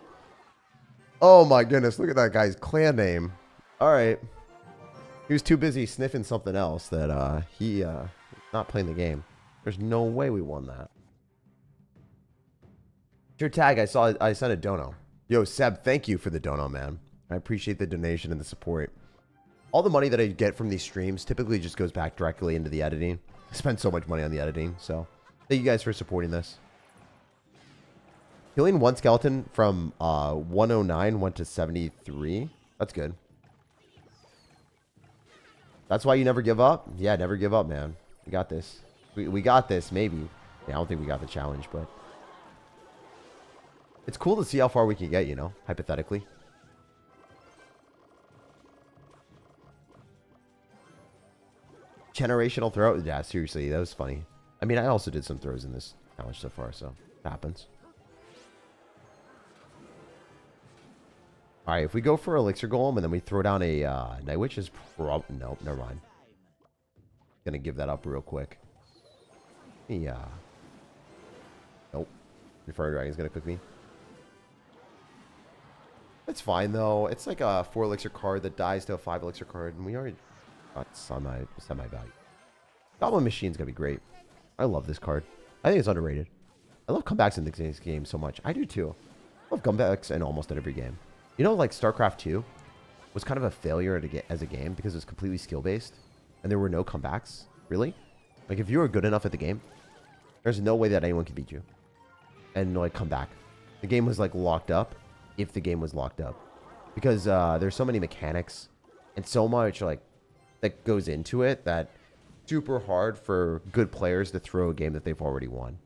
Oh my goodness, look at that guy's clan name. All right. He was too busy sniffing something else that he not playing the game. There's no way we won that. SirTag, I sent a dono. Yo, Seb, thank you for the dono, man. I appreciate the donation and the support. All the money that I get from these streams typically just goes back directly into the editing. I spend so much money on the editing, so thank you guys for supporting this. Killing one skeleton from 109 went to 73. That's good. That's why you never give up? Yeah, never give up, man. We got this. We got this, maybe. Yeah, I don't think we got the challenge, but it's cool to see how far we can get, you know, hypothetically. Generational throw? Yeah, seriously, that was funny. I mean, I also did some throws in this challenge so far, so it happens. Alright, if we go for Elixir Golem and then we throw down a Night Witch is nope, never mind. Gonna give that up real quick. Yeah. Nope. Inferno Dragon's gonna cook me. It's fine though. It's like a 4 Elixir card that dies to a 5 Elixir card, and we already got semi-value. Goblin Machine's gonna be great. I love this card. I think it's underrated. I love comebacks in this game so much. I do too. I love comebacks in almost every game. You know, like StarCraft 2 was kind of a failure as a game because it was completely skill-based and there were no comebacks, really. Like, if you were good enough at the game, there's no way that anyone could beat you and, like, come back. The game was, like, locked up if the game was locked up because there's so many mechanics and so much, like, that goes into it that super hard for good players to throw a game that they've already won.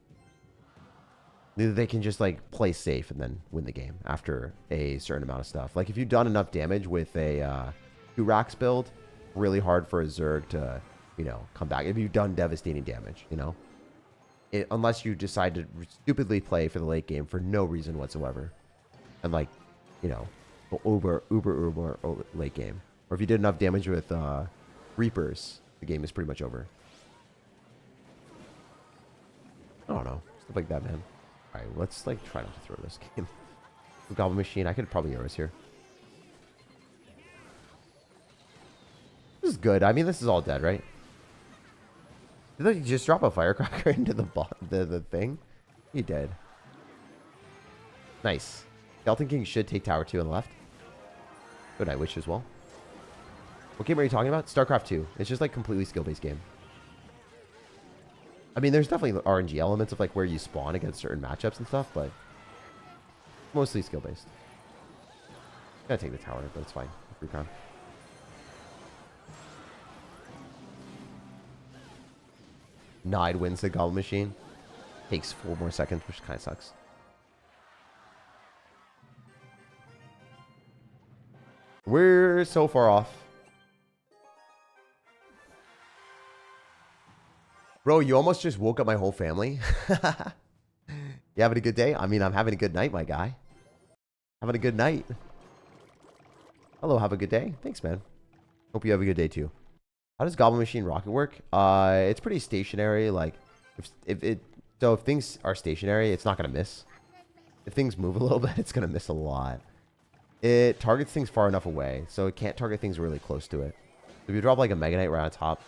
They can just like play safe and then win the game after a certain amount of stuff. Like if you've done enough damage with a 2 racks build, really hard for a Zerg to, you know, come back. If you've done devastating damage, you know, unless you decide to stupidly play for the late game for no reason whatsoever, and like, you know, uber late game, or if you did enough damage with Reapers, the game is pretty much over. I don't know, stuff like that, man. Alright, let's like try not to throw this game. Goblin Machine, I could probably arrows here. This is good. I mean, this is all dead, right? Did they just drop a firecracker into the thing? He did. Nice. Skeleton King should take tower 2 on the left. Good night witch as well. What game are you talking about? StarCraft 2. It's just like completely skill-based game. I mean, there's definitely RNG elements of like where you spawn against certain matchups and stuff, but mostly skill-based. Gotta take the tower, but it's fine. Free crown. Nide wins the Goblin Machine. Takes 4 more seconds, which kind of sucks. We're so far off. Bro, you almost just woke up my whole family. You having a good day? I mean, I'm having a good night, my guy. Having a good night. Hello, have a good day. Thanks, man. Hope you have a good day, too. How does Goblin Machine rocket work? It's pretty stationary. Like, if things are stationary, it's not going to miss. If things move a little bit, it's going to miss a lot. It targets things far enough away, so it can't target things really close to it. If you drop like a Mega Knight right on top,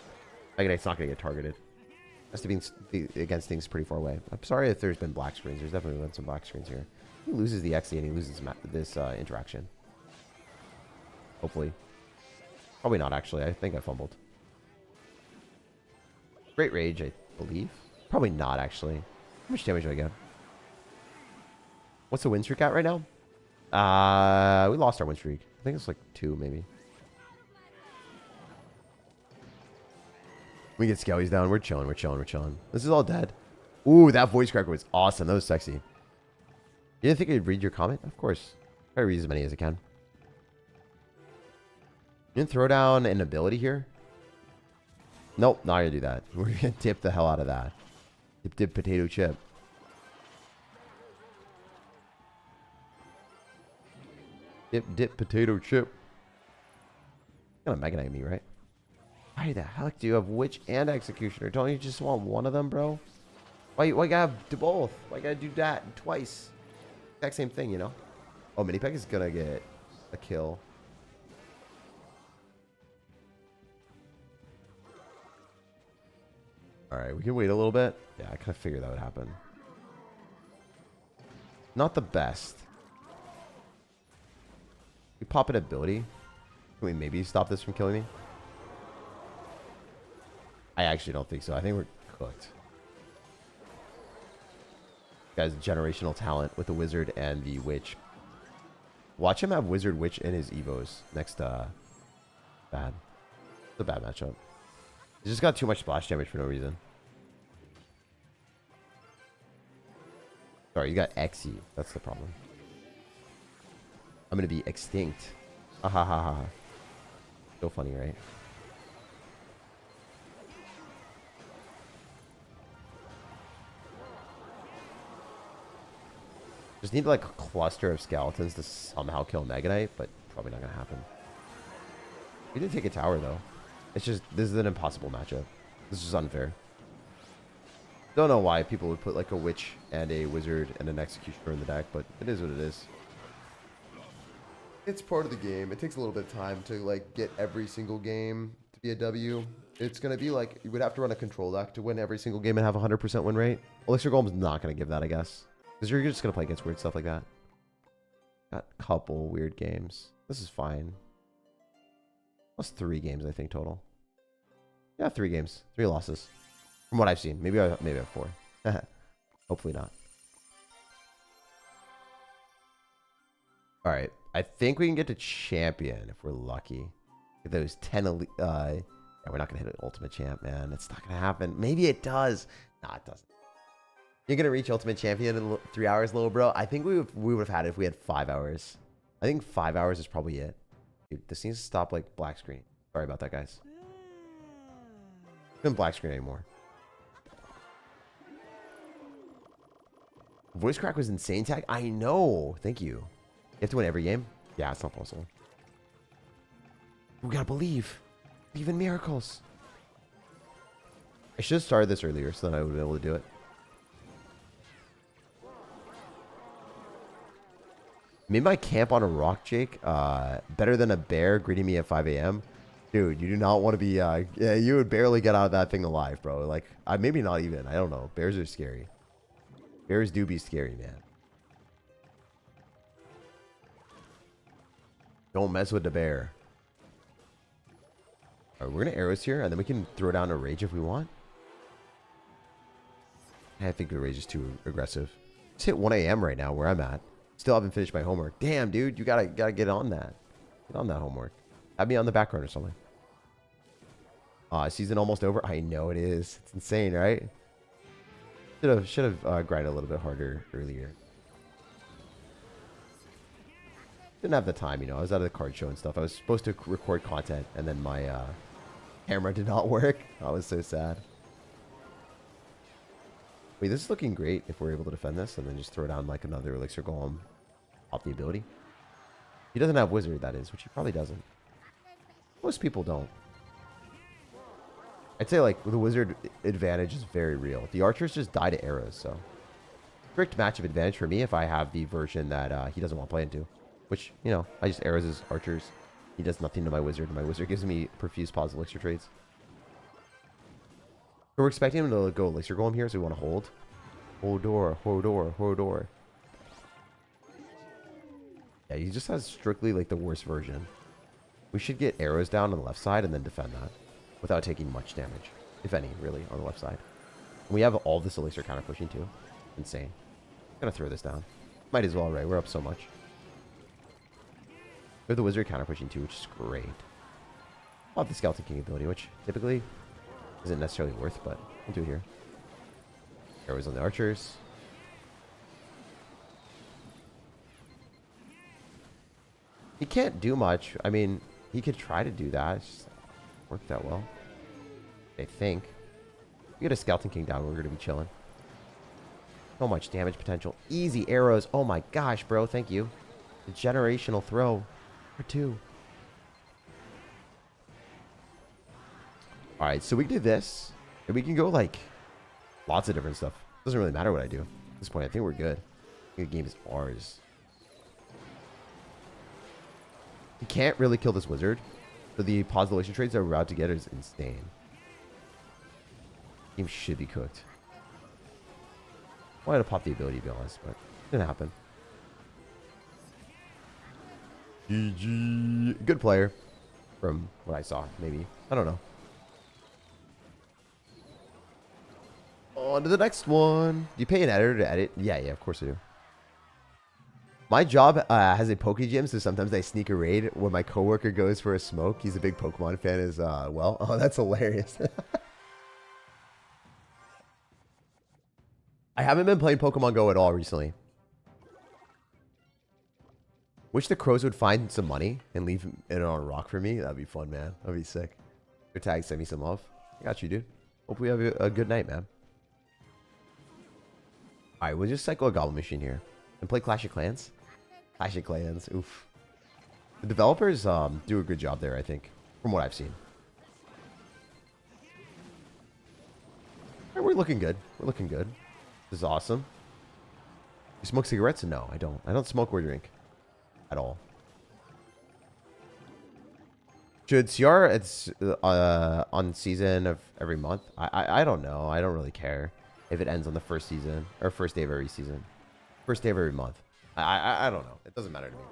Mega Knight's not going to get targeted. It has to be against things pretty far away. I'm sorry if there's been black screens. There's definitely been some black screens here. He loses the XD and he loses this interaction. Hopefully. Probably not, actually. I think I fumbled. Great Rage, I believe. Probably not, actually. How much damage do I get? What's the win streak at right now? We lost our win streak. I think it's like 2, maybe. We get Skellies down. We're chilling. We're chilling. We're chilling. This is all dead. Ooh, that voice cracker was awesome. That was sexy. You didn't think I'd read your comment? Of course. Try to read as many as I can. You didn't throw down an ability here? Nope, not gonna do that. We're gonna dip the hell out of that. Dip potato chip. Dip potato chip. You're gonna Mega Knight me, right? Why the heck do you have Witch and Executioner? Don't you just want one of them, bro? Why gotta have both? Why gotta do that twice? Exact same thing, you know? Oh, Minipeg is gonna get a kill. Alright, we can wait a little bit. Yeah, I kind of figured that would happen. Not the best. We pop an ability. Can we maybe stop this from killing me? I actually don't think so. I think we're cooked. Guy's generational talent with the Wizard and the Witch. Watch him have Wizard, Witch in his Evos next, bad. It's a bad matchup. He's just got too much splash damage for no reason. Sorry, you got Xe. That's the problem. I'm gonna be extinct. Ha ha ha ha. So funny, right? Just need like a cluster of skeletons to somehow kill Mega Knight, but probably not gonna happen. We did take a tower though. It's just, this is an impossible matchup. This is unfair. Don't know why people would put like a Witch and a Wizard and an Executioner in the deck, but it is what it is. It's part of the game. It takes a little bit of time to like get every single game to be a W. It's going to be like, you would have to run a control deck to win every single game and have a 100% win rate. Elixir Golem's not going to give that, I guess. Because you're just going to play against weird stuff like that. Got a couple weird games. This is fine. That's 3 games, I think, total. Yeah, 3 games. 3 losses. From what I've seen. Maybe I have 4. Hopefully not. Alright. I think we can get to champion if we're lucky. Get those 10 elite... yeah, we're not going to hit an ultimate champ, man. It's not going to happen. Maybe it does. Nah, it doesn't. You're going to reach ultimate champion in 3 hours, little bro? I think we would have had it if we had 5 hours. I think 5 hours is probably it. Dude, this needs to stop like black screen. Sorry about that, guys. Couldn't black screen anymore. Voice crack was insane tag. I know. Thank you. You have to win every game? Yeah, it's not possible. We gotta believe. Believe in miracles. I should have started this earlier so that I would be able to do it. Made my camp on a rock, Jake. Better than a bear greeting me at 5 a.m. Dude, you do not want to be... yeah, you would barely get out of that thing alive, bro. Like, maybe not even. I don't know. Bears are scary. Bears do be scary, man. Don't mess with the bear. All right, we're going to arrows here, and then we can throw down a rage if we want. I think the rage is too aggressive. It's hit 1 a.m. right now where I'm at. Still haven't finished my homework. Damn, dude, you gotta get on that. Get on that homework. Have me on the background or something. Season almost over. I know it is. It's insane, right? Should have grinded a little bit harder earlier. Didn't have the time, you know. I was out of the card show and stuff. I was supposed to record content, and then my camera did not work. I was so sad. Wait, this is looking great if we're able to defend this, and then just throw down like another elixir golem off the ability. He doesn't have wizard, that is, which he probably doesn't. Most people don't. I'd say like the wizard advantage is very real. The archers just die to arrows, so strict matchup advantage for me if I have the version that he doesn't want to play into. Which, you know, I just arrows his archers. He does nothing to my wizard, and my wizard gives me profuse pause elixir trades. So we're expecting him to go elixir golem here, so we want to hold. Hold door, hold door, hold door. Yeah, he just has strictly like the worst version. We should get arrows down on the left side and then defend that without taking much damage, if any, really, on the left side. And we have all this elixir counter pushing too. Insane. I'm gonna throw this down. Might as well, right? We're up so much. We have the wizard counter pushing too, which is great. I'll have the Skeleton King ability, which typically isn't necessarily worth, but we'll do it here. Arrows on the archers. He can't do much. I mean, he could try to do that. It's just not work that well, I think. We get a Skeleton King down, we're going to be chilling. So much damage potential. Easy arrows. Oh my gosh, bro. Thank you. The generational throw. For 2. Alright, so we can do this. And we can go like lots of different stuff. Doesn't really matter what I do. At this point, I think we're good. I think the game is ours. You can't really kill this wizard. So the positive trades that we're about to get is insane. Game should be cooked. I wanted to pop the ability, to be honest, but it didn't happen. GG. Good player. From what I saw, maybe. I don't know. On to the next one. Do you pay an editor to edit? Yeah, of course I do. My job has a Poke Gym, so sometimes I sneak a raid when my coworker goes for a smoke. He's a big Pokemon fan as well. Oh, that's hilarious. I haven't been playing Pokemon Go at all recently. Wish the crows would find some money and leave it on a rock for me. That'd be fun, man. That'd be sick. SirTag, send me some love. I got you, dude. Hope we have a good night, man. Alright, we'll just cycle a Goblin Machine here. And play Clash of Clans. Clash of Clans, oof. The developers do a good job there, I think. From what I've seen. Right, we're looking good. We're looking good. This is awesome. You smoke cigarettes? No, I don't. I don't smoke or drink. At all. Should CR it's on season of every month? I don't know. I don't really care if it ends on the first season or first day of every season. First day of every month. I don't know. It doesn't matter to me.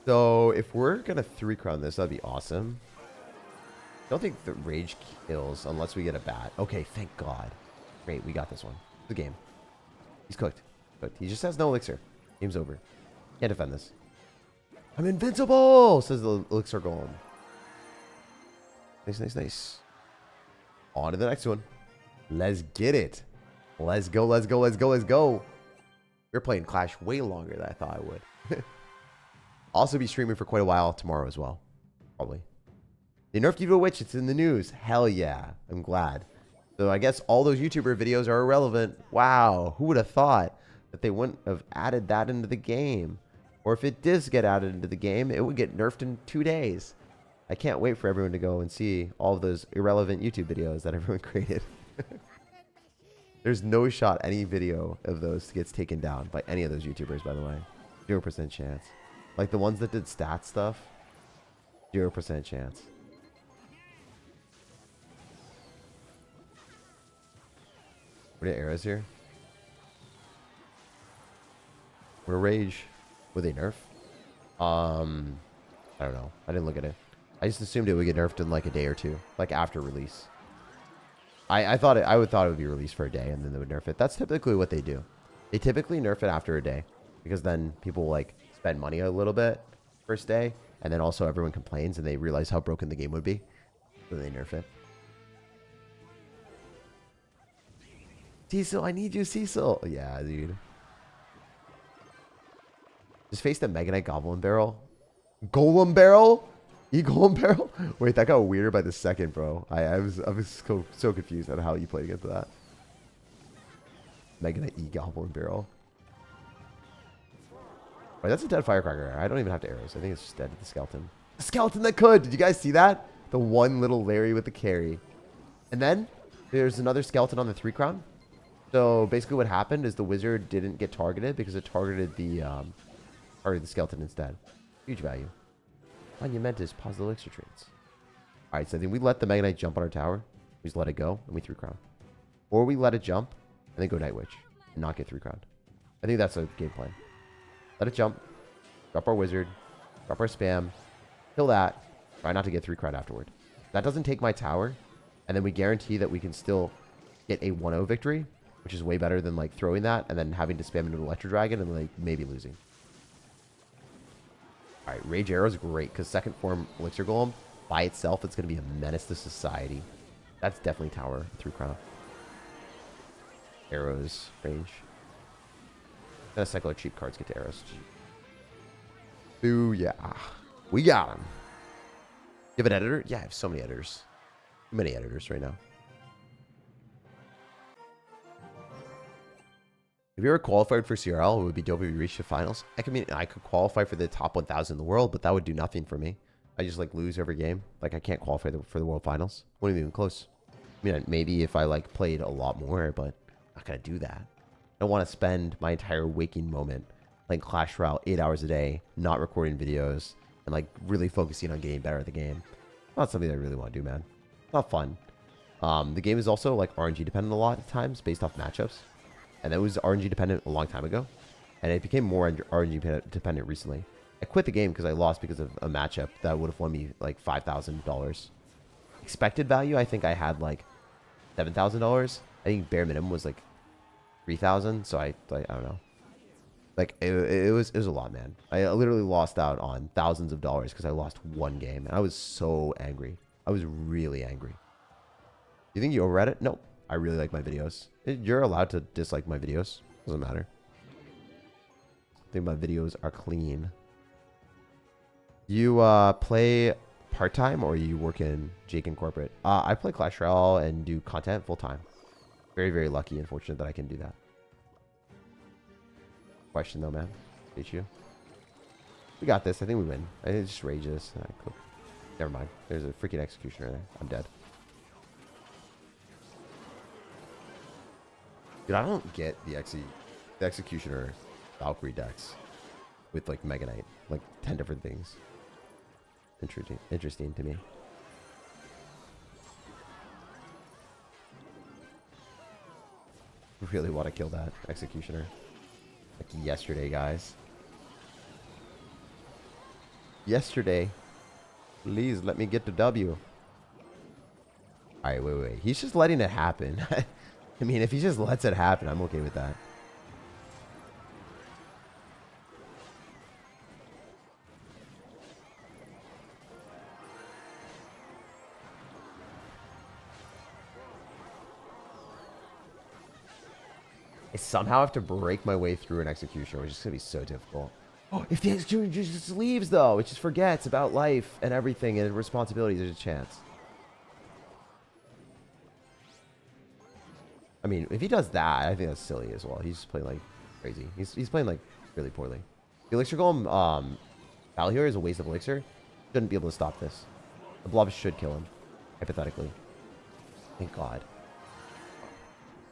So if we're gonna 3-crown this, that'd be awesome. I don't think the rage kills unless we get a bat. Okay, thank God. Great, we got this one. The game. He's cooked. But he just has no elixir. Game's over. Can't defend this. I'm invincible, says the elixir golem. Nice, nice, nice. On to the next one. Let's get it. Let's go, let's go, let's go, let's go. We're playing Clash way longer than I thought I would. Also be streaming for quite a while tomorrow as well. Probably. They nerfed Evil Witch. It's in the news. Hell yeah. I'm glad. So I guess all those YouTuber videos are irrelevant. Wow. Who would have thought that they wouldn't have added that into the game? Or if it does get added into the game, it would get nerfed in 2 days. I can't wait for everyone to go and see all of those irrelevant YouTube videos that everyone created. There's no shot any video of those gets taken down by any of those YouTubers, by the way. 0% chance. Like the ones that did stat stuff. 0% chance. What are the arrows here? newcomer rage. Would they nerf? I don't know. I didn't look at it. I just assumed it would get nerfed in like a day or two, like after release. I thought it. I would thought it would be released for a day and then they would nerf it. That's typically what they do. They typically nerf it after a day because then people like spend money a little bit first day, and then also everyone complains and they realize how broken the game would be, so they nerf it. Cecil, I need you, Cecil. Yeah, dude. Just face the Mega Knight Goblin Barrel. Golem Barrel? E-Golem Barrel? Wait, that got weirder by the second, bro. I was so confused on how you played against that. Mega Knight E-Goblin Barrel. Wait, that's a dead firecracker. I don't even have to arrows. I think it's just dead to the skeleton. The skeleton that could! Did you guys see that? The one little Larry with the carry. And then there's another skeleton on the 3 crown. So basically what happened is the wizard didn't get targeted because it targeted the skeleton instead. Huge value. Monumentous positive elixir traits. Alright, so I think we let the Mega Knight jump on our tower. We just let it go and we 3 crown. Or we let it jump and then go Night Witch and not get 3 crowned. I think that's a game plan. Let it jump. Drop our wizard. Drop our spam. Kill that. Try not to get 3 crowned afterward. That doesn't take my tower. And then we guarantee that we can still get a 1-0 victory, which is way better than like throwing that and then having to spam into an Electro Dragon and like maybe losing. Alright, Rage Arrow is great because second form Elixir Golem by itself, it's going to be a menace to society. That's definitely tower 3 crown. Arrows, range. And a cycle of cheap cards get to arrows. Ooh, yeah. We got him. You have an editor? Yeah, I have so many editors. Too many editors right now. If you ever qualified for CRL, it would be dope if you reached the finals. I could qualify for the top 1,000 in the world, but that would do nothing for me. I just like lose every game. Like I can't qualify for the world finals. Wouldn't even close. I mean, maybe if I like played a lot more, but I'm not gonna do that. I don't want to spend my entire waking moment playing Clash Royale 8 hours a day, not recording videos, and like really focusing on getting better at the game. Not something that I really want to do, man. Not fun. The game is also like RNG dependent a lot of times based off matchups. And that was RNG dependent a long time ago. And it became more RNG dependent recently. I quit the game because I lost because of a matchup that would have won me like $5,000. Expected value, I think I had like $7,000. I think bare minimum was like 3,000. So I don't know. Like it was a lot, man. I literally lost out on thousands of dollars because I lost one game. And I was so angry. I was really angry. You think you overread it? Nope. I really like my videos. You're allowed to dislike my videos. Doesn't matter. I think my videos are clean. You play part-time or you work in Jake in corporate? I play Clash Royale and do content full-time. Very, very lucky and fortunate that I can do that. Question though, man. Hate you. We got this. I think we win. I think just rage this. Cool. Never mind. There's a freaking executioner there. I'm dead. Dude, I don't get the Executioner Valkyrie decks with like Mega Knight. Like 10 different things. Interesting to me. Really want to kill that Executioner. Like yesterday, guys. Yesterday. Please let me get the W. Alright, wait. He's just letting it happen. I mean, if he just lets it happen, I'm okay with that. I somehow have to break my way through an executioner, which is going to be so difficult. Oh, if the executioner just leaves, though, it just forgets about life and everything and responsibilities, there's a chance. I mean, if he does that, I think that's silly as well. He's just playing like crazy. He's playing like really poorly. The Elixir Golem battle here is a waste of Elixir. Shouldn't be able to stop this. The blob should kill him, hypothetically. Thank God.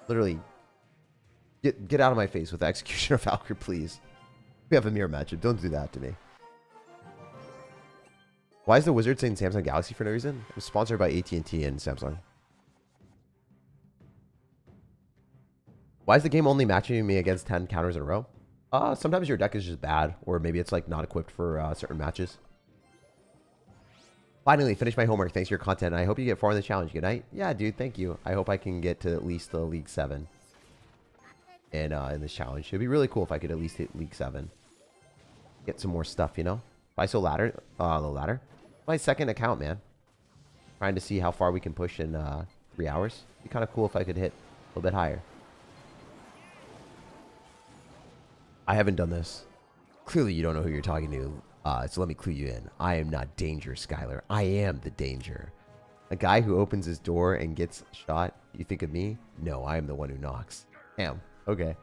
Literally, get out of my face with the Executioner Valkyrie, please. We have a mirror matchup. Don't do that to me. Why is the wizard saying Samsung Galaxy for no reason? It was sponsored by AT&T and Samsung. Why is the game only matching me against 10 counters in a row? Sometimes your deck is just bad, or maybe it's like not equipped for certain matches. Finally, finished my homework. Thanks for your content. I hope you get far in the challenge. Good night. Yeah, dude. Thank you. I hope I can get to at least the League 7 in this challenge. It'd be really cool if I could at least hit League 7. Get some more stuff, you know? If I saw ladder, the ladder. My second account, man. Trying to see how far we can push in 3 hours. It'd be kind of cool if I could hit a little bit higher. I haven't done this. Clearly, you don't know who you're talking to. So let me clue you in. I am not danger, Skylar. I am the danger. A guy who opens his door and gets shot. You think of me? No, I am the one who knocks. Damn. Okay.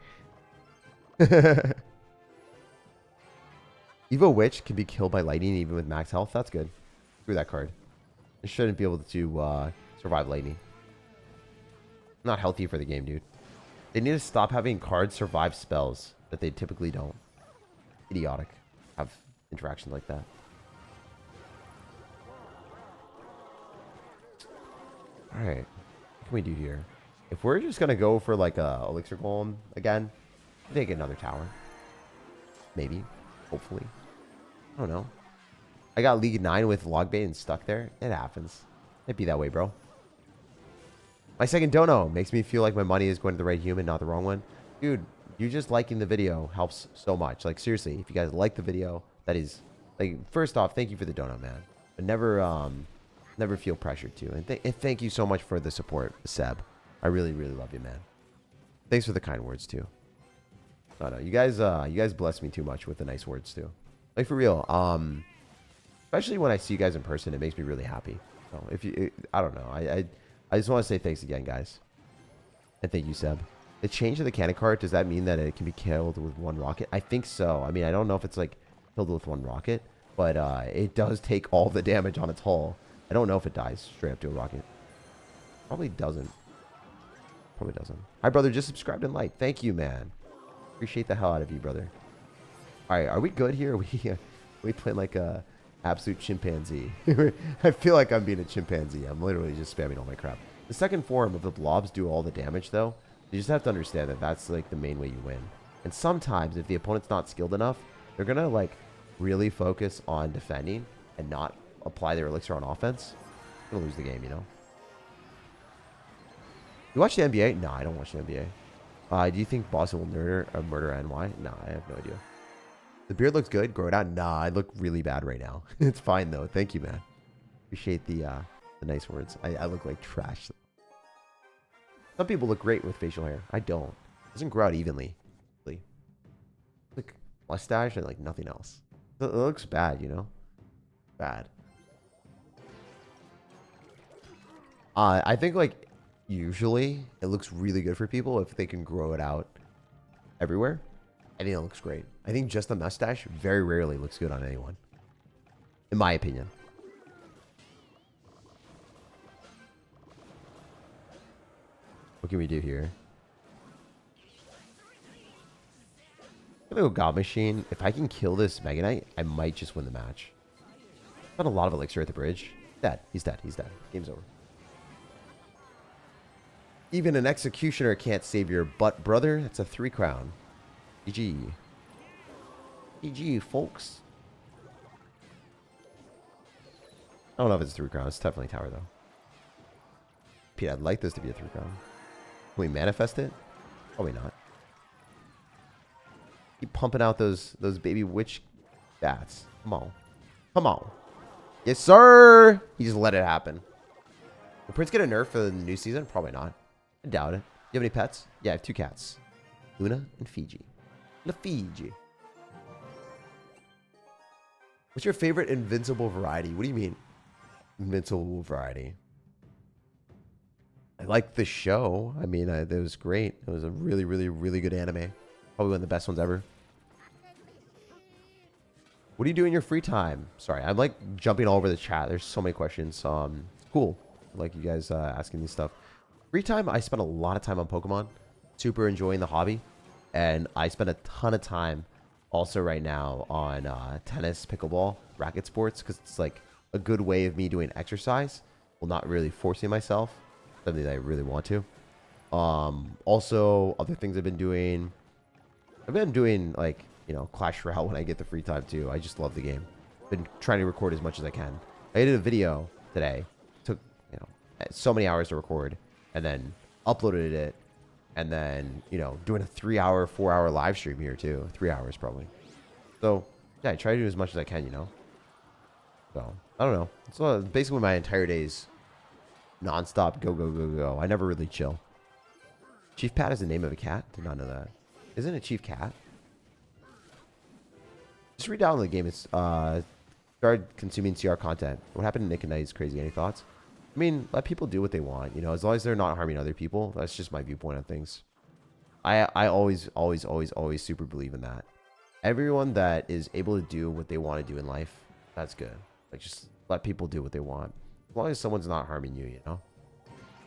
Evo Witch can be killed by lightning even with max health. That's good. Screw that card. It shouldn't be able to survive lightning. Not healthy for the game, dude. They need to stop having cards survive spells that they typically don't. Idiotic. Have interactions like that. Alright. What can we do here? If we're just going to go for like a elixir golem again, I think another tower. Maybe. Hopefully. I don't know. I got League 9 with logbait and stuck there. It happens. It'd be that way, bro. My second dono makes me feel like my money is going to the right human, not the wrong one. Dude, you just liking the video helps so much. Like, seriously, if you guys like the video, that is, like, first off, thank you for the dono, man. But never feel pressured to. And thank you so much for the support, Seb. I really, really love you, man. Thanks for the kind words, too. No, you guys bless me too much with the nice words, too. Like, for real. Especially when I see you guys in person, it makes me really happy. So, I don't know. I just want to say thanks again, guys. And thank you, Seb. The change of the cannon card, does that mean that it can be killed with one rocket? I think so. I mean, I don't know if it's like killed with one rocket, but it does take all the damage on its hull. I don't know if it dies straight up to a rocket. Probably doesn't. Probably doesn't. Hi, brother. Just subscribed and liked. Thank you, man. Appreciate the hell out of you, brother. All right, are we good here? Are we playing like a absolute chimpanzee? I feel like I'm being a chimpanzee. I'm literally just spamming all my crap. The second form of the blobs do all the damage, though. You just have to understand that that's like the main way you win. And sometimes, if the opponent's not skilled enough, they're gonna like really focus on defending and not apply their elixir on offense. They're gonna lose the game, you know. You watch the NBA? No, I don't watch the NBA. Do you think Boston will murder NY? No, I have no idea. The beard looks good. Grow it out. Nah, I look really bad right now. It's fine though. Thank you, man. Appreciate the nice words. I look like trash. Some people look great with facial hair. I don't. It doesn't grow out evenly. Like mustache and like nothing else. It looks bad, you know. Bad. I think like usually it looks really good for people if they can grow it out everywhere. I think it looks great. I think just the mustache very rarely looks good on anyone, in my opinion. What can we do here? I'm gonna go God Machine. If I can kill this Mega Knight, I might just win the match. Got a lot of elixir at the bridge. Dead. He's dead. He's dead. Game's over. Even an executioner can't save your butt, brother. That's a 3 crown. GG. GG, folks. I don't know if it's 3 crowns. It's definitely tower, though. Pete, I'd like this to be a 3 crown. Can we manifest it? Probably not. Keep pumping out those baby witch bats. Come on. Come on. Yes, sir. He just let it happen. Will Prince get a nerf for the new season? Probably not. I doubt it. You have any pets? Yeah, I have 2 cats. Luna and Fiji. La Fiji. What's your favorite invincible variety? What do you mean? Invincible variety. I liked the show. I mean, it was great. It was a really, really, really good anime. Probably one of the best ones ever. What do you do in your free time? Sorry, I'm like jumping all over the chat. There's so many questions. Cool. I like you guys asking these stuff. Free time, I spend a lot of time on Pokemon. Super enjoying the hobby. And I spend a ton of time also right now on tennis, pickleball, racket sports. Because it's like a good way of me doing exercise. While not really forcing myself. Something that I really want to. Also, other things I've been doing. I've been doing like, you know, Clash Royale when I get the free time too. I just love the game. Been trying to record as much as I can. I did a video today. Took, you know, so many hours to record, and then uploaded it, and then, you know, doing a 3-hour, 4-hour live stream here too. 3 hours probably. So yeah, I try to do as much as I can, you know. So I don't know. So basically my entire day's nonstop go go go go. I never really chill. Chief Pat is the name of a cat. Did not know that. Isn't it Chief Cat? Just read down the game. It's started consuming CR content. What happened to Nick and Knight is crazy. Any thoughts? I mean, let people do what they want. You know, as long as they're not harming other people. That's just my viewpoint on things. I always super believe in that. Everyone that is able to do what they want to do in life, that's good. Like, just let people do what they want. As long as someone's not harming you, you know?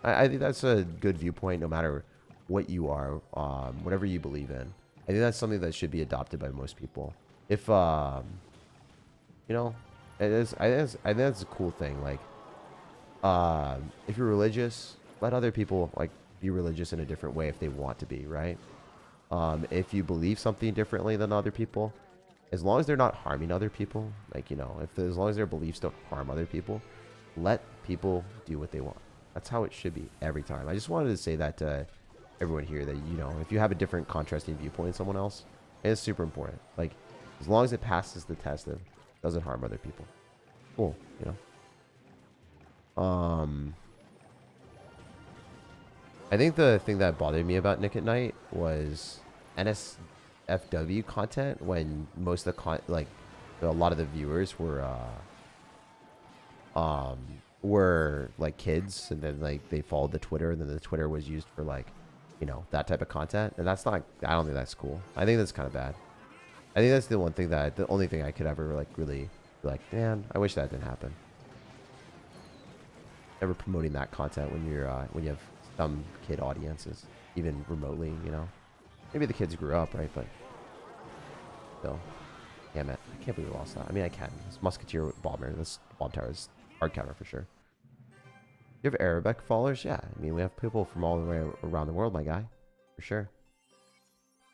I think that's a good viewpoint no matter what you are, whatever you believe in. I think that's something that should be adopted by most people. If, you know, I think that's a cool thing. Like, if you're religious, let other people, like, be religious in a different way if they want to be, right? If you believe something differently than other people, as long as they're not harming other people, like, you know, as long as their beliefs don't harm other people, let people do what they want. That's how it should be every time. I just wanted to say that to everyone here, that, you know, if you have a different contrasting viewpoint than someone else, it's super important. Like, as long as it passes the test of doesn't harm other people. Cool, you know? I think the thing that bothered me about Nick at Night was NSFW content, when most of the like a lot of the viewers were like kids, and then like they followed the Twitter, and then the Twitter was used for, like, you know, that type of content, and that's not, I don't think that's cool. I think that's kind of bad. I think that's the only thing I could ever, like, really be like, man, I wish that didn't happen. Never promoting that content when you're when you have some kid audiences, even remotely, you know. Maybe the kids grew up, right? But still, damn it, I can't believe we lost that. I mean, I can. It's Musketeer Bomber. This bomb tower is hard counter for sure. You have Arabic followers? Yeah, I mean, we have people from all the way around the world, my guy, for sure.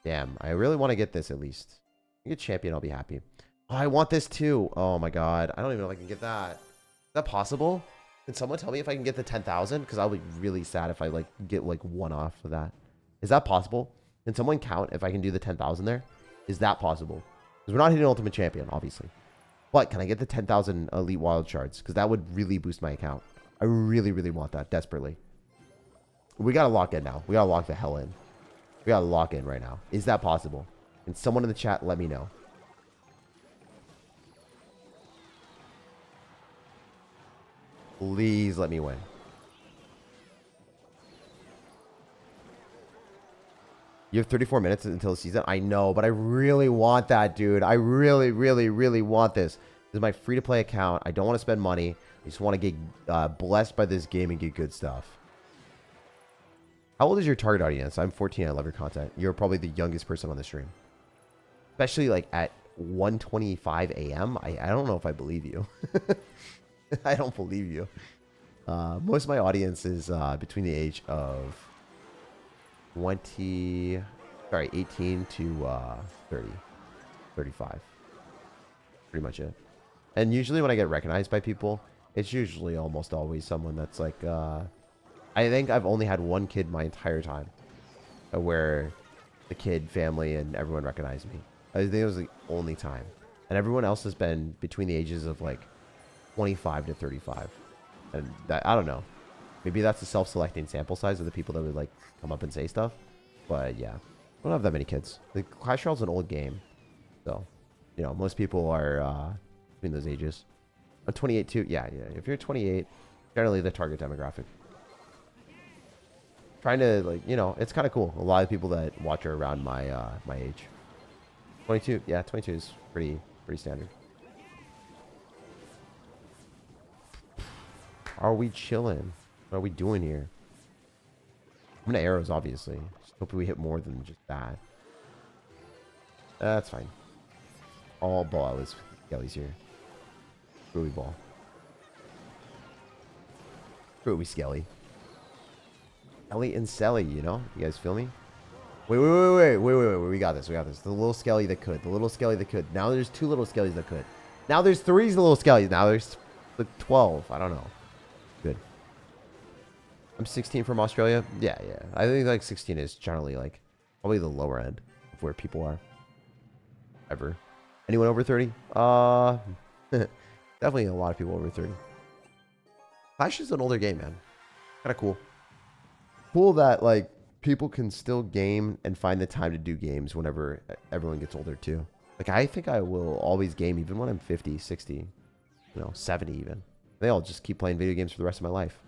Damn, I really want to get this at least. Get champion, I'll be happy. Oh, I want this too. Oh my god, I don't even know if I can get that. Is that possible? Can someone tell me if I can get the 10,000? Because I'll be really sad if I, like, get, like, one off of that. Is that possible? Can someone count if I can do the 10,000 there? Is that possible? Because we're not hitting Ultimate Champion, obviously. But can I get the 10,000 Elite Wild Shards? Because that would really boost my account. I really, really want that, desperately. We got to lock in now. We got to lock the hell in. We got to lock in right now. Is that possible? Can someone in the chat let me know? Please let me win. You have 34 minutes until the season. I know, but I really want that, dude. I really, really, really want this. This is my free-to-play account. I don't want to spend money. I just want to get blessed by this game and get good stuff. How old is your target audience? I'm 14. I love your content. You're probably the youngest person on the stream. Especially, like, at 1:25 a.m. I don't know if I believe you. I don't believe you. Most of my audience is between the age of 18 to 30, 35. Pretty much it. And usually when I get recognized by people, it's usually almost always someone that's like, I think I've only had one kid my entire time where the kid, family, and everyone recognized me. I think it was the only time. And everyone else has been between the ages of, like, 25 to 35. And that, I don't know. Maybe that's a self-selecting sample size of the people that would, like, come up and say stuff. But yeah, I don't have that many kids. The Clash Royale is an old game. So, you know, most people are between those ages. I'm 28 too. Yeah. If you're 28, generally the target demographic. Trying to, like, you know, it's kind of cool. A lot of people that watch are around my my age. 22. Yeah, 22 is pretty standard. Are we chilling? What are we doing here? I'm gonna arrows, obviously. Just hoping we hit more than just that. That's fine. All ball out is Skelly's here. Screwy ball. Screwy Skelly. Ellie and Sally, you know? You guys feel me? Wait. We got this. The little skelly that could. Now there's 2 little skellies that could. Now there's 3 little skellies. Now there's like 12. I don't know. Good. I'm 16 from Australia. Yeah. I think like 16 is generally like probably the lower end of where people are. Ever. Anyone over 30? Definitely a lot of people over 30. Clash is an older game, man. Kind of cool. Cool that like people can still game and find the time to do games whenever everyone gets older too. Like I think I will always game even when I'm 50, 60, 70 even. I'll just keep playing video games for the rest of my life.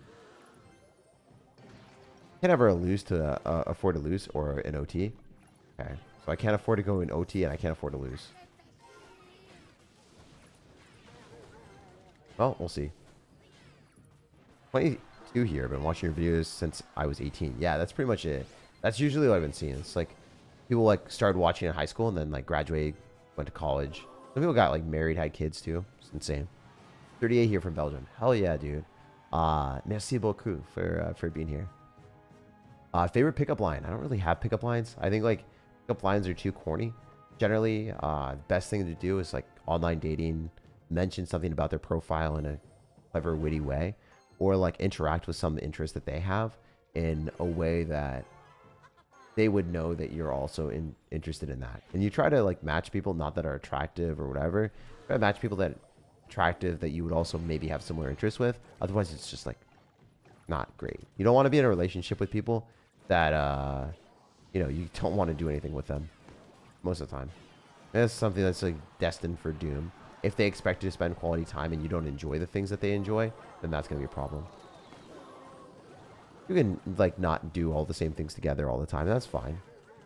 Can't ever lose to afford to lose or an OT. Okay, so I can't afford to go in OT and I can't afford to lose. Well, we'll see. 22 here. I've been watching your videos since I was 18. Yeah, that's pretty much it. That's usually what I've been seeing. It's like people like started watching in high school and then like graduated, went to college. Some people got like married, had kids too. It's insane. 38 here from Belgium. Hell yeah, dude. Merci beaucoup for being here. Favorite pickup line. I don't really have pickup lines. I think like pickup lines are too corny. Generally, the best thing to do is like online dating, mention something about their profile in a clever, witty way, or like interact with some interest that they have in a way that they would know that you're also interested in that. And you try to like match people, not that are attractive or whatever. Try to match people that are attractive that you would also maybe have similar interests with. Otherwise, it's just like not great. You don't want to be in a relationship with people that you don't want to do anything with them most of the time. That's something that's like destined for doom. If they expect you to spend quality time and you don't enjoy the things that they enjoy, then that's going to be a problem. You can like not do all the same things together all the time. That's fine.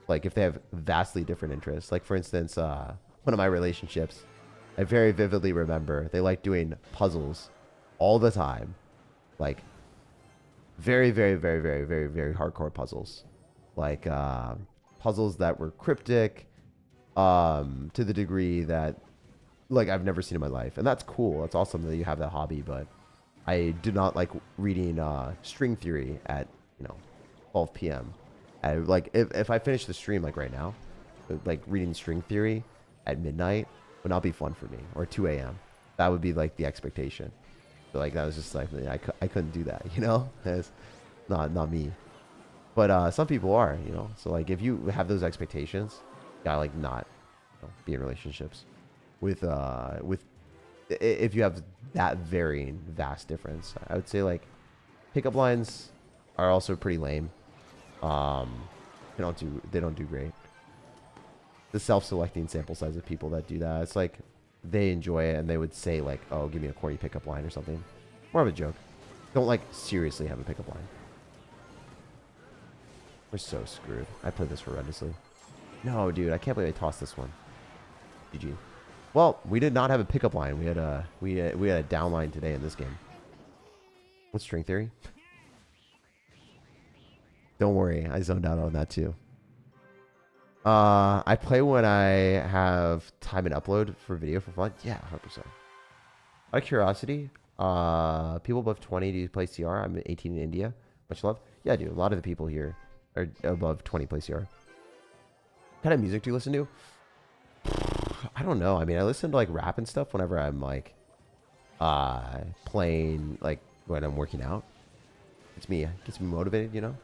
Like if they have vastly different interests. Like for instance, one of my relationships, I very vividly remember they like doing puzzles all the time. Like very hardcore puzzles. Like puzzles that were cryptic to the degree that like I've never seen in my life. And that's cool. That's awesome that you have that hobby, but I do not like reading string theory at 12 p.m. Like if I finish the stream like right now, like reading string theory at midnight would not be fun for me, or 2 a.m. That would be like the expectation. So like that was just like I couldn't do that, It's not me. But some people are, So like if you have those expectations, you gotta like not be in relationships with if you have that varying vast difference. I would say like pickup lines are also pretty lame. They don't do great. The self-selecting sample size of people that do that, it's like they enjoy it and they would say like, oh, give me a corny pickup line or something. More of a joke. Don't like seriously have a pickup line. We're so screwed. I played this horrendously. No, dude, I can't believe I tossed this one. GG. Well, we did not have a pickup line. We had a down line today in this game. What's string theory? Don't worry, I zoned out on that too. I play when I have time and upload for video for fun. Yeah, 100%. Out of curiosity, people above 20, do you play CR? I'm 18 in India. Much love. Yeah, dude. A lot of the people here are above 20 play CR. What kind of music do you listen to? I don't know. I mean, I listen to like rap and stuff whenever I'm like playing, like when I'm working out. Gets me motivated,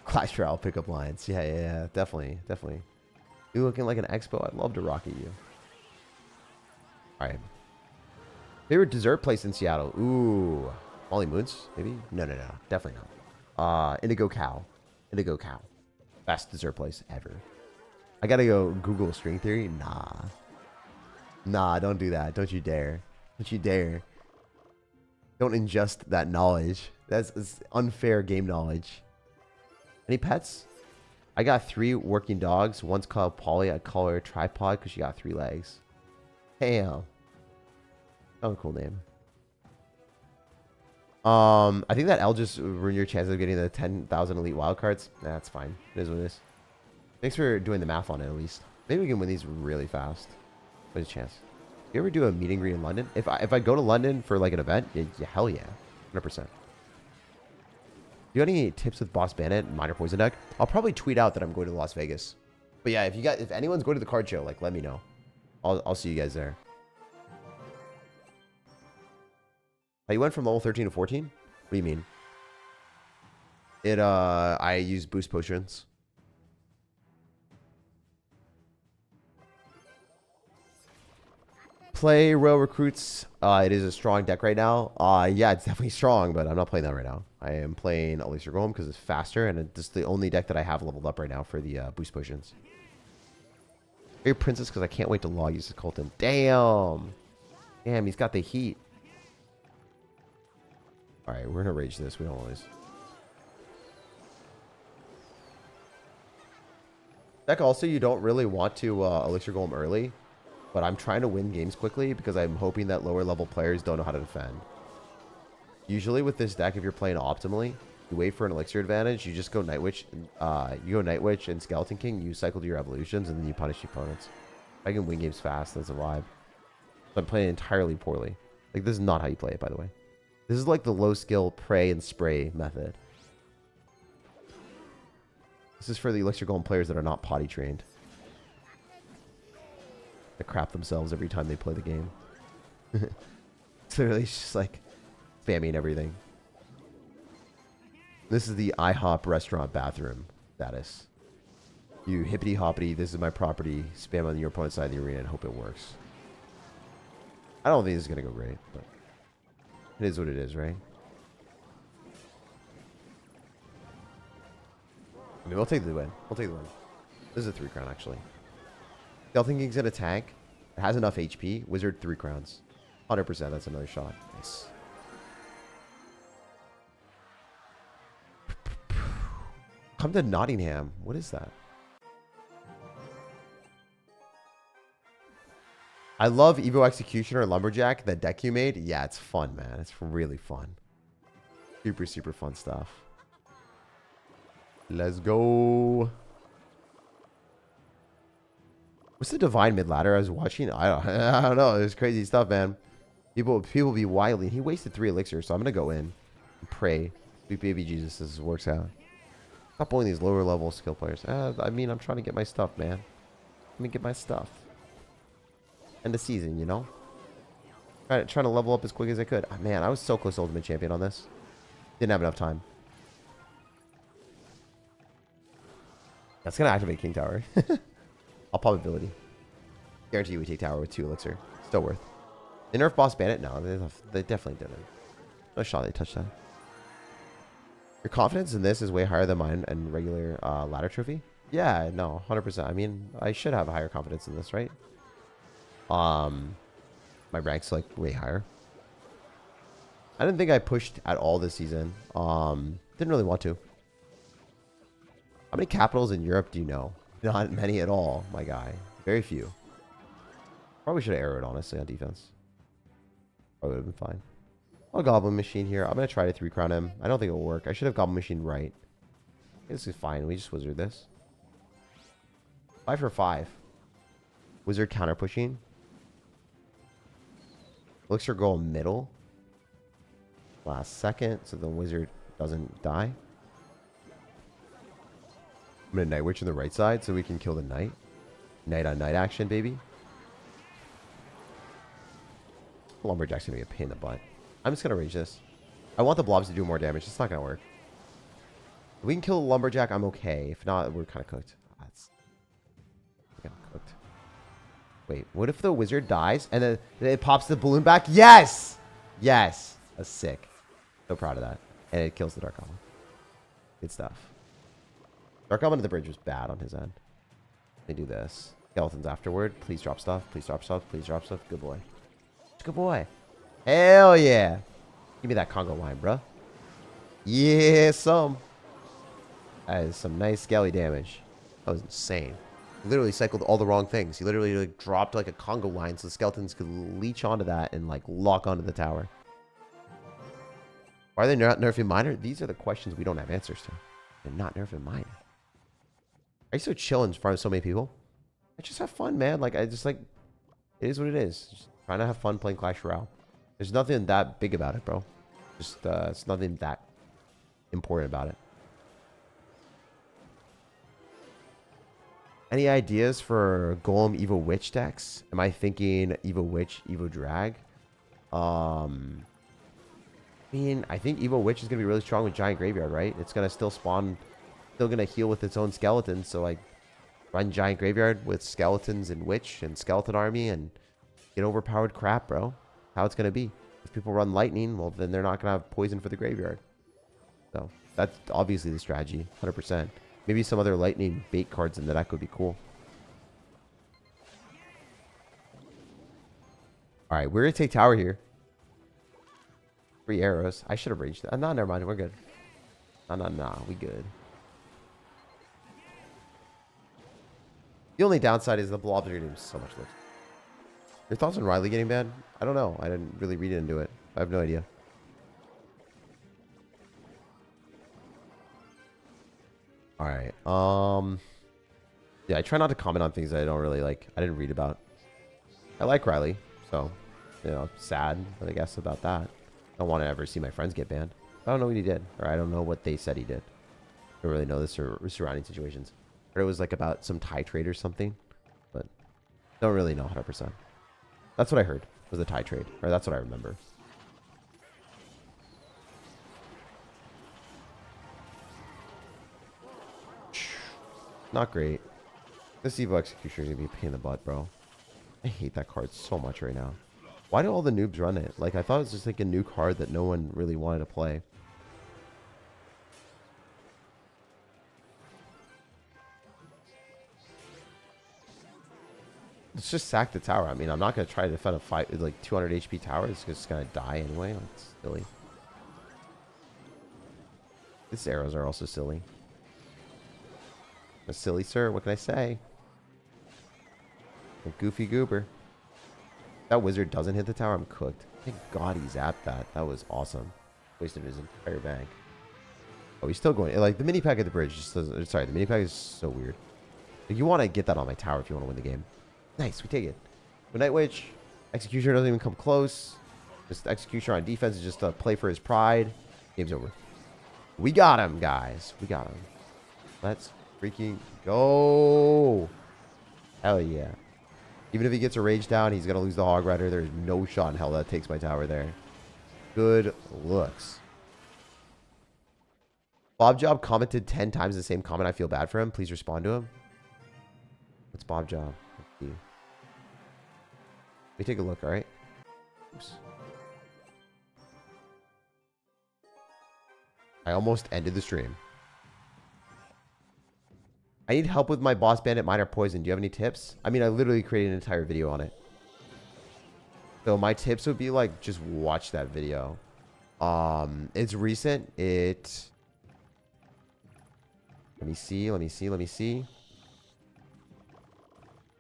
Clash Royale pickup lines. Yeah, definitely. You looking like an expo? I'd love to rock at you. All right. Favorite dessert place in Seattle? Ooh, Molly Moons, maybe? No, definitely not. Indigo Cow. Best dessert place ever. I gotta go Google string theory. Nah, don't do that. Don't you dare. Don't ingest that knowledge. That's unfair game knowledge. Any pets? I got 3 working dogs. One's called Polly. I call her Tripod because she got 3 legs. Damn. Oh, cool name. I think that L just ruined your chances of getting the 10,000 elite wildcards. Nah, that's fine. It is what it is. Thanks for doing the math on it, at least. Maybe we can win these really fast. There's a chance. You ever do a meet and greet in London? If I go to London for like an event, yeah, hell yeah. 100%. you got any tips with Boss Bandit, minor poison deck? I'll probably tweet out that I'm going to Las Vegas. But yeah, if anyone's going to the card show, like let me know. I'll see you guys there. Oh, you went from level 13 to 14? What do you mean? I use boost potions. Play Royal Recruits. It is a strong deck right now. Yeah, it's definitely strong, but I'm not playing that right now. I am playing Elixir Golem because it's faster, and it's the only deck that I have leveled up right now for the boost potions. Very Princess because I can't wait to log use the Colton. Damn. Damn, he's got the heat. Alright, we're going to rage this. We don't always. Deck also, you don't really want to Elixir Golem early. But I'm trying to win games quickly because I'm hoping that lower level players don't know how to defend. Usually with this deck, if you're playing optimally, you wait for an elixir advantage, you just go Night Witch, and Skeleton King, you cycle to your evolutions, and then you punish the opponents. I can win games fast, that's a vibe. So I'm playing entirely poorly. Like, this is not how you play it, by the way. This is like the low skill pray and spray method. This is for the Elixir Golem players that are not potty trained. They crap themselves every time they play the game. It's literally just like spamming everything. This is the IHOP restaurant bathroom status. You hippity hoppity, this is my property, spam on your opponent's side of the arena and hope it works. I don't think this is going to go great, but it is what it is, right? I mean, we'll take the win. We'll take the win. This is a 3 crown, actually. Skeleton King's in a tank. It has enough HP. Wizard 3 crowns. 100%. That's another shot. Nice. Come to Nottingham. What is that? I love Evo Executioner Lumberjack. That deck you made. Yeah, it's fun, man. It's really fun. Super, super fun stuff. Let's go. What's the divine mid ladder I was watching? I don't know. It was crazy stuff, man. People be wildly. He wasted 3 elixirs, so I'm gonna go in and pray. Sweet baby Jesus, this works out. Stop bullying these lower level skill players. I mean, I'm trying to get my stuff, man. Let me get my stuff. End of season, you know. Trying to level up as quick as I could. Oh, man, I was so close to Ultimate Champion on this. Didn't have enough time. That's gonna activate King Tower. All probability. Guarantee you we take tower with 2 elixir. Still worth. They nerf Boss Bandit? No, they definitely didn't. No shot they touched that. Your confidence in this is way higher than mine and regular ladder trophy? Yeah, no, 100%. I mean, I should have a higher confidence in this, right? My rank's like way higher. I didn't think I pushed at all this season. Didn't really want to. How many capitals in Europe do you know? Not many at all, my guy. Very few. Probably should have arrowed, honestly, on defense. Probably would have been fine. I'll Goblin Machine here. I'm going to try to 3 crown him. I don't think it'll work. I should have Goblin Machine right. This is fine. We just wizard this. 5 for 5. Wizard counter pushing. Elixir goal middle. Last second, so the wizard doesn't die. I'm going to Night Witch on the right side so we can kill the knight. Knight on knight action, baby. Lumberjack's going to be a pain in the butt. I'm just going to rage this. I want the blobs to do more damage. It's not going to work. If we can kill the Lumberjack, I'm okay. If not, we're kind of cooked. That's cooked. Wait, what if the wizard dies and then it pops the balloon back? Yes! Yes! That's sick. So proud of that. And it kills the Dark Goblin. Good stuff. Dark Goblin at the bridge was bad on his end. They do this. Skeletons afterward. Please drop stuff. Please drop stuff. Please drop stuff. Good boy. Good boy. Hell yeah. Give me that Congo line, bro. Yeah, some. That is some nice skelly damage. That was insane. He literally cycled all the wrong things. He literally like, dropped like a Congo line so the skeletons could leech onto that and like lock onto the tower. Why are they not nerfing miner? These are the questions we don't have answers to. They're not nerfing miner. Are you so chill in front of so many people? I just have fun, man. Like, I just like, it is what it is. Just trying to have fun playing Clash Royale. There's nothing that big about it, bro. Just, it's nothing that important about it. Any ideas for Golem Evo Witch decks? Am I thinking Evo Witch, Evo Drag? I mean, I think Evo Witch is going to be really strong with Giant Graveyard, right? It's going to still spawn, still going to heal with its own skeletons. So, like, run Giant Graveyard with skeletons and Witch and Skeleton Army and get overpowered crap, bro. How it's going to be. If people run Lightning, well, then they're not going to have poison for the graveyard. So, that's obviously the strategy, 100%. Maybe some other Lightning bait cards in the deck would be cool. Alright, we're going to take tower here. 3 arrows. I should have raged that. No, never mind. We're good. No. We good. The only downside is the blobs are getting so much worse. Your thoughts on Riley getting banned? I don't know. I didn't really read into it. I have no idea. Alright. Yeah, I try not to comment on things that I don't really like. I didn't read about. I like Riley, so, you know, sad, I guess, about that. I don't want to ever see my friends get banned. I don't know what he did, or I don't know what they said he did. I don't really know the surrounding situations. Or it was like about some tie trade or something, but don't really know 100%. That's what I heard, was a tie trade, or that's what I remember. Not great. This Evo Executioner is going to be a pain in the butt, bro. I hate that card so much right now. Why do all the noobs run it? Like, I thought it was just like a new card that no one really wanted to play. Let's just sack the tower. I mean, I'm not going to try to defend a fight with like 200 HP tower. It's just going to die anyway. It's silly. These arrows are also silly. A silly sir, what can I say? A goofy goober. That wizard doesn't hit the tower, I'm cooked. Thank God he zapped that. That was awesome. Wasted his entire bank. Oh, he's still going. Like, the mini pack at the bridge just doesn't. Sorry, the mini pack is so weird. Like, you want to get that on my tower if you want to win the game. Nice, we take it. But Night Witch, Executioner doesn't even come close. Just Executioner on defense is just a play for his pride. Game's over. We got him, guys. We got him. Let's freaking go. Hell yeah. Even if he gets a rage down, he's going to lose the Hog Rider. There's no shot in hell that takes my tower there. Good looks. Bob Job commented 10 times the same comment. I feel bad for him. Please respond to him. What's Bob Job? Let's see. Let me take a look, all right? Oops. I almost ended the stream. I need help with my Boss Bandit Minor Poison. Do you have any tips? I mean, I literally created an entire video on it. So my tips would be like, just watch that video. It's recent. Let me see.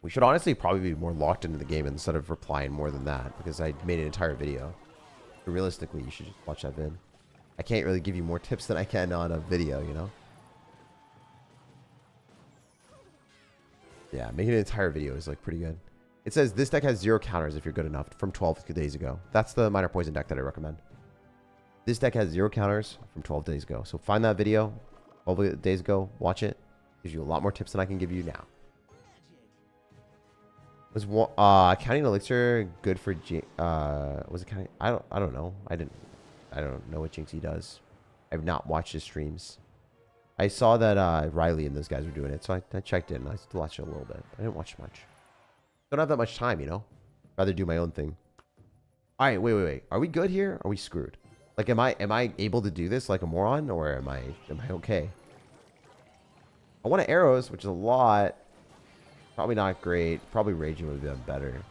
We should honestly probably be more locked into the game instead of replying more than that, because I made an entire video. But realistically, you should just watch that vid. I can't really give you more tips than I can on a video, you know? Yeah, making an entire video is like pretty good. It says this deck has 0 counters if you're good enough from 12 days ago. That's the Minor Poison deck that I recommend. This deck has 0 counters from 12 days ago. So find that video 12 days ago, watch it. Gives you a lot more tips than I can give you now. Was counting elixir good for was it counting? I don't know. I don't know what Jinxie does. I've not watched his streams. I saw that Riley and those guys were doing it, so I checked in. I still watched it a little bit. I didn't watch much. Don't have that much time, you know? Rather do my own thing. All right, wait. Are we good here? Are we screwed? Like, am I able to do this like a moron, or am I okay? I want arrows, which is a lot. Probably not great. Probably raging would have been better.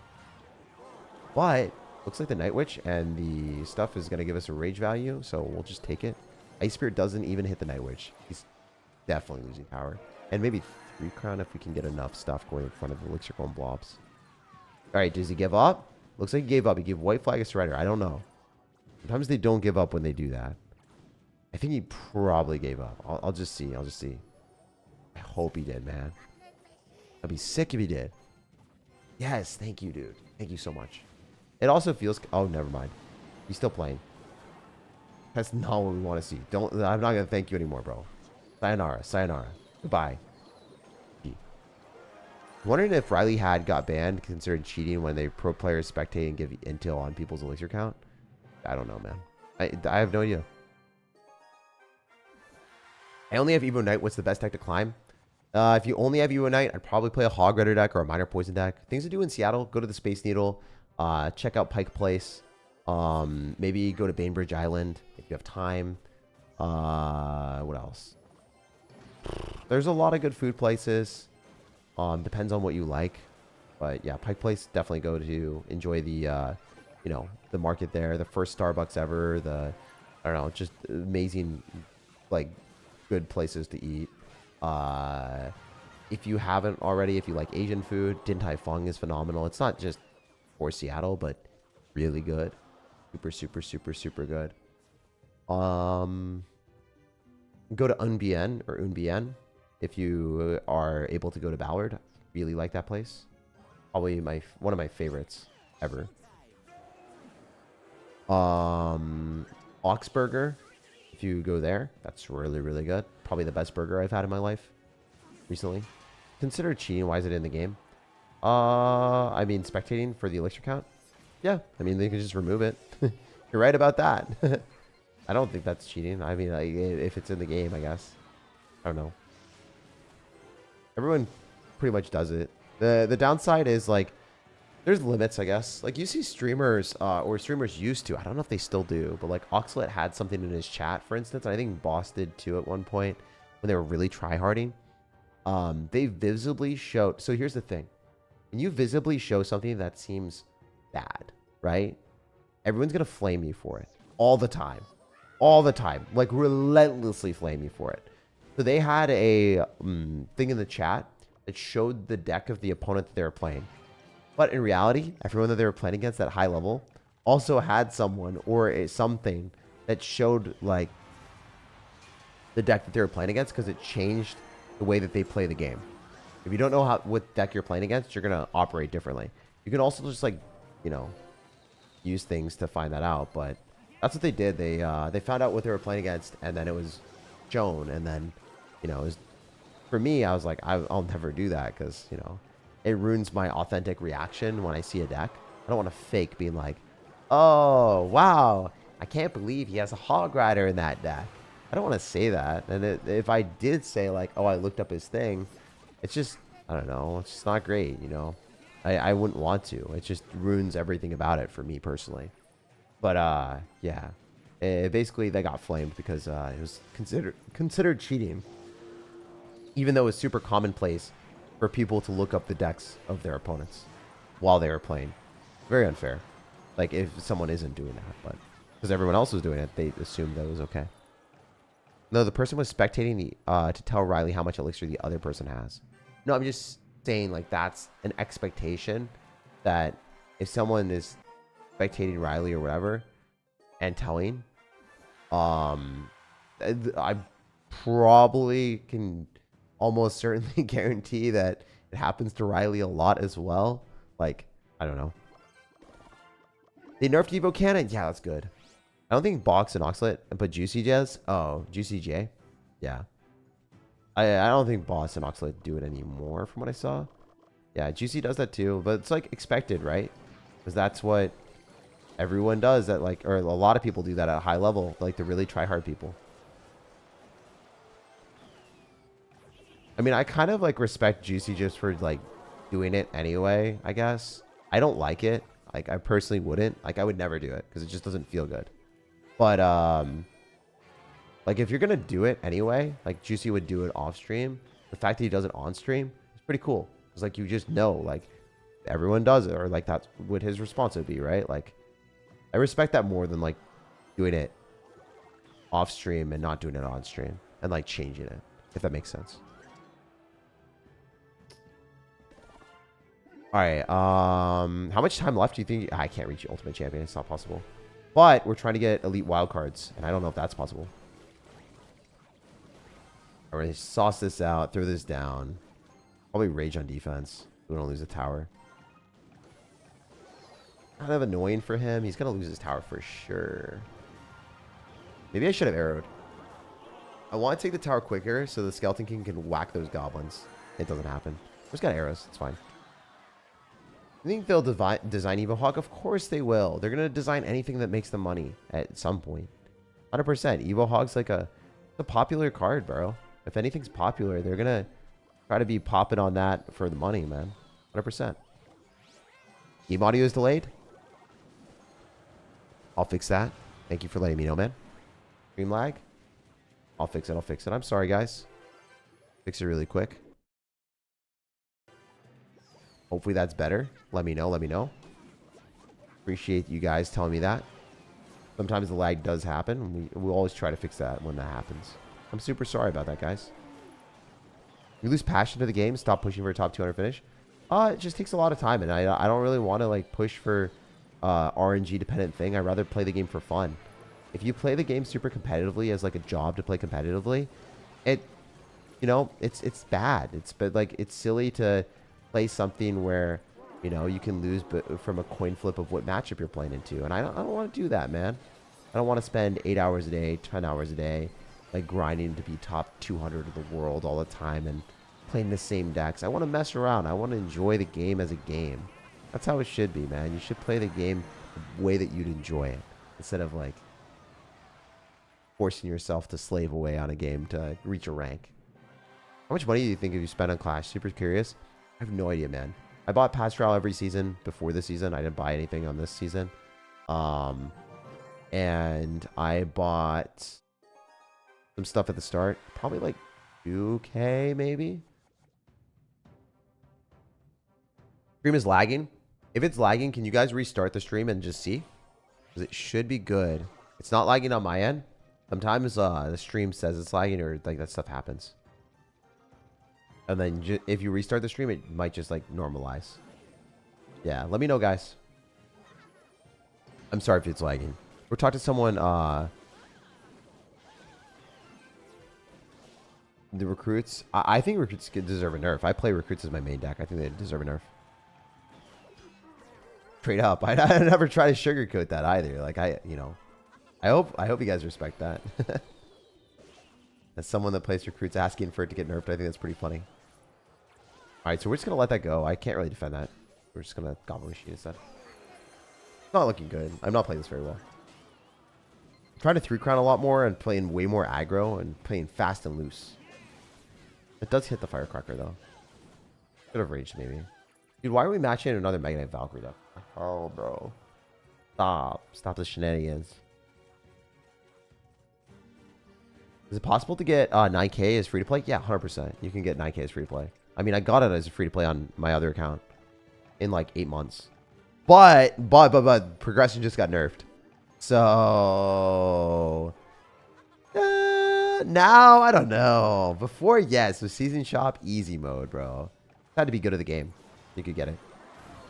But looks like the Night Witch and the stuff is going to give us a rage value, so we'll just take it. Ice Spirit doesn't even hit the Night Witch. He's definitely losing power. And maybe 3 crown if we can get enough stuff going in front of the Elixir Golem blobs. Alright, does he give up? Looks like he gave up. He gave White Flag a surrender. I don't know. Sometimes they don't give up when they do that. I think he probably gave up. I'll just see. I hope he did, man. I'd be sick if he did. Yes, thank you, dude. Thank you so much. It also feels... Oh, never mind. He's still playing. That's not what we want to see. Don't. I'm not gonna thank you anymore, bro. Sayonara. Sayonara. Goodbye. Wondering if Riley had got banned considered cheating when they pro players spectate and give intel on people's elixir count. I don't know, man. I have no idea. I only have Evo Knight. What's the best deck to climb? If you only have Evo Knight, I'd probably play a Hog Rider deck or a Minor Poison deck. Things to do in Seattle: go to the Space Needle, check out Pike Place, maybe go to Bainbridge Island if you have time. What else? There's a lot of good food places. Depends on what you like, but yeah, Pike Place, definitely go to enjoy the, you know, the market there. The first Starbucks ever. I don't know, just amazing, like, good places to eat. If you haven't already, if you like Asian food, Din Tai Fung is phenomenal. It's not just for Seattle, but really good. Super, super, super, super good. Go to Unbien or Unbien if you are able to go to Ballard. Really like that place. Probably one of my favorites ever. Oxburger, if you go there, that's really, really good. Probably the best burger I've had in my life recently. Consider cheating. Why is it in the game? I mean, spectating for the elixir count. Yeah, I mean, they can just remove it. You're right about that. I don't think that's cheating. I mean, like, if it's in the game, I guess. I don't know. Everyone pretty much does it. The downside is, like, there's limits, I guess. Like, you see streamers, or streamers used to, I don't know if they still do, but, like, Oxlet had something in his chat, for instance, and I think Boss did too at one point when they were really tryharding. They visibly showed, so here's the thing. When you visibly show something that seems bad, right? Everyone's going to flame you for it. All the time. All the time. Like, relentlessly flame you for it. So they had a thing in the chat that showed the deck of the opponent that they were playing. But in reality, everyone that they were playing against at high level also had someone or something that showed, like, the deck that they were playing against, because it changed the way that they play the game. If you don't know what deck you're playing against, you're going to operate differently. You can also just, like, you know, use things to find that out. But that's what they did. They found out what they were playing against, and then it was shown. And then, you know, it was, for me, I was like, I'll never do that, because, you know, it ruins my authentic reaction when I see a deck. I don't want to fake being like, oh, wow, I can't believe he has a Hog Rider in that deck. I don't want to say that. And if I did say, like, oh, I looked up his thing, it's just, I don't know, it's just not great, you know. I wouldn't want to. It just ruins everything about it for me personally. But, yeah. Basically, they got flamed because it was considered cheating. Even though it's super commonplace for people to look up the decks of their opponents while they were playing. Very unfair. Like, if someone isn't doing that, but because everyone else was doing it, they assumed that it was okay. No, the person was spectating to tell Riley how much elixir the other person has. No, I'm just saying, like, that's an expectation that if someone is spectating Riley or whatever and telling, I probably can almost certainly guarantee that it happens to Riley a lot as well. Like, I don't know. They nerfed Evo Cannon. Yeah, that's good. I don't think Box and Oxlet, but Juicy Jazz. Oh, Juicy J. Yeah. I don't think Boss and Oxlet do it anymore from what I saw. Yeah, Juicy does that too, but it's like expected, right? Because that's what everyone does at, like, or a lot of people do that at a high level, like the really try hard people. I mean, I kind of like respect Juicy just for like doing it anyway, I guess. I don't like it. Like, I personally wouldn't. Like, I would never do it because it just doesn't feel good. But, like, if you're going to do it anyway, like Juicy would do it off stream, the fact that he does it on stream is pretty cool. It's like, you just know, like, everyone does it, or like that's what his response would be, right? Like, I respect that more than like doing it off stream and not doing it on stream and like changing it, if that makes sense. All right. How much time left do you think? I can't reach Ultimate Champion. It's not possible. But we're trying to get elite wildcards, and I don't know if that's possible. All right, sauce this out, throw this down. Probably rage on defense. We don't lose a tower. Kind of annoying for him. He's gonna lose his tower for sure. Maybe I should have arrowed. I want to take the tower quicker so the Skeleton King can whack those goblins. It doesn't happen. Just got arrows. It's fine. You think they'll design Evohawk? Of course they will. They're going to design anything that makes them money at some point. 100%. Evohawk's like a popular card, bro. If anything's popular, they're going to try to be popping on that for the money, man. 100%. Game audio is delayed. I'll fix that. Thank you for letting me know, man. Stream lag. I'll fix it. I'll fix it. I'm sorry, guys. Fix it really quick. Hopefully that's better. Let me know. Let me know. Appreciate you guys telling me that. Sometimes the lag does happen. We'll always try to fix that when that happens. I'm super sorry about that, guys. You lose passion to the game. Stop pushing for a top 200 finish. It just takes a lot of time, and I don't really want to like push for RNG dependent thing. I'd rather play the game for fun. If you play the game super competitively as like a job to play competitively, it's bad. It's silly to play something where, you know, you can lose from a coin flip of what matchup you're playing into. And I don't want to do that, man. I don't want to spend 8 hours a day, 10 hours a day, like grinding to be top 200 of the world all the time and playing the same decks. I want to mess around. I want to enjoy the game as a game. That's how it should be, man. You should play the game the way that you'd enjoy it, instead of like forcing yourself to slave away on a game to reach a rank. How much money do you think you spent on Clash? Super curious. I have no idea, man. I bought Pass Royale every season before this season. I didn't buy anything on this season. And I bought some stuff at the start. Probably like 2K, maybe. Stream is lagging. If it's lagging, can you guys restart the stream and just see? Because it should be good. It's not lagging on my end. Sometimes the stream says it's lagging or like that stuff happens. And then if you restart the stream, it might just like normalize. Yeah, let me know, guys. I'm sorry if it's lagging. We'll talk to someone. The recruits. I think recruits deserve a nerf. I play recruits as my main deck. I think they deserve a nerf. Trade up. I never try to sugarcoat that either. Like I hope you guys respect that. As someone that plays recruits asking for it to get nerfed, I think that's pretty funny. Alright, so we're just going to let that go. I can't really defend that. We're just going to Goblin Machine instead. It's not looking good. I'm not playing this very well. I'm trying to 3-crown a lot more and playing way more aggro and playing fast and loose. It does hit the Firecracker, though. Could have raged, maybe. Dude, why are we matching another Mega Knight Valkyrie, though? Oh, bro. Stop. Stop the shenanigans. Is it possible to get 9K as free-to-play? Yeah, 100%. You can get 9K as free-to-play. I mean, I got it as a free-to-play on my other account in like 8 months. But progression just got nerfed. So now I don't know. Before, yes, with season shop easy mode, bro. It had to be good at the game. You could get it.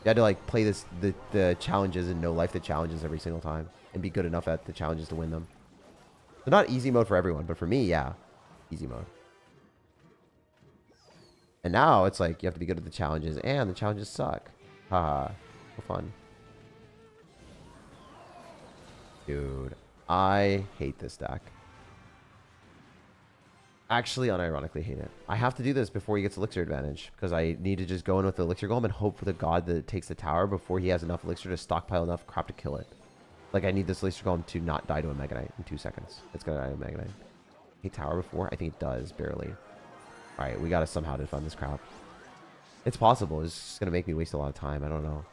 You had to like play the challenges and know life the challenges every single time and be good enough at the challenges to win them. So not easy mode for everyone, but for me, yeah, easy mode. And now it's like you have to be good at the challenges, and the challenges suck. Haha, so fun. Dude, I hate this deck. Actually, unironically hate it. I have to do this before he gets Elixir advantage, because I need to just go in with the Elixir Golem and hope for the god that takes the tower before he has enough Elixir to stockpile enough crap to kill it. Like, I need this Elixir Golem to not die to a Mega Knight in 2 seconds. It's gonna die to a Mega Knight. Hit tower before? I think it does, barely. Alright, we gotta somehow defend this crap. It's possible. It's just gonna make me waste a lot of time. I don't know.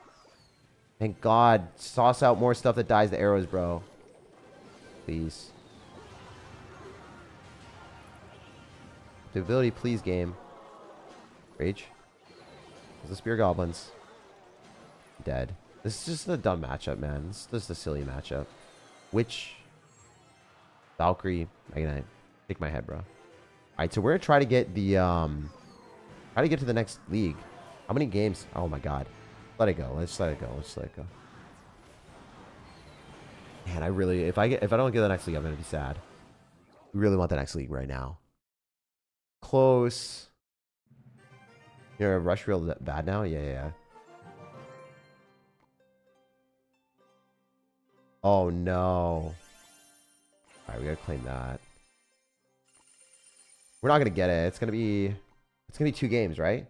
Thank God. Sauce out more stuff that dies to arrows, bro. Please. The ability, please, game. Rage. There's the Spear Goblins. Dead. This is just a dumb matchup, man. This is just a silly matchup. Witch. Valkyrie. Mega Knight. Take my head, bro. Alright, so we're gonna try to get the try to get to the next league. How many games? Oh my god. Let it go. Let's let it go. Let's let it go. Man, I really if I don't get the next league, I'm gonna be sad. We really want the next league right now. Close. You're rush real bad now? Yeah. Oh no. All right, we gotta claim that. We're not gonna get it. It's gonna be 2 games, right?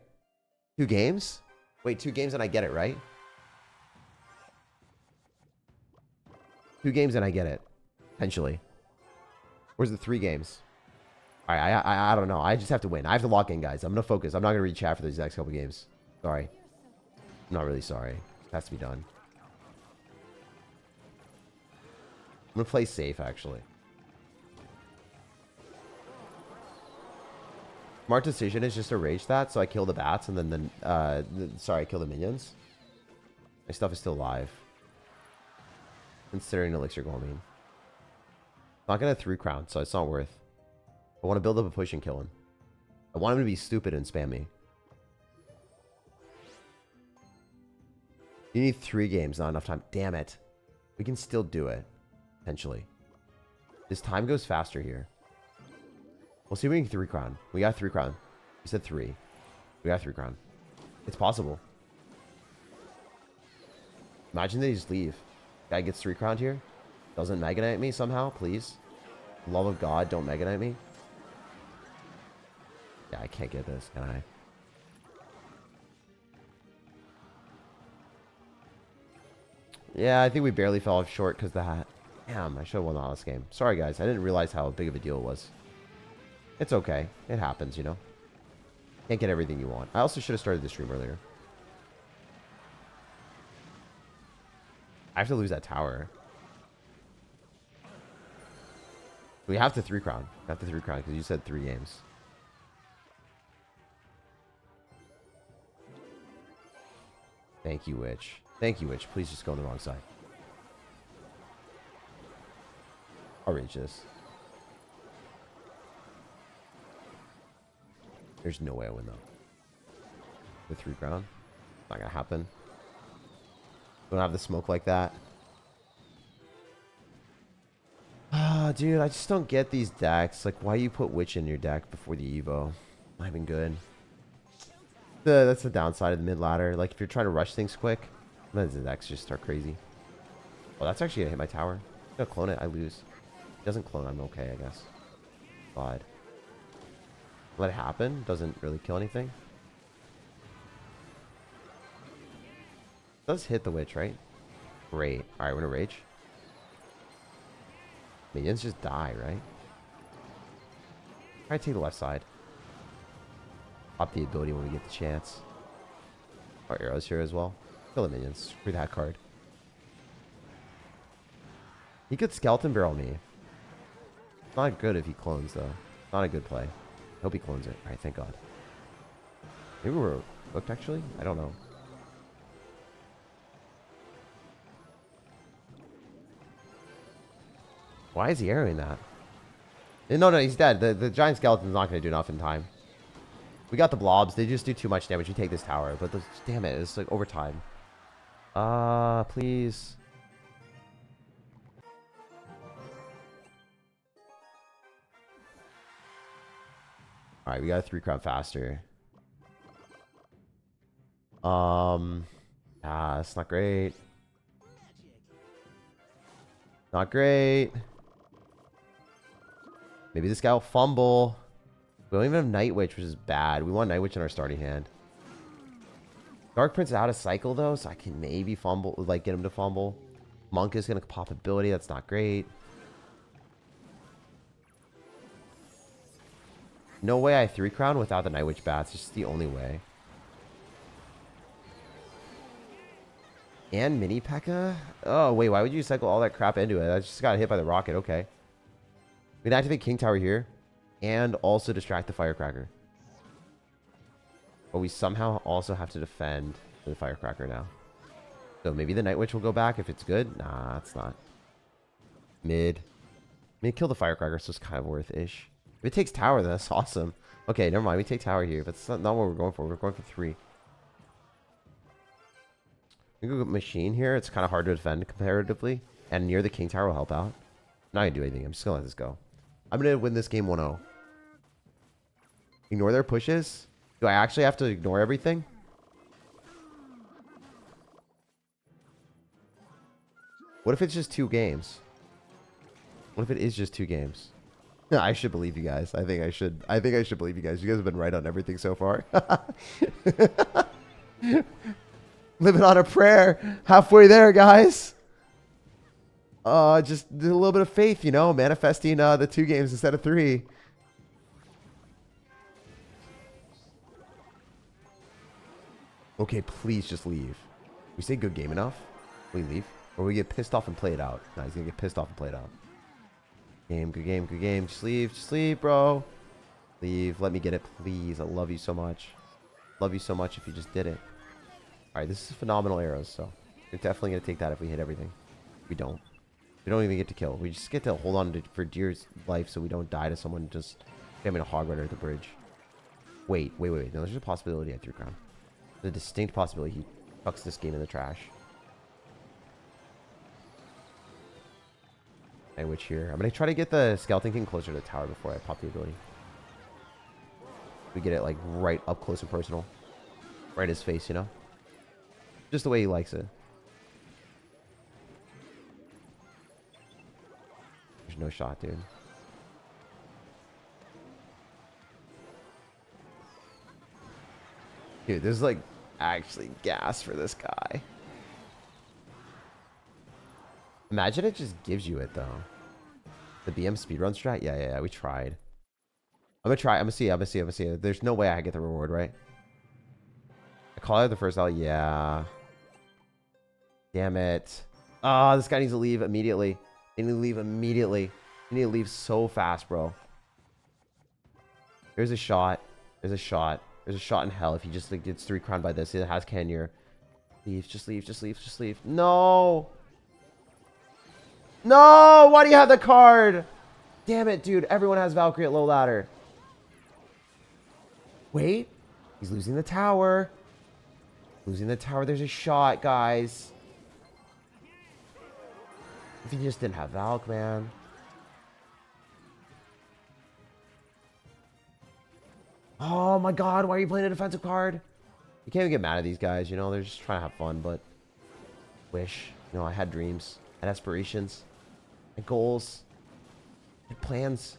2 games? Wait, 2 games and I get it, right? 2 games and I get it, potentially. Where's the 3 games? All right, I don't know. I just have to win. I have to lock in, guys. I'm gonna focus. I'm not gonna read chat for these next couple games. Sorry. I'm not really sorry. It has to be done. I'm gonna play safe, actually. Smart decision is just to rage that, so I kill the bats and then sorry, I kill the minions. My stuff is still alive. Considering elixir goal, I mean. Not gonna 3-crown, so it's not worth. I want to build up a push and kill him. I want him to be stupid and spam me. You need 3 games, not enough time. Damn it. We can still do it. Potentially. This time goes faster here. We'll see if we can 3-crown. We got 3-crown. We said 3. We got 3-crown. It's possible. Imagine they just leave. Guy gets 3-crowned here. Doesn't Mega Knight me somehow, please. Love of God, don't Mega Knight me. Yeah, I can't get this, can I? Yeah, I think we barely fell off short because of that. Damn, I should have won the last game. Sorry, guys. I didn't realize how big of a deal it was. It's okay. It happens, you know. Can't get everything you want. I also should have started the stream earlier. I have to lose that tower. We have to 3-crown. We have to 3-crown because you said 3 games. Thank you, Witch. Thank you, Witch. Please just go on the wrong side. I'll rage this. There's no way I win, though. The 3-crown. Not gonna happen. Don't have the smoke like that. Ah, dude, I just don't get these decks. Like, why you put Witch in your deck before the Evo? Not even good. That's the downside of the mid ladder. Like, if you're trying to rush things quick, then the decks just start crazy. Oh, that's actually gonna hit my tower. I'm gonna clone it. I lose. It doesn't clone. I'm okay, I guess. God. Let it happen. Doesn't really kill anything. It does hit the Witch, right? Great. All right, we're gonna rage. Minions just die, right? Try to take the left side. Pop the ability when we get the chance. Our arrows here as well. Kill the minions. Screw that card. He could skeleton barrel me. It's not good if he clones, though. Not a good play. I hope he clones it. Alright, thank God. Maybe we're hooked, actually? I don't know. Why is he arrowing that? No, he's dead. The giant skeleton's not going to do enough in time. We got the blobs. They just do too much damage. We take this tower. But damn it. It's like overtime. Please. Alright, we got to 3-crown faster. It's not great. Not great. Maybe this guy will fumble. We don't even have Night Witch, which is bad. We want Night Witch in our starting hand. Dark Prince is out of cycle, though, so I can maybe fumble, like, get him to fumble. Monk is going to pop ability. That's not great. No way I 3-crown without the Night Witch bats. It's just the only way. And Mini P.E.K.K.A? Oh, wait. Why would you cycle all that crap into it? I just got hit by the rocket. Okay. We can activate King Tower here. And also distract the Firecracker. But we somehow also have to defend the Firecracker now. So maybe the Night Witch will go back if it's good. Nah, it's not. Mid. Kill the Firecracker, so it's kind of worth-ish. If it takes tower, then that's awesome. Okay, never mind. We take tower here. But that's not what we're going for. We're going for 3. We go machine here. It's kind of hard to defend comparatively. And near the King Tower will help out. I'm not going to do anything. I'm just going to let this go. I'm going to win this game 1-0. Ignore their pushes. Do I actually have to ignore everything? What if it's just 2 games? What if it is just 2 games? I should believe you guys. I think I should. I think I should believe you guys. You guys have been right on everything so far. Living on a prayer. Halfway there, guys. Just a little bit of faith, you know, manifesting the 2 games instead of 3. Okay, please just leave. We say good game enough? We leave? Or we get pissed off and play it out? No, he's gonna get pissed off and play it out. Game, good game, good game. Just leave, bro. Leave. Let me get it, please. I love you so much. Love you so much if you just did it. Alright, this is phenomenal arrows, so we're definitely gonna take that if we hit everything. We don't. We don't even get to kill. We just get to hold on to, for dear's life so we don't die to someone just jamming a hog rider at the bridge. Wait. No, there's a possibility I threw crown. The distinct possibility he fucks this game in the trash. I witch here. I'm gonna try to get the skeleton king closer to the tower before I pop the ability. We get it like right up close and personal. Right in his face, you know? Just the way he likes it. There's no shot, dude. Dude, there's like actually gas for this guy. Imagine it just gives you it though. The BM speedrun strat? Yeah, we tried. I'm gonna try. I'm gonna see. There's no way I get the reward, right? I call out the first L. Yeah. Damn it. Ah, this guy needs to leave immediately. They need to leave immediately. They need to leave so fast, bro. There's a shot. There's a shot. There's a shot in hell if he just like gets 3 crowned by this. It has Canyon. Leave. Just leave. No. No! Why do you have the card? Damn it, dude. Everyone has Valkyrie at low ladder. Wait. He's losing the tower. Losing the tower. There's a shot, guys. If he just didn't have Valk, man. Oh my god, why are you playing a defensive card? You can't even get mad at these guys, you know? They're just trying to have fun, but... Wish. You know, I had dreams. I had aspirations. I had goals. I had plans.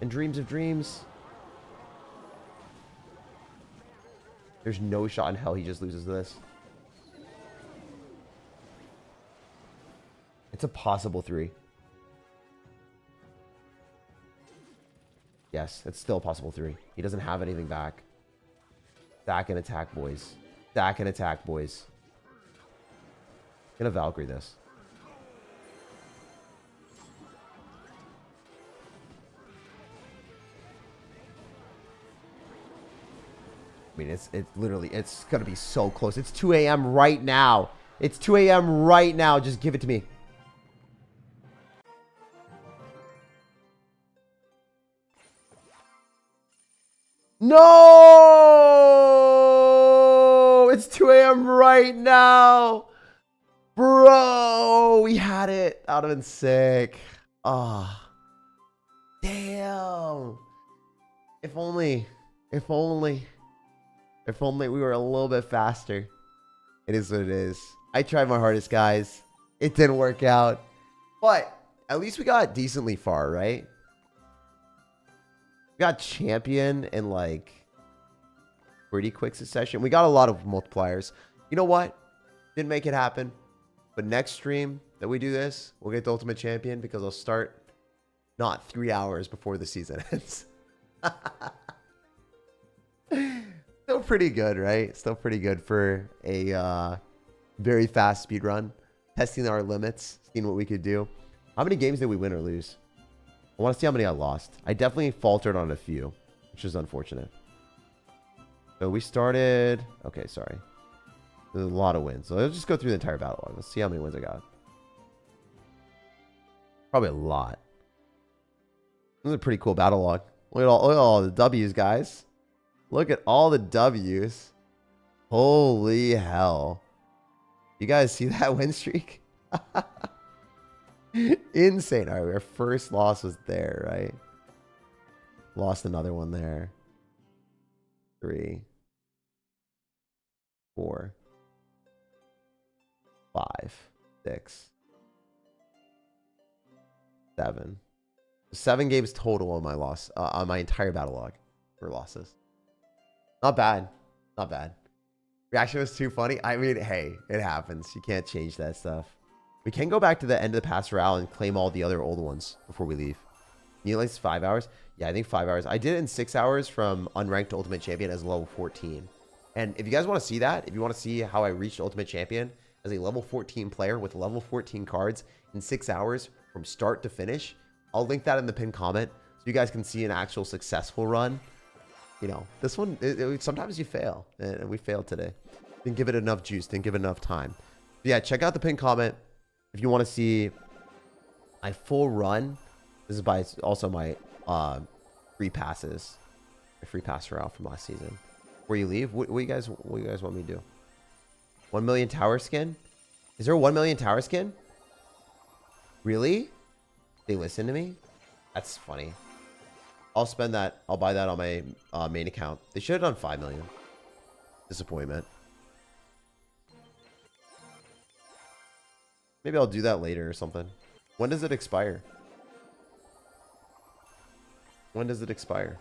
And dreams of dreams. There's no shot in hell he just loses this. It's a possible 3. Yes, it's still a possible 3. He doesn't have anything back. Stack and attack, boys. Stack and attack, boys. Gonna Valkyrie this. I mean, it's literally, it's gonna be so close. It's 2 a.m. right now. It's 2 a.m. right now. Just give it to me. No! It's 2 a.m. right now. Bro, we had it. That would have been sick. Ah. Oh, damn. If only we were a little bit faster. It is what it is. I tried my hardest, guys. It didn't work out. But at least we got decently far, right? We got champion in like pretty quick succession. We got a lot of multipliers. You know what? Didn't make it happen. But next stream that we do this, we'll get the ultimate champion because I'll start not 3 hours before the season ends. Still pretty good, right? Still pretty good for a very fast speed run. Testing our limits, seeing what we could do. How many games did we win or lose? I want to see how many I lost. I definitely faltered on a few, which is unfortunate. So we started... Okay, sorry. There's a lot of wins. So let's just go through the entire battle log. Let's see how many wins I got. Probably a lot. This is a pretty cool battle log. Look at all the W's, guys. Look at all the W's. Holy hell. You guys see that win streak? Insane. All right, our first loss was there, right? Lost another one there. 3, 4, 5, 6, 7. 7 games total on my loss, on my entire battle log for losses. Not bad. Not bad. Reaction was too funny. I mean, hey, it happens. You can't change that stuff. We can go back to the end of the Clash Royale and claim all the other old ones before we leave. You like 5 hours? Yeah, I think 5 hours. I did it in 6 hours from unranked to Ultimate Champion as level 14. And if you guys want to see that, if you want to see how I reached Ultimate Champion as a level 14 player with level 14 cards in 6 hours from start to finish, I'll link that in the pinned comment so you guys can see an actual successful run. You know, this one, sometimes you fail, and we failed today. Didn't give it enough juice, didn't give it enough time. But yeah, check out the pinned comment if you want to see my full run. This is by also my free passes, my free pass route from last season. Before you leave, what you guys want me to do? 1 million tower skin? Is there a 1 million tower skin? Really? They listen to me? That's funny. I'll spend that. I'll buy that on my main account. They should have done 5 million. Disappointment. Maybe I'll do that later or something. When does it expire? When does it expire?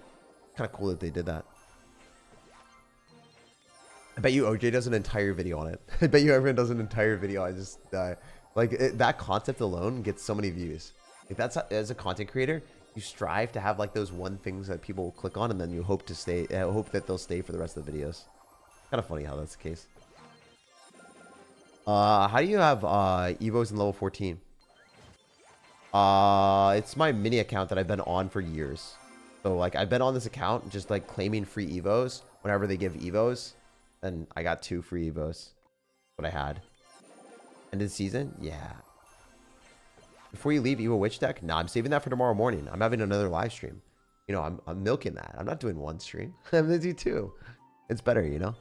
Kind of cool that they did that. I bet you OJ does an entire video on it. I bet you everyone does an entire video. I just like that concept alone gets so many views. Like that's as a content creator, you strive to have like those one things that people will click on, and then you hope to stay. Hope that they'll stay for the rest of the videos. Kind of funny how that's the case. How do you have Evos in level 14? It's my mini account that I've been on for years. So like I've been on this account just like claiming free Evos whenever they give Evos. And I got 2 free Evos. What I had. Ended season? Yeah. Before you leave Evo Witch deck? Nah, I'm saving that for tomorrow morning. I'm having another live stream. You know, I'm milking that. I'm not doing 1 stream. I'm gonna do 2. It's better, you know?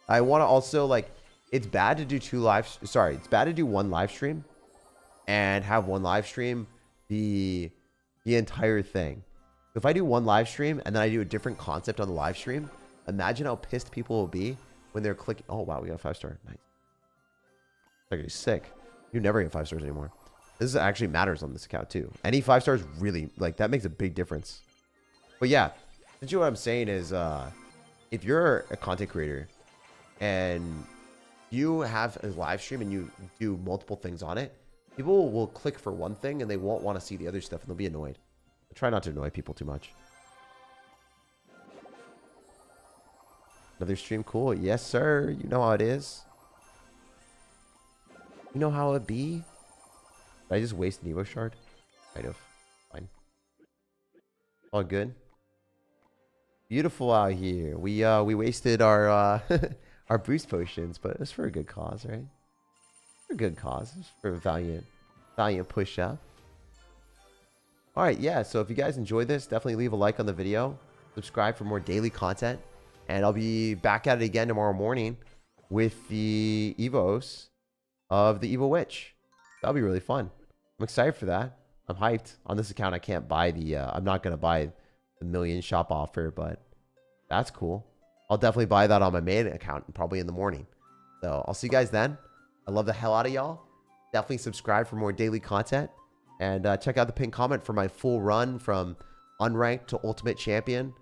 I want to also like, it's bad to do 2 live, sorry, it's bad to do 1 live stream and have 1 live stream be the entire thing. If I do 1 live stream and then I do a different concept on the live stream, imagine how pissed people will be when they're clicking. Oh, wow, we got a 5-star. Nice. Like, sick. You never get 5 stars anymore. This actually matters on this account, too. Any 5 stars really, like, that makes a big difference. But yeah, essentially what I'm saying is, if you're a content creator and you have a live stream and you do multiple things on it, people will click for one thing and they won't want to see the other stuff and they'll be annoyed. I try not to annoy people too much. Another stream, cool. Yes, sir. You know how it is. You know how it be. Did I just waste an Evo shard? Kind of. Fine. All good. Beautiful out here. We wasted our our boost potions, but it's for a good cause, right? For a good cause. It's for a valiant push up. All right, yeah. So if you guys enjoyed this, definitely leave a like on the video. Subscribe for more daily content. And I'll be back at it again tomorrow morning with the Evos of the Evil Witch. That'll be really fun. I'm excited for that. I'm hyped. On this account, I can't buy the... I'm not going to buy the million shop offer, but that's cool. I'll definitely buy that on my main account, probably in the morning. So I'll see you guys then. I love the hell out of y'all. Definitely subscribe for more daily content. And check out the pinned comment for my full run from unranked to Ultimate Champion.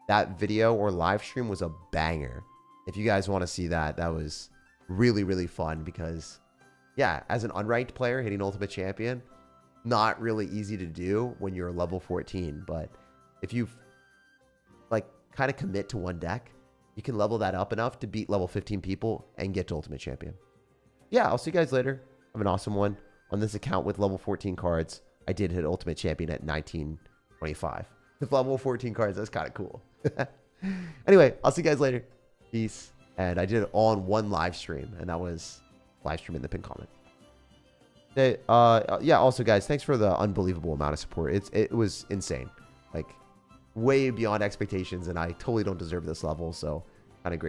That video or live stream was a banger. If you guys want to see that, that was really, really fun because, yeah, as an unranked player hitting Ultimate Champion, not really easy to do when you're level 14. But if you like kind of commit to one deck, you can level that up enough to beat level 15 people and get to Ultimate Champion. Yeah, I'll see you guys later. Have an awesome one. On this account with level 14 cards, I did hit Ultimate Champion at 1925. With level 14 cards, that's kind of cool. Anyway, I'll see you guys later. Peace. And I did it all in 1 live stream, and that was live stream in the pinned comment. Yeah, also guys, thanks for the unbelievable amount of support. It was insane. Like way beyond expectations, and I totally don't deserve this level, so kind of great.